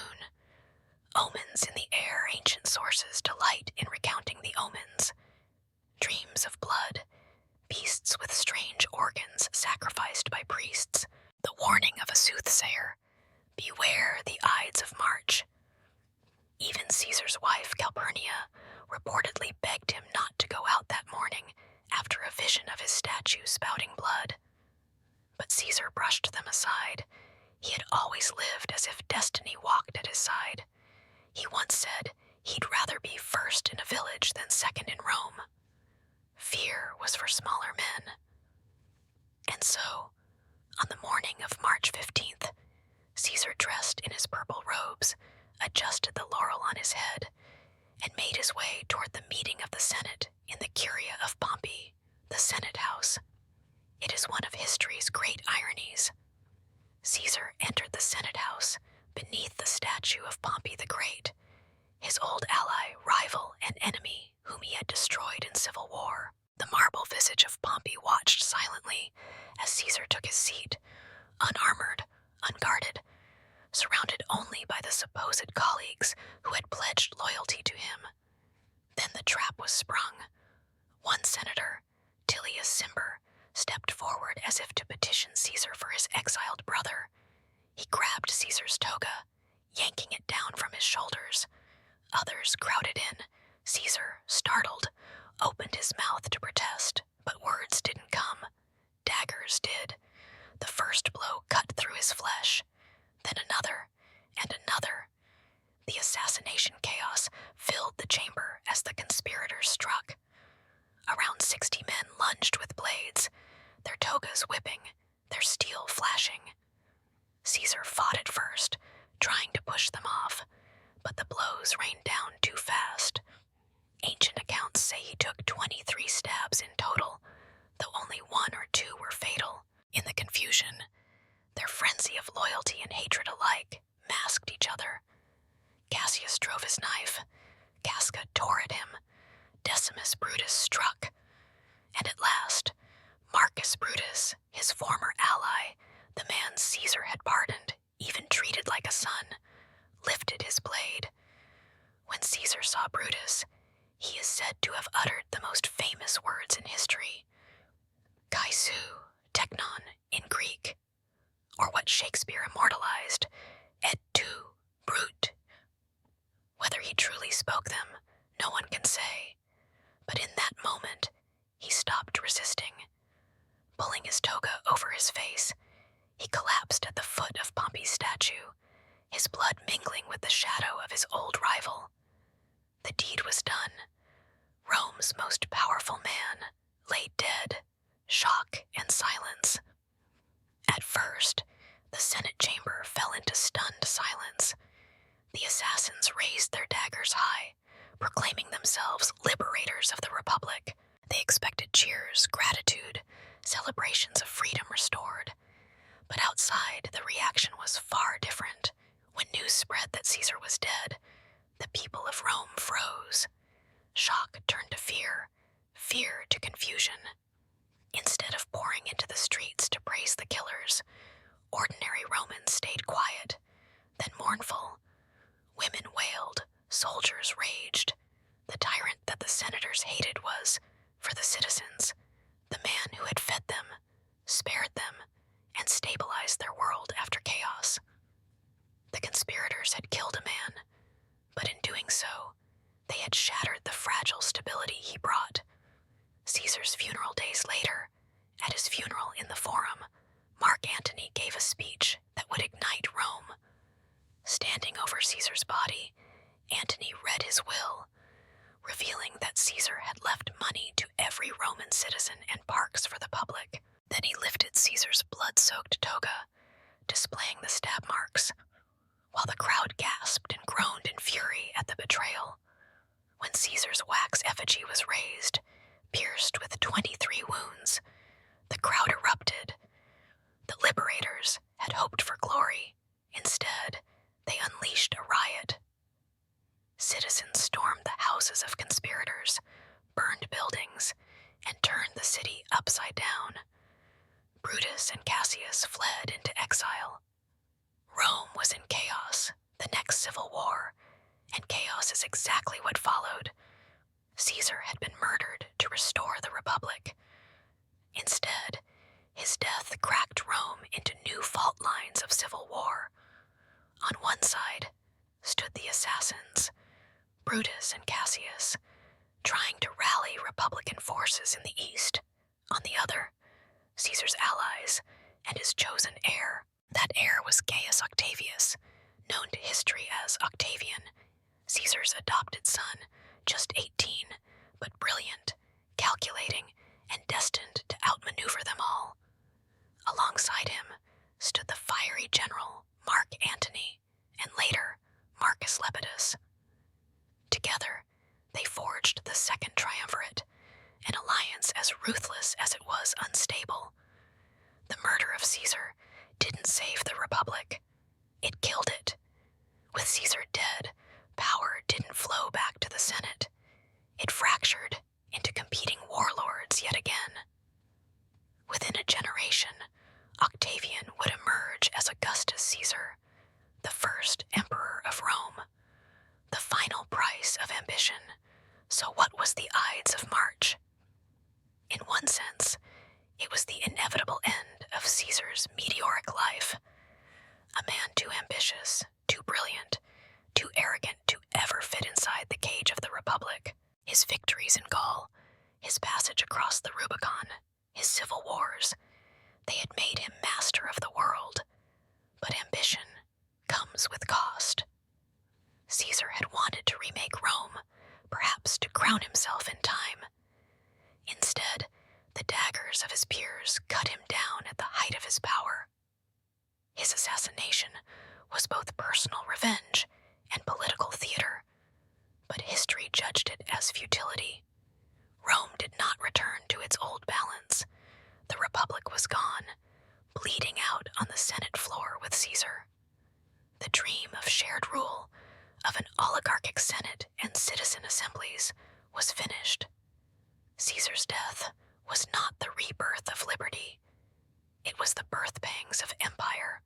Omens in the air, ancient sources delight in recounting the omens. Dreams of blood, beasts with strange organs sacrificed by priests, the warning of a soothsayer, beware the Ides of March. Even Caesar's wife, Calpurnia, reportedly begged him not to go out that morning after a vision of his statue spouting blood. But Caesar brushed them aside. He had always lived as if destiny walked at his side. He once said he'd rather be first in a village than second in Rome. Fear was for smaller men. And so, on the morning of March 15th, Caesar dressed in his purple robes, adjusted the laurel on his head, and made his way toward the meeting of the Senate in the Curia of Pompey, the Senate House. It is one of history's great ironies. Caesar entered the Senate House beneath the statue of Pompey the Great, his old ally, rival, and enemy whom he had destroyed in civil war. The marble visage of Pompey watched silently as Caesar took his seat, unarmored, unguarded, surrounded only by the supposed colleagues who had pledged loyalty to him. Then the trap was sprung. One senator, Tillius Cimber, stepped forward as if to petition Caesar for his exiled brother. He grabbed Caesar's toga, yanking it down from his shoulders. Others crowded in. Caesar, startled, opened his mouth to protest, but words didn't come. Daggers did. The first blow cut through his flesh, then another, and another. The assassination chaos filled the chamber as the conspirators struck. Around 60 men lunged with blades, their togas whipping, their steel flashing. Caesar fought at first, trying to push them off, but the blows rained down too fast. Ancient accounts say he took 23 stabs in total, though only 1 or 2 were fatal. In the confusion, their frenzy of loyalty and hatred alike masked each other. Cassius drove his knife. Casca tore at him. Decimus Brutus struck. And at last, Marcus Brutus, his former ally, the man Caesar had pardoned, even treated like a son, lifted his blade. When Caesar saw Brutus, he is said to have uttered the most famous words in history, Kaisu teknon in Greek, or what Shakespeare immortalized, et tu, brute. Whether he truly spoke them, no one can say, but in that moment, he stopped resisting. Pulling his toga over his face, he collapsed at the foot of Pompey's statue, his blood mingling with the shadow of his old rival. The deed was done. Rome's most powerful man lay dead, shock and silence. At first, the Senate chamber fell into stunned silence. The assassins raised their daggers high, proclaiming themselves liberators of the Republic. They expected cheers, gratitude, celebrations of freedom restored. But outside, the reaction was far different. When news spread that Caesar was dead, the people of Rome froze. Shock turned to fear, The conspirators had killed a man, but in doing so, they had shattered the fragile stability he brought. Caesar's funeral days later, at his funeral in the Forum, Mark Antony gave a speech that would ignite Rome. Standing over Caesar's body, Antony read his will, revealing that Caesar had left money to every Roman citizen and parks for the public. Then he lifted Caesar's blood-soaked toga, displaying the stab marks, while the crowd gasped and groaned in fury at the betrayal. When Caesar's wax effigy was raised, pierced with 23 wounds, the crowd erupted. The liberators had hoped for glory. Instead, they unleashed a riot. Citizens stormed the houses of conspirators, burned buildings, and turned the city upside down. Brutus and Cassius fled into exile. Rome was in chaos, the next civil war, and chaos is exactly what followed. Caesar had been murdered to restore the Republic. Instead, his death cracked Rome into new fault lines of civil war. On one side stood the assassins, Brutus and Cassius, trying to rally Republican forces in the east. On the other, Caesar's allies and his chosen heir. That heir was Gaius Octavius, known to history as Octavian, Caesar's adopted son, just 18, but brilliant, calculating, and destined to outmaneuver them all. Alongside him stood the fiery general Mark Antony, and later Marcus Lepidus. Together, they forged the Second Triumvirate, an alliance as ruthless as it was unstable. The murder of Caesar didn't save the Republic. It killed it. With Caesar dead, power didn't flow back to the Senate. It fractured into competing warlords yet again. Within a generation, Octavian would emerge as Augustus Caesar, the first emperor of Rome. The final price of ambition. So what was the Ides of March? In one sense, it was the inevitable end of Caesar's meteoric life. A man too ambitious, too brilliant, too arrogant to ever fit inside the cage of the Republic. His victories in Gaul, his passage across the Rubicon, his civil wars, they had made him master of the world. But ambition comes with cost. Caesar had wanted to remake Rome, perhaps to crown himself in time. Instead, the daggers of his peers cut him down at the height of his power. His assassination was both personal revenge and political theater, but history judged it as futility. Rome did not return to its old balance. The Republic was gone, bleeding out on the Senate floor with Caesar. The dream of shared rule, of an oligarchic Senate and citizen assemblies, was finished. Caesar's death was not the rebirth of liberty. It was the birth pangs of empire.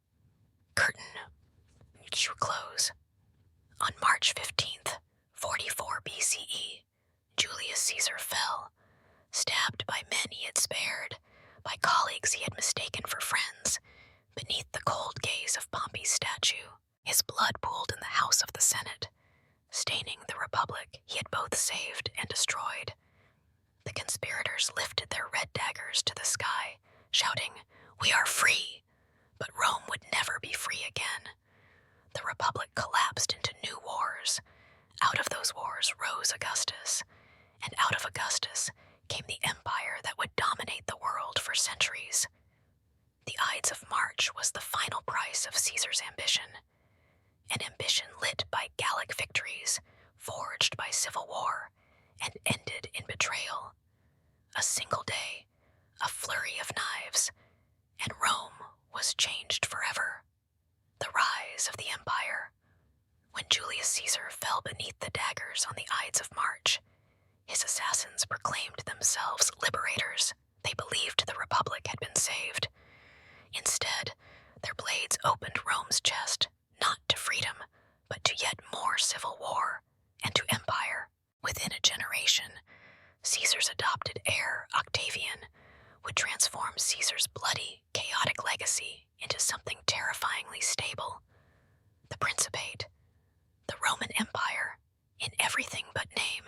Curtain drew close. On March 15th, 44 BCE, Julius Caesar fell, stabbed by men he had spared, by colleagues he had mistaken for friends, beneath the cold gaze of Pompey's statue. His blood pooled in the house of the Senate, staining the Republic he had both saved and destroyed. The conspirators lifted their red daggers to the sky, shouting, "We are free!" But Rome would never be free again. The Republic collapsed into new wars. Out of those wars rose Augustus, and out of Augustus came the empire that would dominate the world for centuries. The Ides of March was the final price of Caesar's ambition, an ambition lit by Gallic victories, forged by civil war, and ended in betrayal. A single day, a flurry of knives, and Rome was changed forever. The rise of the empire. When Julius Caesar fell beneath the daggers on the Ides of March, his assassins proclaimed themselves liberators. They believed the Republic had been saved. Instead, their blades opened Rome's chest, not to freedom, but to yet more civil war, and to empire. Within a generation, Caesar's adopted heir, Octavian, would transform Caesar's bloody, chaotic legacy into something terrifyingly stable. The Principate, the Roman Empire, in everything but name.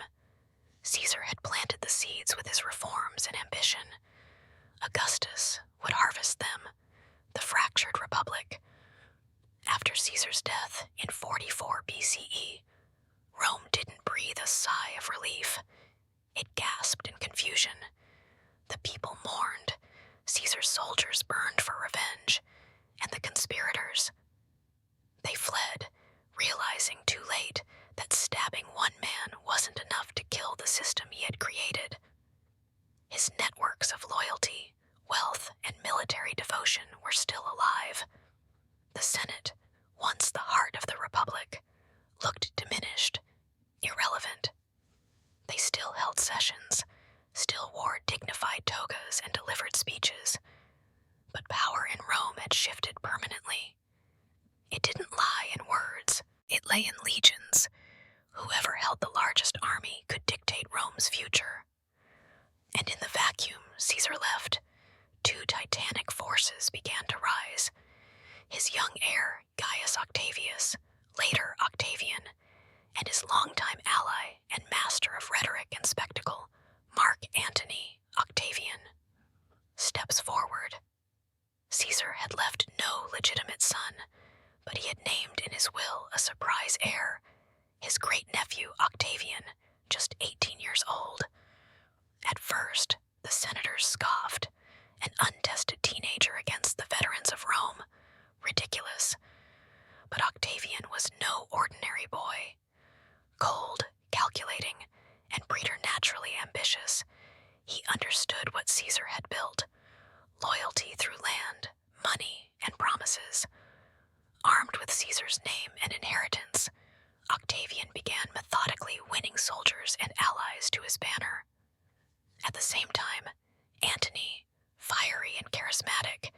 Caesar had planted the seeds with his reforms and ambition. Augustus would harvest them, the fractured republic. After Caesar's death in 44 BCE, Rome didn't breathe a sigh of relief. It gasped in confusion. The people mourned, Caesar's soldiers burned for revenge, and the conspirators, they fled, realizing too late that stabbing one man wasn't enough to kill the system he had created. His networks of loyalty, wealth, and military devotion were still alive. The Senate, once the heart of the Republic, looked diminished, irrelevant. They still held sessions, still wore dignified togas and delivered speeches, but power in Rome had shifted permanently. It didn't lie in words, it lay in legions. Whoever held the largest army could dictate Rome's future. And in the vacuum Caesar left, two titanic forces began to rise. His young heir, Gaius Octavius, later Octavian, and his longtime ally and master of rhetoric and spectacle, Mark Antony Octavian. Steps forward. Caesar had left no legitimate son, but he had named in his will a surprise heir, his great-nephew Octavian, just 18 years old. At first, the senators scoffed, an untested teenager against the veterans of Rome. Ridiculous. But Octavian was no ordinary boy. Cold, calculating, and preternaturally ambitious, he understood what Caesar had built: loyalty through land, money, and promises. Armed with Caesar's name and inheritance, Octavian began methodically winning soldiers and allies to his banner. At the same time, Antony, fiery and charismatic,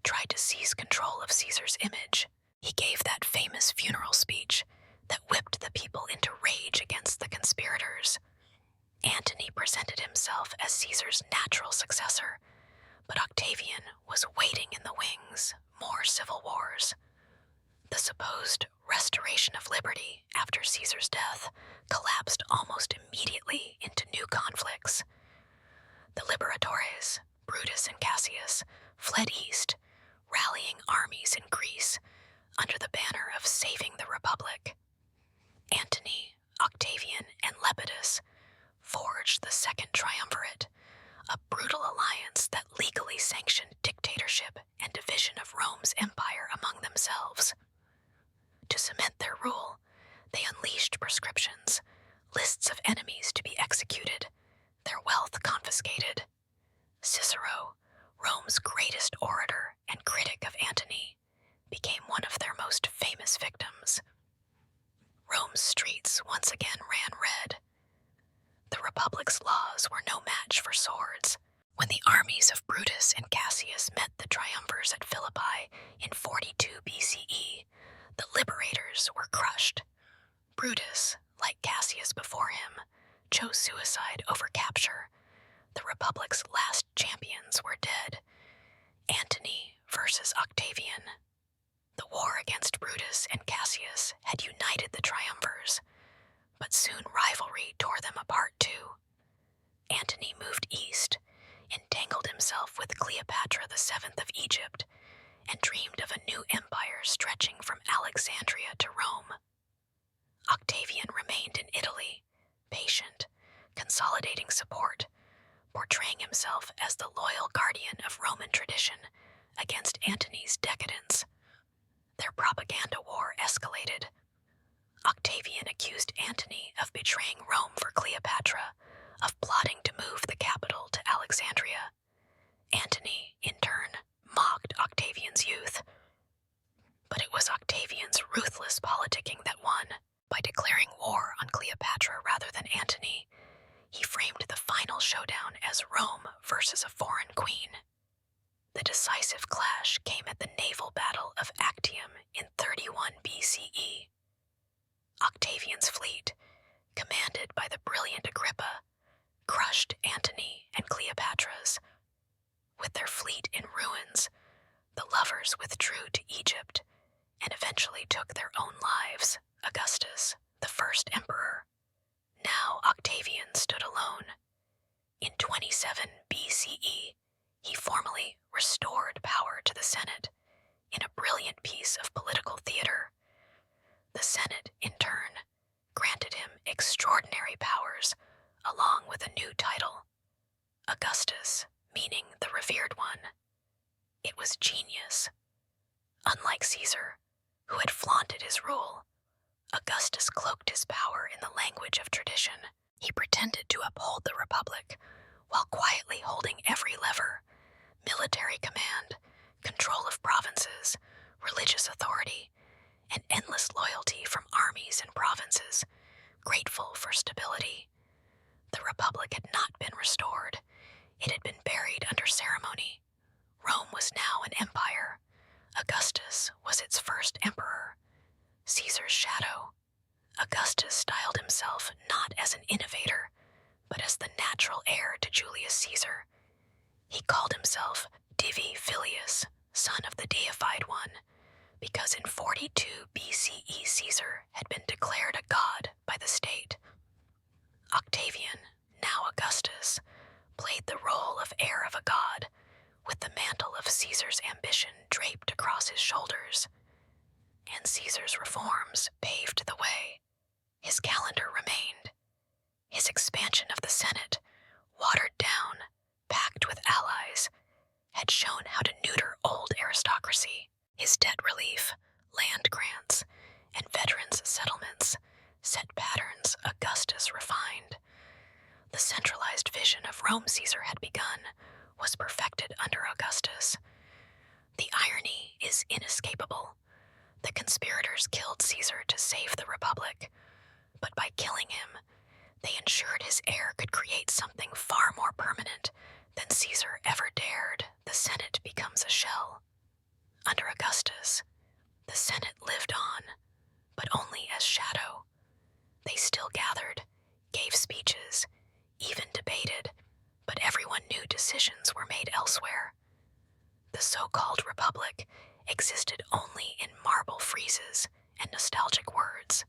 tried to seize control of Caesar's image. He gave that famous funeral speech that whipped the people into rage against the conspirators. Antony presented himself as Caesar's natural successor, but Octavian was waiting in the wings, more civil wars. The supposed restoration of liberty after Caesar's death collapsed almost immediately into new conflicts. The liberatores, Brutus and Cassius, fled east, rallying armies in Greece under the banner of saving the Republic. Antony, Octavian, and Lepidus forged the Second Triumvirate, a brutal alliance that legally sanctioned dictatorship and division of Rome's empire among themselves. To cement their rule, they unleashed prescriptions, lists of enemies to be executed, their wealth confiscated. Cicero, Rome's greatest orator and critic of Antony, became one of their most famous victims. Rome's streets once again ran red. The Republic's laws were no match for swords. When the armies of Brutus and Cassius met the triumvirs at Philippi in 42 BCE, the liberators were crushed. Brutus, like Cassius before him, chose suicide over capture. The Republic's last champions were dead. Antony versus Octavian. The war against Brutus and Cassius had united the triumvirs, but soon rivalry tore them apart too. Antony moved east, entangled himself with Cleopatra VII of Egypt, and dreamed of a new empire stretching from Alexandria to Rome. Octavian remained in Italy, patient, consolidating support, portraying himself as the loyal guardian of Roman tradition against Antony's decadence. Their propaganda war escalated. Octavian accused Antony of betraying Rome for Cleopatra, of plotting to move the capital to Alexandria. Antony, in turn, mocked Octavian's youth. But it was Octavian's ruthless politicking that won. By declaring war on Cleopatra rather than Antony, he framed the final showdown as Rome versus a foreign queen. The decisive clash came at the naval battle of Actium in 31 BCE. Octavian's fleet, commanded by the brilliant Agrippa, crushed Antony and Cleopatra's. With their fleet in ruins, the lovers withdrew to Egypt, and eventually took their own lives. Augustus, the first emperor. Now Octavian stood alone. In 27 BCE, he formally restored power to the Senate in a brilliant piece of political theater. The Senate, in turn, granted him extraordinary powers along with a new title, Augustus, meaning the revered one. It was genius. Unlike Caesar, who had flaunted his rule, Augustus cloaked his power in the language of tradition. He pretended to uphold the republic while quietly holding every lever: military command, control of provinces, religious authority, and endless loyalty from armies and provinces, grateful for stability. The republic had not been restored. It had been buried under ceremony. Rome was now an empire. Augustus was its first emperor, Caesar's shadow. Augustus styled himself not as an innovator, but as the natural heir to Julius Caesar. He called himself Divi Filius, son of the deified one, because in 42 BCE Caesar had been declared a god by the state. Octavian, now Augustus, played the role of heir of a god, with the mantle of Caesar's ambition draped across his shoulders. And Caesar's reforms paved the way. His calendar remained. His expansion of the Senate, watered down, packed with allies, had shown how to neuter old aristocracy. His debt relief, land grants, and veterans' settlements set patterns Augustus refined. The centralized vision of Rome Caesar had begun was perfected under Augustus. The irony is inescapable. The conspirators killed Caesar to save the Republic, but by killing him, they ensured his heir could create something far more permanent than Caesar ever dared. The Senate becomes a shell. Under Augustus, the Senate lived on, but only as shadow. They still gathered, gave speeches, even debated, but everyone knew decisions were made elsewhere. The so-called Republic existed only in marble friezes and nostalgic words.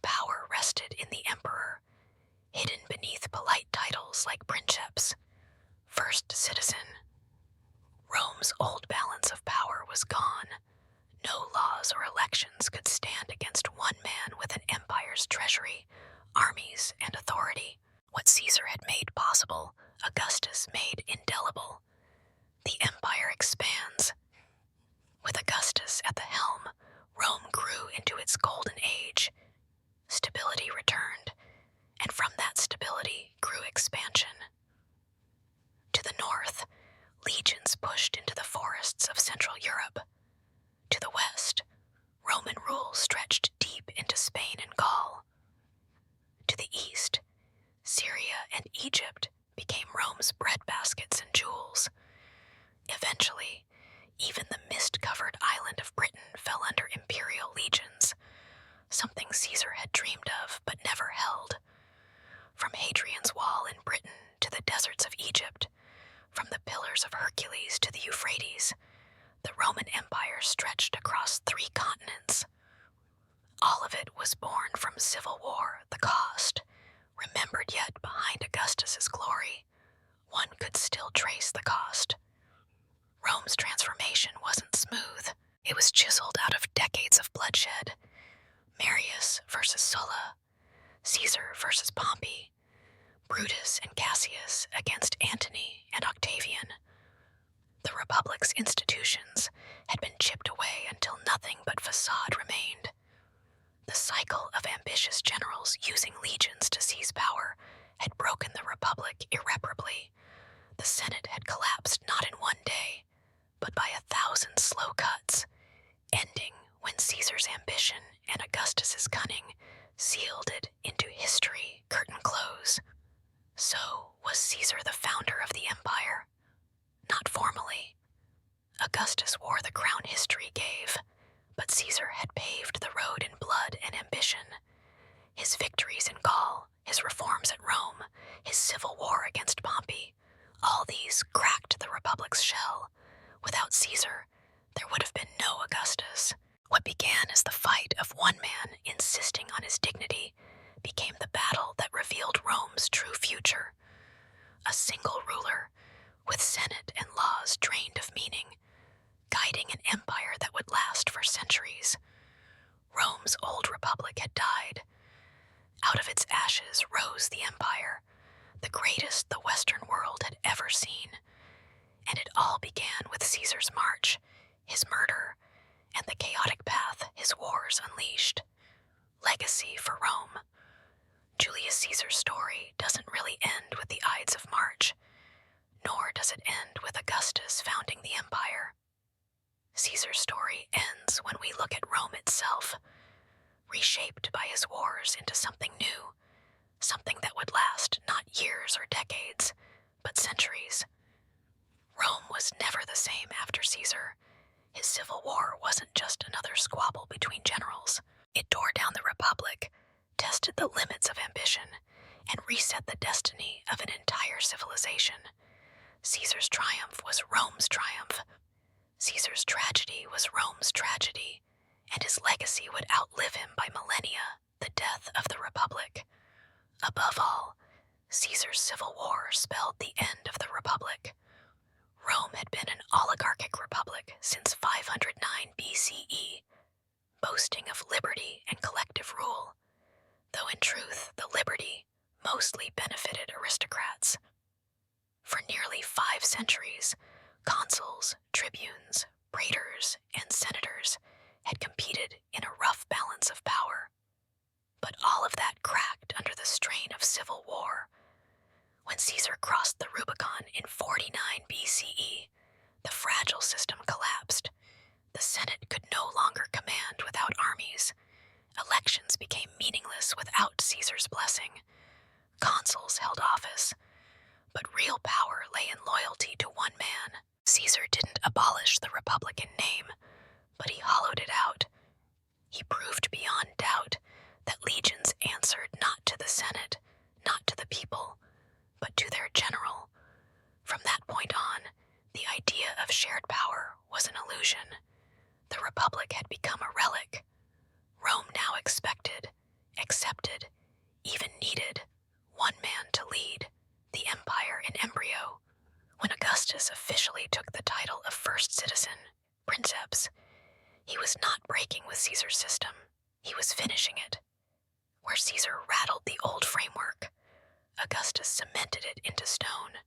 Power rested in the emperor, hidden beneath polite titles like princeps, first citizen. Rome's old balance of power was gone. No laws or elections could stand against one man with an empire's treasury, armies, and authority. What Caesar had made possible, Augustus made indelible. The empire expands. With Augustus at the helm, Rome grew into its golden age. Stability returned, and from that stability grew expansion. To the north, legions pushed into the forests of Central Europe. To the west, Roman rule stretched deep into Spain and Gaul. To the east, Syria and Egypt became Rome's breadbaskets and jewels. Eventually, even the mist-covered island of Britain fell under imperial legions, something Caesar had dreamed of but never held. From Hadrian's Wall in Britain to the deserts of Egypt, from the Pillars of Hercules to the Euphrates, the Roman Empire stretched across 3 continents. All of it was born from civil war, the cost, remembered yet behind Augustus's glory. One could still trace the cost. Rome's transformation wasn't smooth. It was chiseled out of decades of bloodshed. Marius versus Sulla, Caesar versus Pompey, Brutus and Cassius against Antony and Octavian. The Republic's institutions had been chipped away until nothing but facade remained. The cycle of ambitious generals using legions to seize power had broken the Republic irreparably. The Senate had collapsed not in one day, but by 1,000 slow cuts, ending when Caesar's ambition and Augustus's cunning sealed it into history, curtain close. So was Caesar the founder of the empire? Not formally. Augustus wore the crown history gave, but Caesar had paved the road in blood and ambition. His victories in Gaul, his reforms at Rome, his civil war against Pompey, all these cracked the Republic's shell. Without Caesar, there would have been no Augustus. Rome's old republic had died. Out of its ashes rose the empire, the greatest the Western world had ever seen. And it all began with Caesar's march, his murder, and the chaotic path his wars unleashed. Legacy for Rome. Julius Caesar's story doesn't really end with the Ides of March, nor does it end with Augustus founding the empire. Caesar's story ends when we look at Rome itself, reshaped by his wars into something new, something that would last not years or decades, but centuries. Rome was never the same after Caesar. His civil war wasn't just another squabble between generals. It tore down the republic, tested the limits of ambition, and reset the destiny of an entire civilization. Caesar's triumph was Rome's triumph. Caesar's tragedy was Rome's tragedy, and his legacy would outlive him by millennia, the death of the republic. Above all, Caesar's civil war spelled the end of the republic. Rome had been an oligarchic republic since 509 BCE, boasting of liberty and collective rule, though in truth the liberty mostly benefited aristocrats. For nearly 5 centuries, consuls, tribunes, praetors, and senators had competed in a rough balance of power. But all of that cracked under the strain of civil war. When Caesar crossed the Rubicon in 49 BCE, the fragile system collapsed. The Senate could no longer command without armies. Elections became meaningless without Caesar's blessing. Consuls held office, but real power lay in loyalty to one man. Caesar didn't abolish the republic in name, but he hollowed it out. He proved beyond doubt that legions answered not to the Senate, not to the people, but to their general. From that point on, the idea of shared power was an illusion. The republic had become a relic. Rome now expected, accepted, even needed one man to lead the empire in embryo. When Augustus officially took the title of first citizen, princeps, he was not breaking with Caesar's system. He was finishing it. Where Caesar rattled the old framework, Augustus cemented it into stone.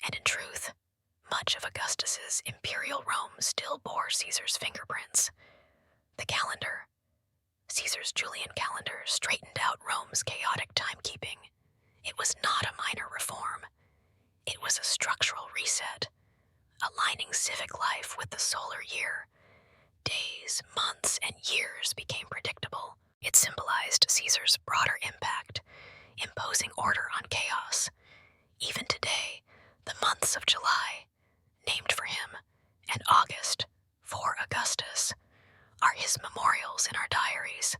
And in truth, much of Augustus's imperial Rome still bore Caesar's fingerprints. The calendar. Caesar's Julian calendar straightened out Rome's chaotic timekeeping. It was not a minor reform. It was a structural reset, aligning civic life with the solar year. Days, months, and years became predictable. It symbolized Caesar's broader impact, imposing order on chaos. Even today, the months of July, named for him, and August, for Augustus, are his memorials in our diaries.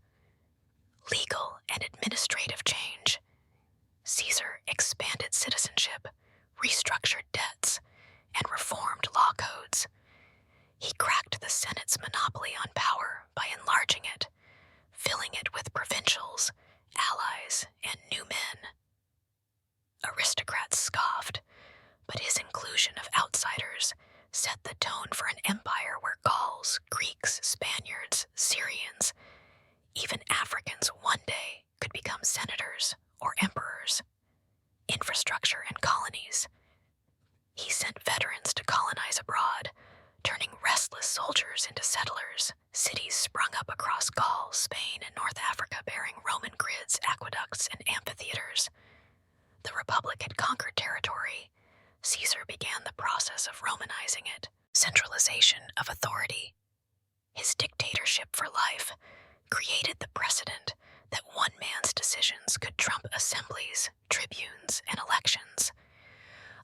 Legal and administrative change. Caesar expanded citizenship, restructured debts, and reformed law codes. He cracked the Senate's monopoly on power by enlarging it, filling it with provincials, allies, and new men. Aristocrats scoffed, but his inclusion of outsiders set the tone for an empire where Gauls, Greeks, Spaniards, Syrians, even Africans one day could become senators or emperors. Infrastructure and colonies. He sent veterans to colonize abroad, turning restless soldiers into settlers. Cities sprung up across Gaul, Spain, and North Africa bearing Roman grids, aqueducts, and amphitheaters. The Republic had conquered territory. Caesar began the process of Romanizing it, centralization of authority. His dictatorship for life created the precedent that one man's decisions could trump assemblies, tribunes, and elections.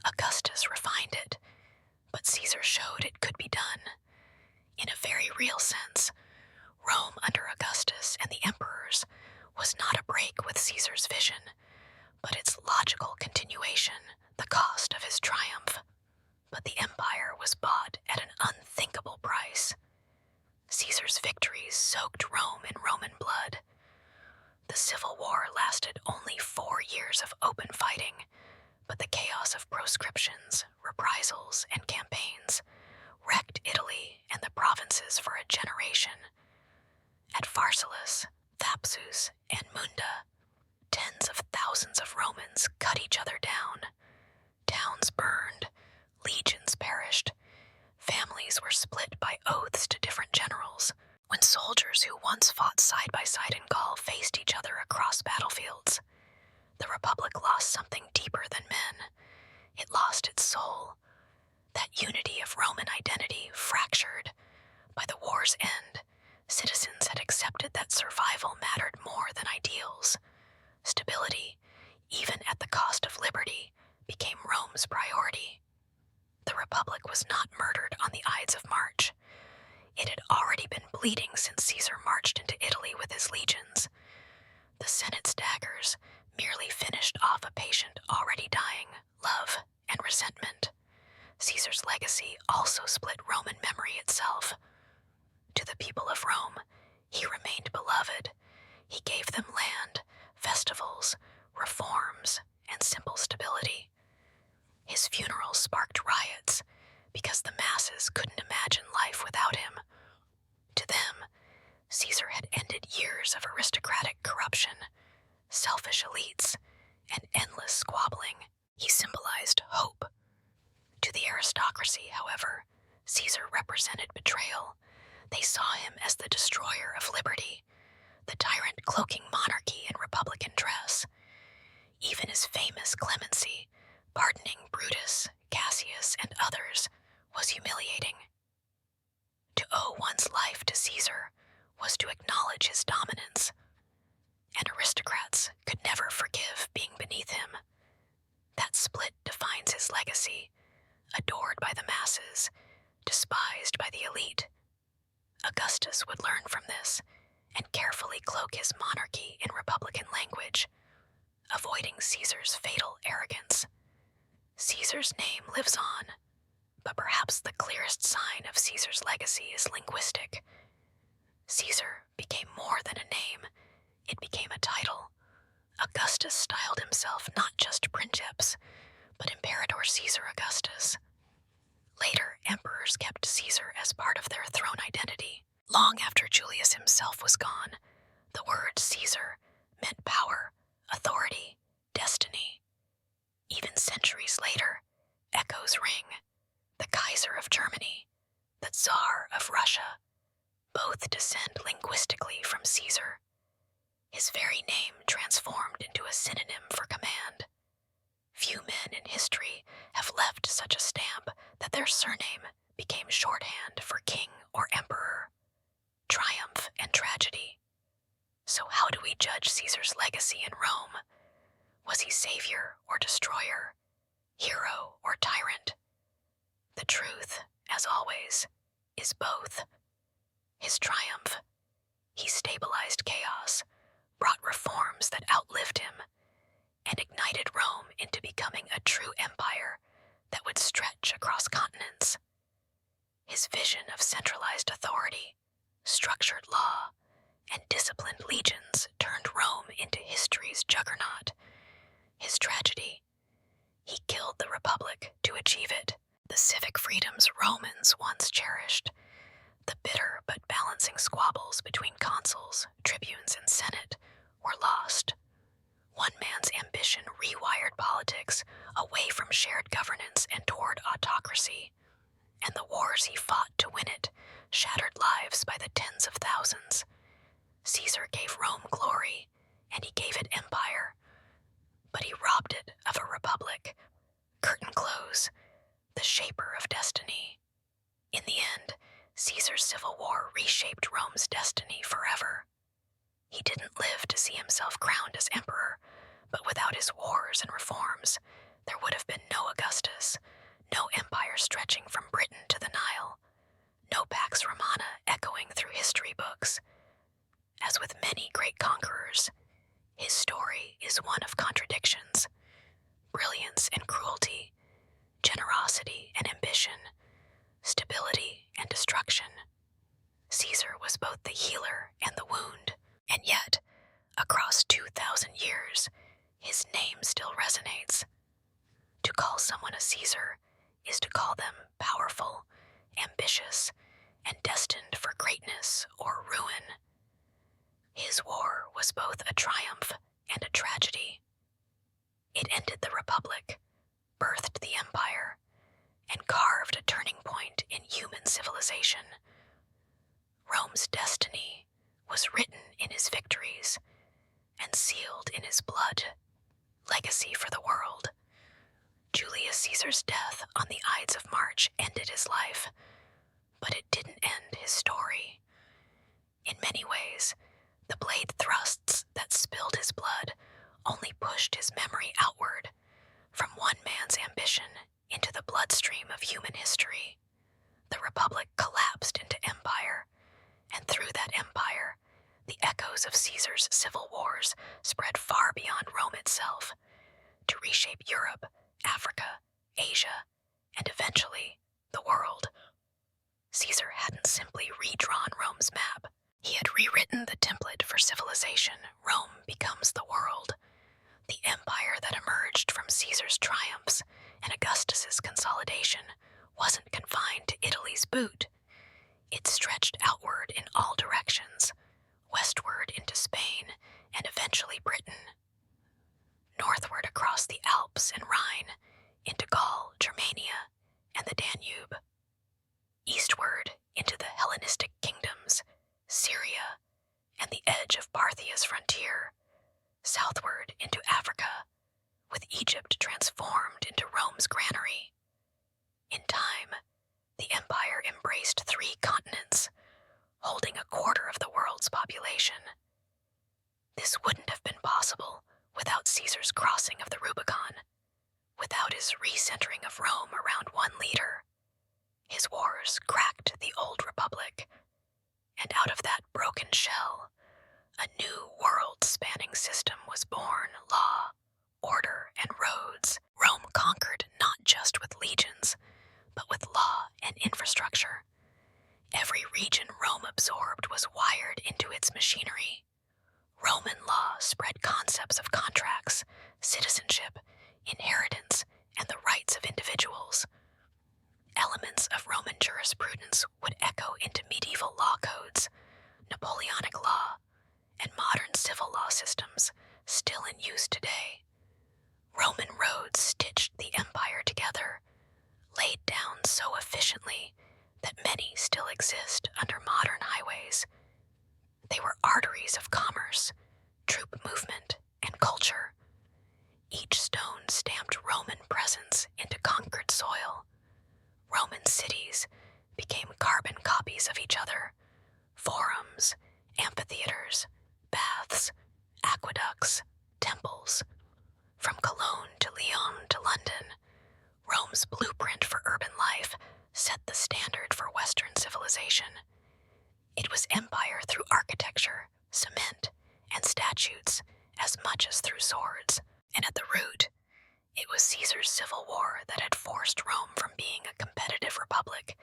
Augustus refined it, but Caesar showed it could be done. In a very real sense, Rome under Augustus and the emperors was not a break with Caesar's vision, but its logical continuation, the cost of his triumph. But the empire was bought at an unthinkable price. Caesar's victories soaked Rome in Roman blood. The Civil War lasted only 4 years of open fighting, but the chaos of proscriptions, reprisals, and campaigns wrecked Italy and the provinces for a generation. At Pharsalus, Thapsus and Munda. Tens of thousands of Romans cut each other down. Towns burned, legions perished. Families were split by oaths to different generals. When soldiers who once fought side by side in Gaul faced each other across battlefields, the Republic lost something deeper than men. It lost its soul. That unity of Roman identity fractured. By the war's end, citizens had accepted that survival mattered more than ideals. Stability, even at the cost of liberty, became Rome's priority. The Republic was not murdered on the Ides of March. It had already been bleeding since Caesar marched into Italy with his legions. The Senate's daggers merely finished off a patient already dying, love, and resentment. Caesar's legacy also split Roman memory itself. To the people of Rome, he remained beloved. He gave them land, festivals, reforms, and simple stability. His funeral sparked riots because the masses couldn't imagine life without him. To them, Caesar had ended years of aristocratic corruption, selfish elites, and endless squabbling. He symbolized hope. To the aristocracy, however, Caesar represented betrayal. They saw him as the destroyer of liberty, the tyrant cloaking monarchy in republican dress. Even his famous clemency, pardoning Brutus, Cassius, and others, was humiliating. To owe one's life to Caesar was to acknowledge his dominance, and aristocrats could never forgive being beneath him. That split defines his legacy, adored by the masses, despised by the elite. Augustus would learn from this and carefully cloak his monarchy in republican language, avoiding Caesar's fatal arrogance. Caesar's name lives on, but perhaps the clearest sign of Caesar's legacy is linguistic. Caesar became more than a name, it became a title. Augustus styled himself not just princeps, but Imperator Caesar Augustus. Later, emperors kept Caesar as part of their throne identity. Long after Julius himself was gone, the word Caesar meant power, authority, destiny. Even centuries later, echoes ring. The Kaiser of Germany, the Tsar of Russia, both descend linguistically from Caesar. His very name transformed into a synonym for command. Few men in history have left such a stamp that their surname became shorthand for king or emperor, triumph and tragedy. So how do we judge Caesar's legacy in Rome? Was he savior or destroyer, hero or tyrant? The truth, as always, is both. His triumph: he stabilized chaos, brought reforms that outlived him, and ignited Rome into becoming a true empire that would stretch across continents. His vision of centralized authority, structured law, and disciplined legions turned Rome into history's juggernaut. His tragedy: he killed the Republic to achieve it. The civic freedoms Romans once cherished, the bitter but balancing squabbles between consuls, tribunes, and senate, were lost. One man's ambition rewired politics away from shared governance and toward autocracy, and the wars he fought to win it shattered lives by the tens of thousands. Caesar gave Rome glory, and he gave it empire, but he robbed it of a republic. Curtain close, the shaper of destiny. In the end, Caesar's civil war reshaped Rome's destiny forever. He didn't live to see himself crowned as emperor, but without his wars and reforms, there would have been no Augustus, no empire stretching from Britain to the Nile, no Pax Romana echoing through history books. As with many great conquerors, his story is one of contradictions, brilliance and cruelty, generosity and ambition, stability and destruction. Caesar was both the healer and the wound, and yet, across 2,000 years, his name still resonates. To call someone a Caesar is to call them powerful, ambitious, and destined for greatness or ruin. His war was both a triumph and a tragedy. It ended the Republic, birthed the Empire, and carved a turning point in human civilization. Rome's destiny was written in his victories and sealed in his blood, legacy for the world. Julius Caesar's death on the Ides of March ended his life, but it didn't end his story. In many ways, the blade thrusts that spilled his blood only pushed his memory outward, from one man's ambition into the bloodstream of human history. The Republic collapsed into empire, and through that empire, the echoes of Caesar's civil wars spread far beyond Rome itself, to reshape Europe, Africa, Asia, and eventually the world. Caesar hadn't simply redrawn Rome's map. He had rewritten the template for civilization. Rome becomes the world. The empire that emerged from Caesar's triumphs and Augustus's consolidation wasn't confined to Italy's boot. It stretched outward in all directions, westward into Spain and eventually Britain, northward across the Alps and Rhine into Gaul, Germania, and the Danube, eastward into the Hellenistic kingdoms, Syria, and the edge of Parthia's frontier, southward into Africa, with Egypt transformed into Rome's granary. In time, the empire embraced 3 continents, holding a quarter of the world's population. This wouldn't have been possible without Caesar's crossing of the Rubicon, without his recentering of Rome around one leader. His wars cracked the old republic, and out of that broken shell, a new world-spanning system was born: law, order, and roads. Rome conquered not just with legions, but with law and infrastructure. Every region Rome absorbed was wired into its machinery. Roman law spread concepts of contracts, citizenship, inheritance, and the rights of individuals. Elements of Roman jurisprudence would echo into medieval law codes, Napoleonic law, and modern civil law systems still in use today. Roman roads stitched the empire together, laid down so efficiently that many still exist under modern highways. They were arteries of commerce, troop movement, and culture. Each stone stamped Roman presence into conquered soil. Roman cities became carbon copies of each other: forums, amphitheaters, baths, aqueducts, temples. From Cologne to Lyon to London, Rome's blueprint for urban life set the standard for Western civilization. It was empire through architecture, cement, and statutes as much as through swords, and at the root, it was Caesar's civil war that had forced Rome from being a competitive republic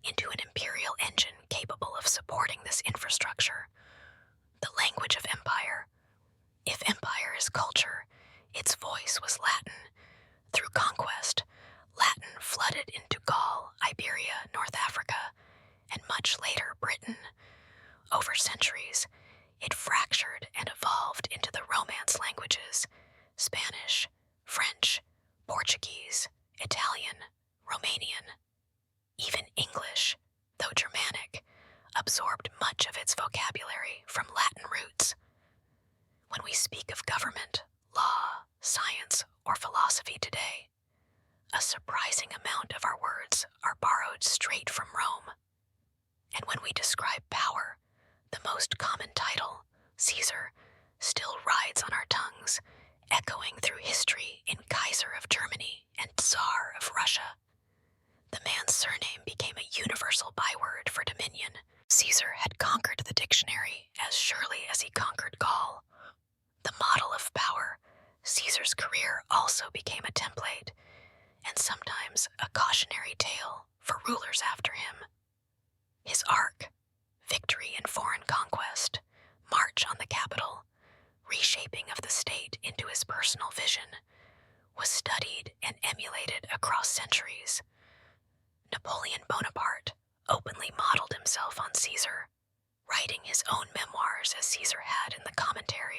into an imperial engine capable of supporting this infrastructure. The language of empire. If empire is culture, its voice was Latin. Through conquest, Latin flooded into Gaul, Iberia, North Africa, and much later Britain. Over centuries, it fractured and evolved into the Romance languages: Spanish, French, Portuguese, Italian, Romanian. Even English, though Germanic, absorbed much of its vocabulary from Latin roots. When we speak of government, law, science, or philosophy today, a surprising amount of our words are borrowed straight from Rome. And when we describe power, the most common title, Caesar, still rides on our tongues, echoing through history in Kaiser of Germany and Tsar of Russia. The man's surname became a universal byword for dominion. Caesar had conquered the dictionary as surely as he conquered Gaul. The model of power, Caesar's career also became a template, and sometimes a cautionary tale for rulers after him. His arc, victory in foreign conquest, march on the capital, reshaping of the state into his personal vision, was studied and emulated across centuries. Napoleon Bonaparte openly modeled himself on Caesar, writing his own memoirs as Caesar had in the commentary.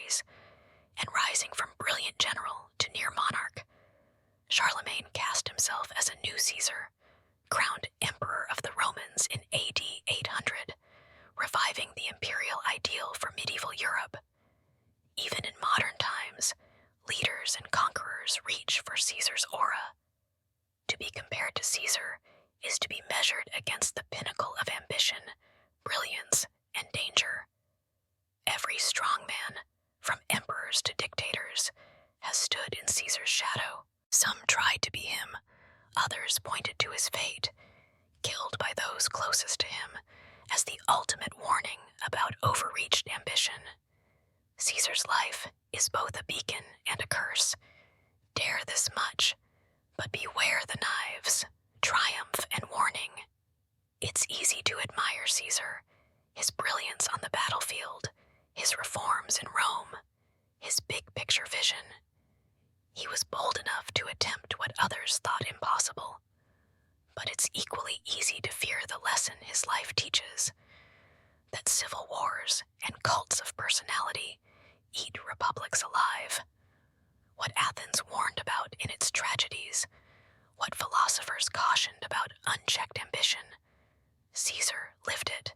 others reach for Caesar's aura. To be compared to Caesar is to be measured against the pinnacle of ambition, brilliance, and danger. Every strong man, from emperors to dictators, has stood in Caesar's shadow. Some tried to be him, others pointed to his fate, killed by those closest to him, as the ultimate warning about overreached ambition. Caesar's life is both a beacon and a curse. Dare this much, but beware the knives, triumph and warning. It's easy to admire Caesar, his brilliance on the battlefield, his reforms in Rome, his big-picture vision. He was bold enough to attempt what others thought impossible. But it's equally easy to fear the lesson his life teaches, that civil wars and cults of personality eat republics alive. What Athens warned about in its tragedies, what philosophers cautioned about unchecked ambition, Caesar lived it.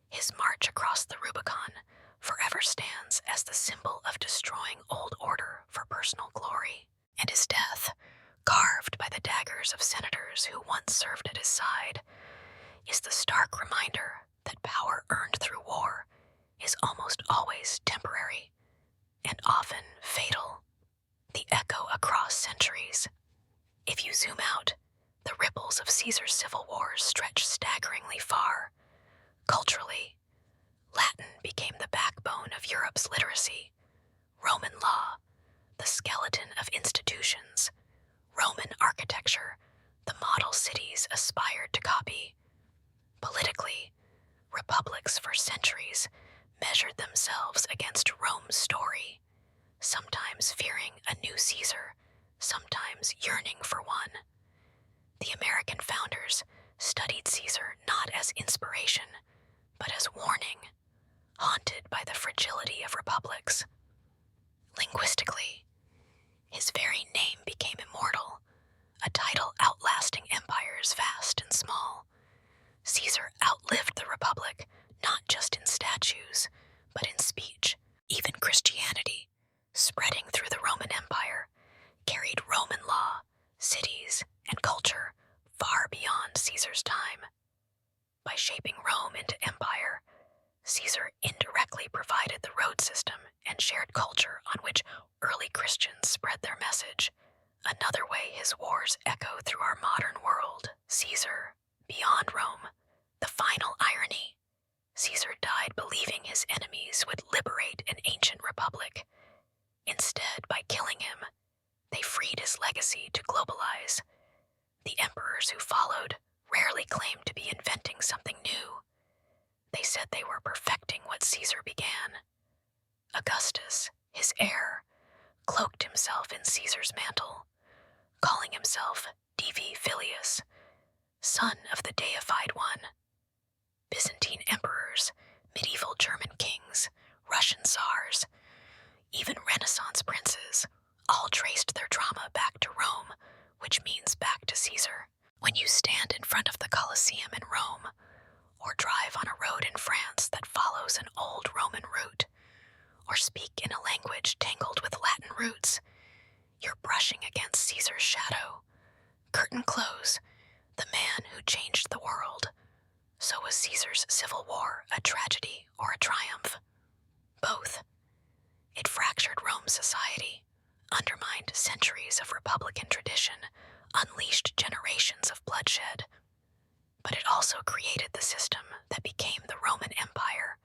His march across the Rubicon forever stands as the symbol of destroying old order for personal glory, and his death, carved by the daggers of senators who once served at his side, is the stark reminder that power earned through war is almost always temporary and often fatal. The echo across centuries. If you zoom out, the ripples of Caesar's civil wars stretch staggeringly far. Culturally, Latin became the backbone of Europe's literacy. Roman law, the skeleton of institutions. Roman architecture, the model cities aspired to copy. Politically, republics for centuries measured themselves against Rome's story, sometimes fearing a new Caesar, sometimes yearning for one. The American founders studied Caesar not as inspiration, but as warning, haunted by the fragility of republics. Linguistically, his very name became immortal, a title outlasting empires vast and small. Caesar outlived the republic, not just in statues, but in speech. Even Christianity, spreading through the Roman Empire, carried Roman law, cities, and culture far beyond Caesar's time. By shaping Rome into empire, Caesar indirectly provided the road system and shared culture on which early Christians spread their message. Another way his wars echo through our modern world. Caesar, beyond Rome, the final irony. Caesar died believing his enemies would liberate an ancient republic. Instead, by killing him, they freed his legacy to globalize. The emperors who followed rarely claimed to be inventing something new. They said they were perfecting what Caesar began. Augustus, his heir, cloaked himself in Caesar's mantle, calling himself Divi Filius, son of the deified one. Byzantine emperors, medieval German kings, Russian czars, even Renaissance princes, all traced their drama back to Rome, which means back to Caesar. When you stand in front of the Colosseum in Rome, or drive on a road in France that follows an old Roman route, or speak in a language tangled with Latin roots, you're brushing against Caesar's shadow. Curtain close, the man who changed the world. So was Caesar's civil war a tragedy or a triumph? Both. It fractured Rome's society, undermined centuries of republican tradition, unleashed generations of bloodshed. But it also created the system that became the Roman Empire,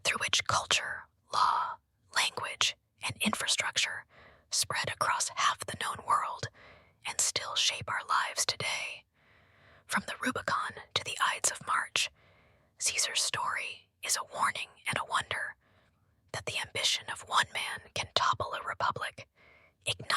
through which culture, law, language, and infrastructure spread across half the known world and still shape our lives today. From the Rubicon to the Ides of March, Caesar's story is a warning and a wonder that the ambition of one man can topple a republic, ignite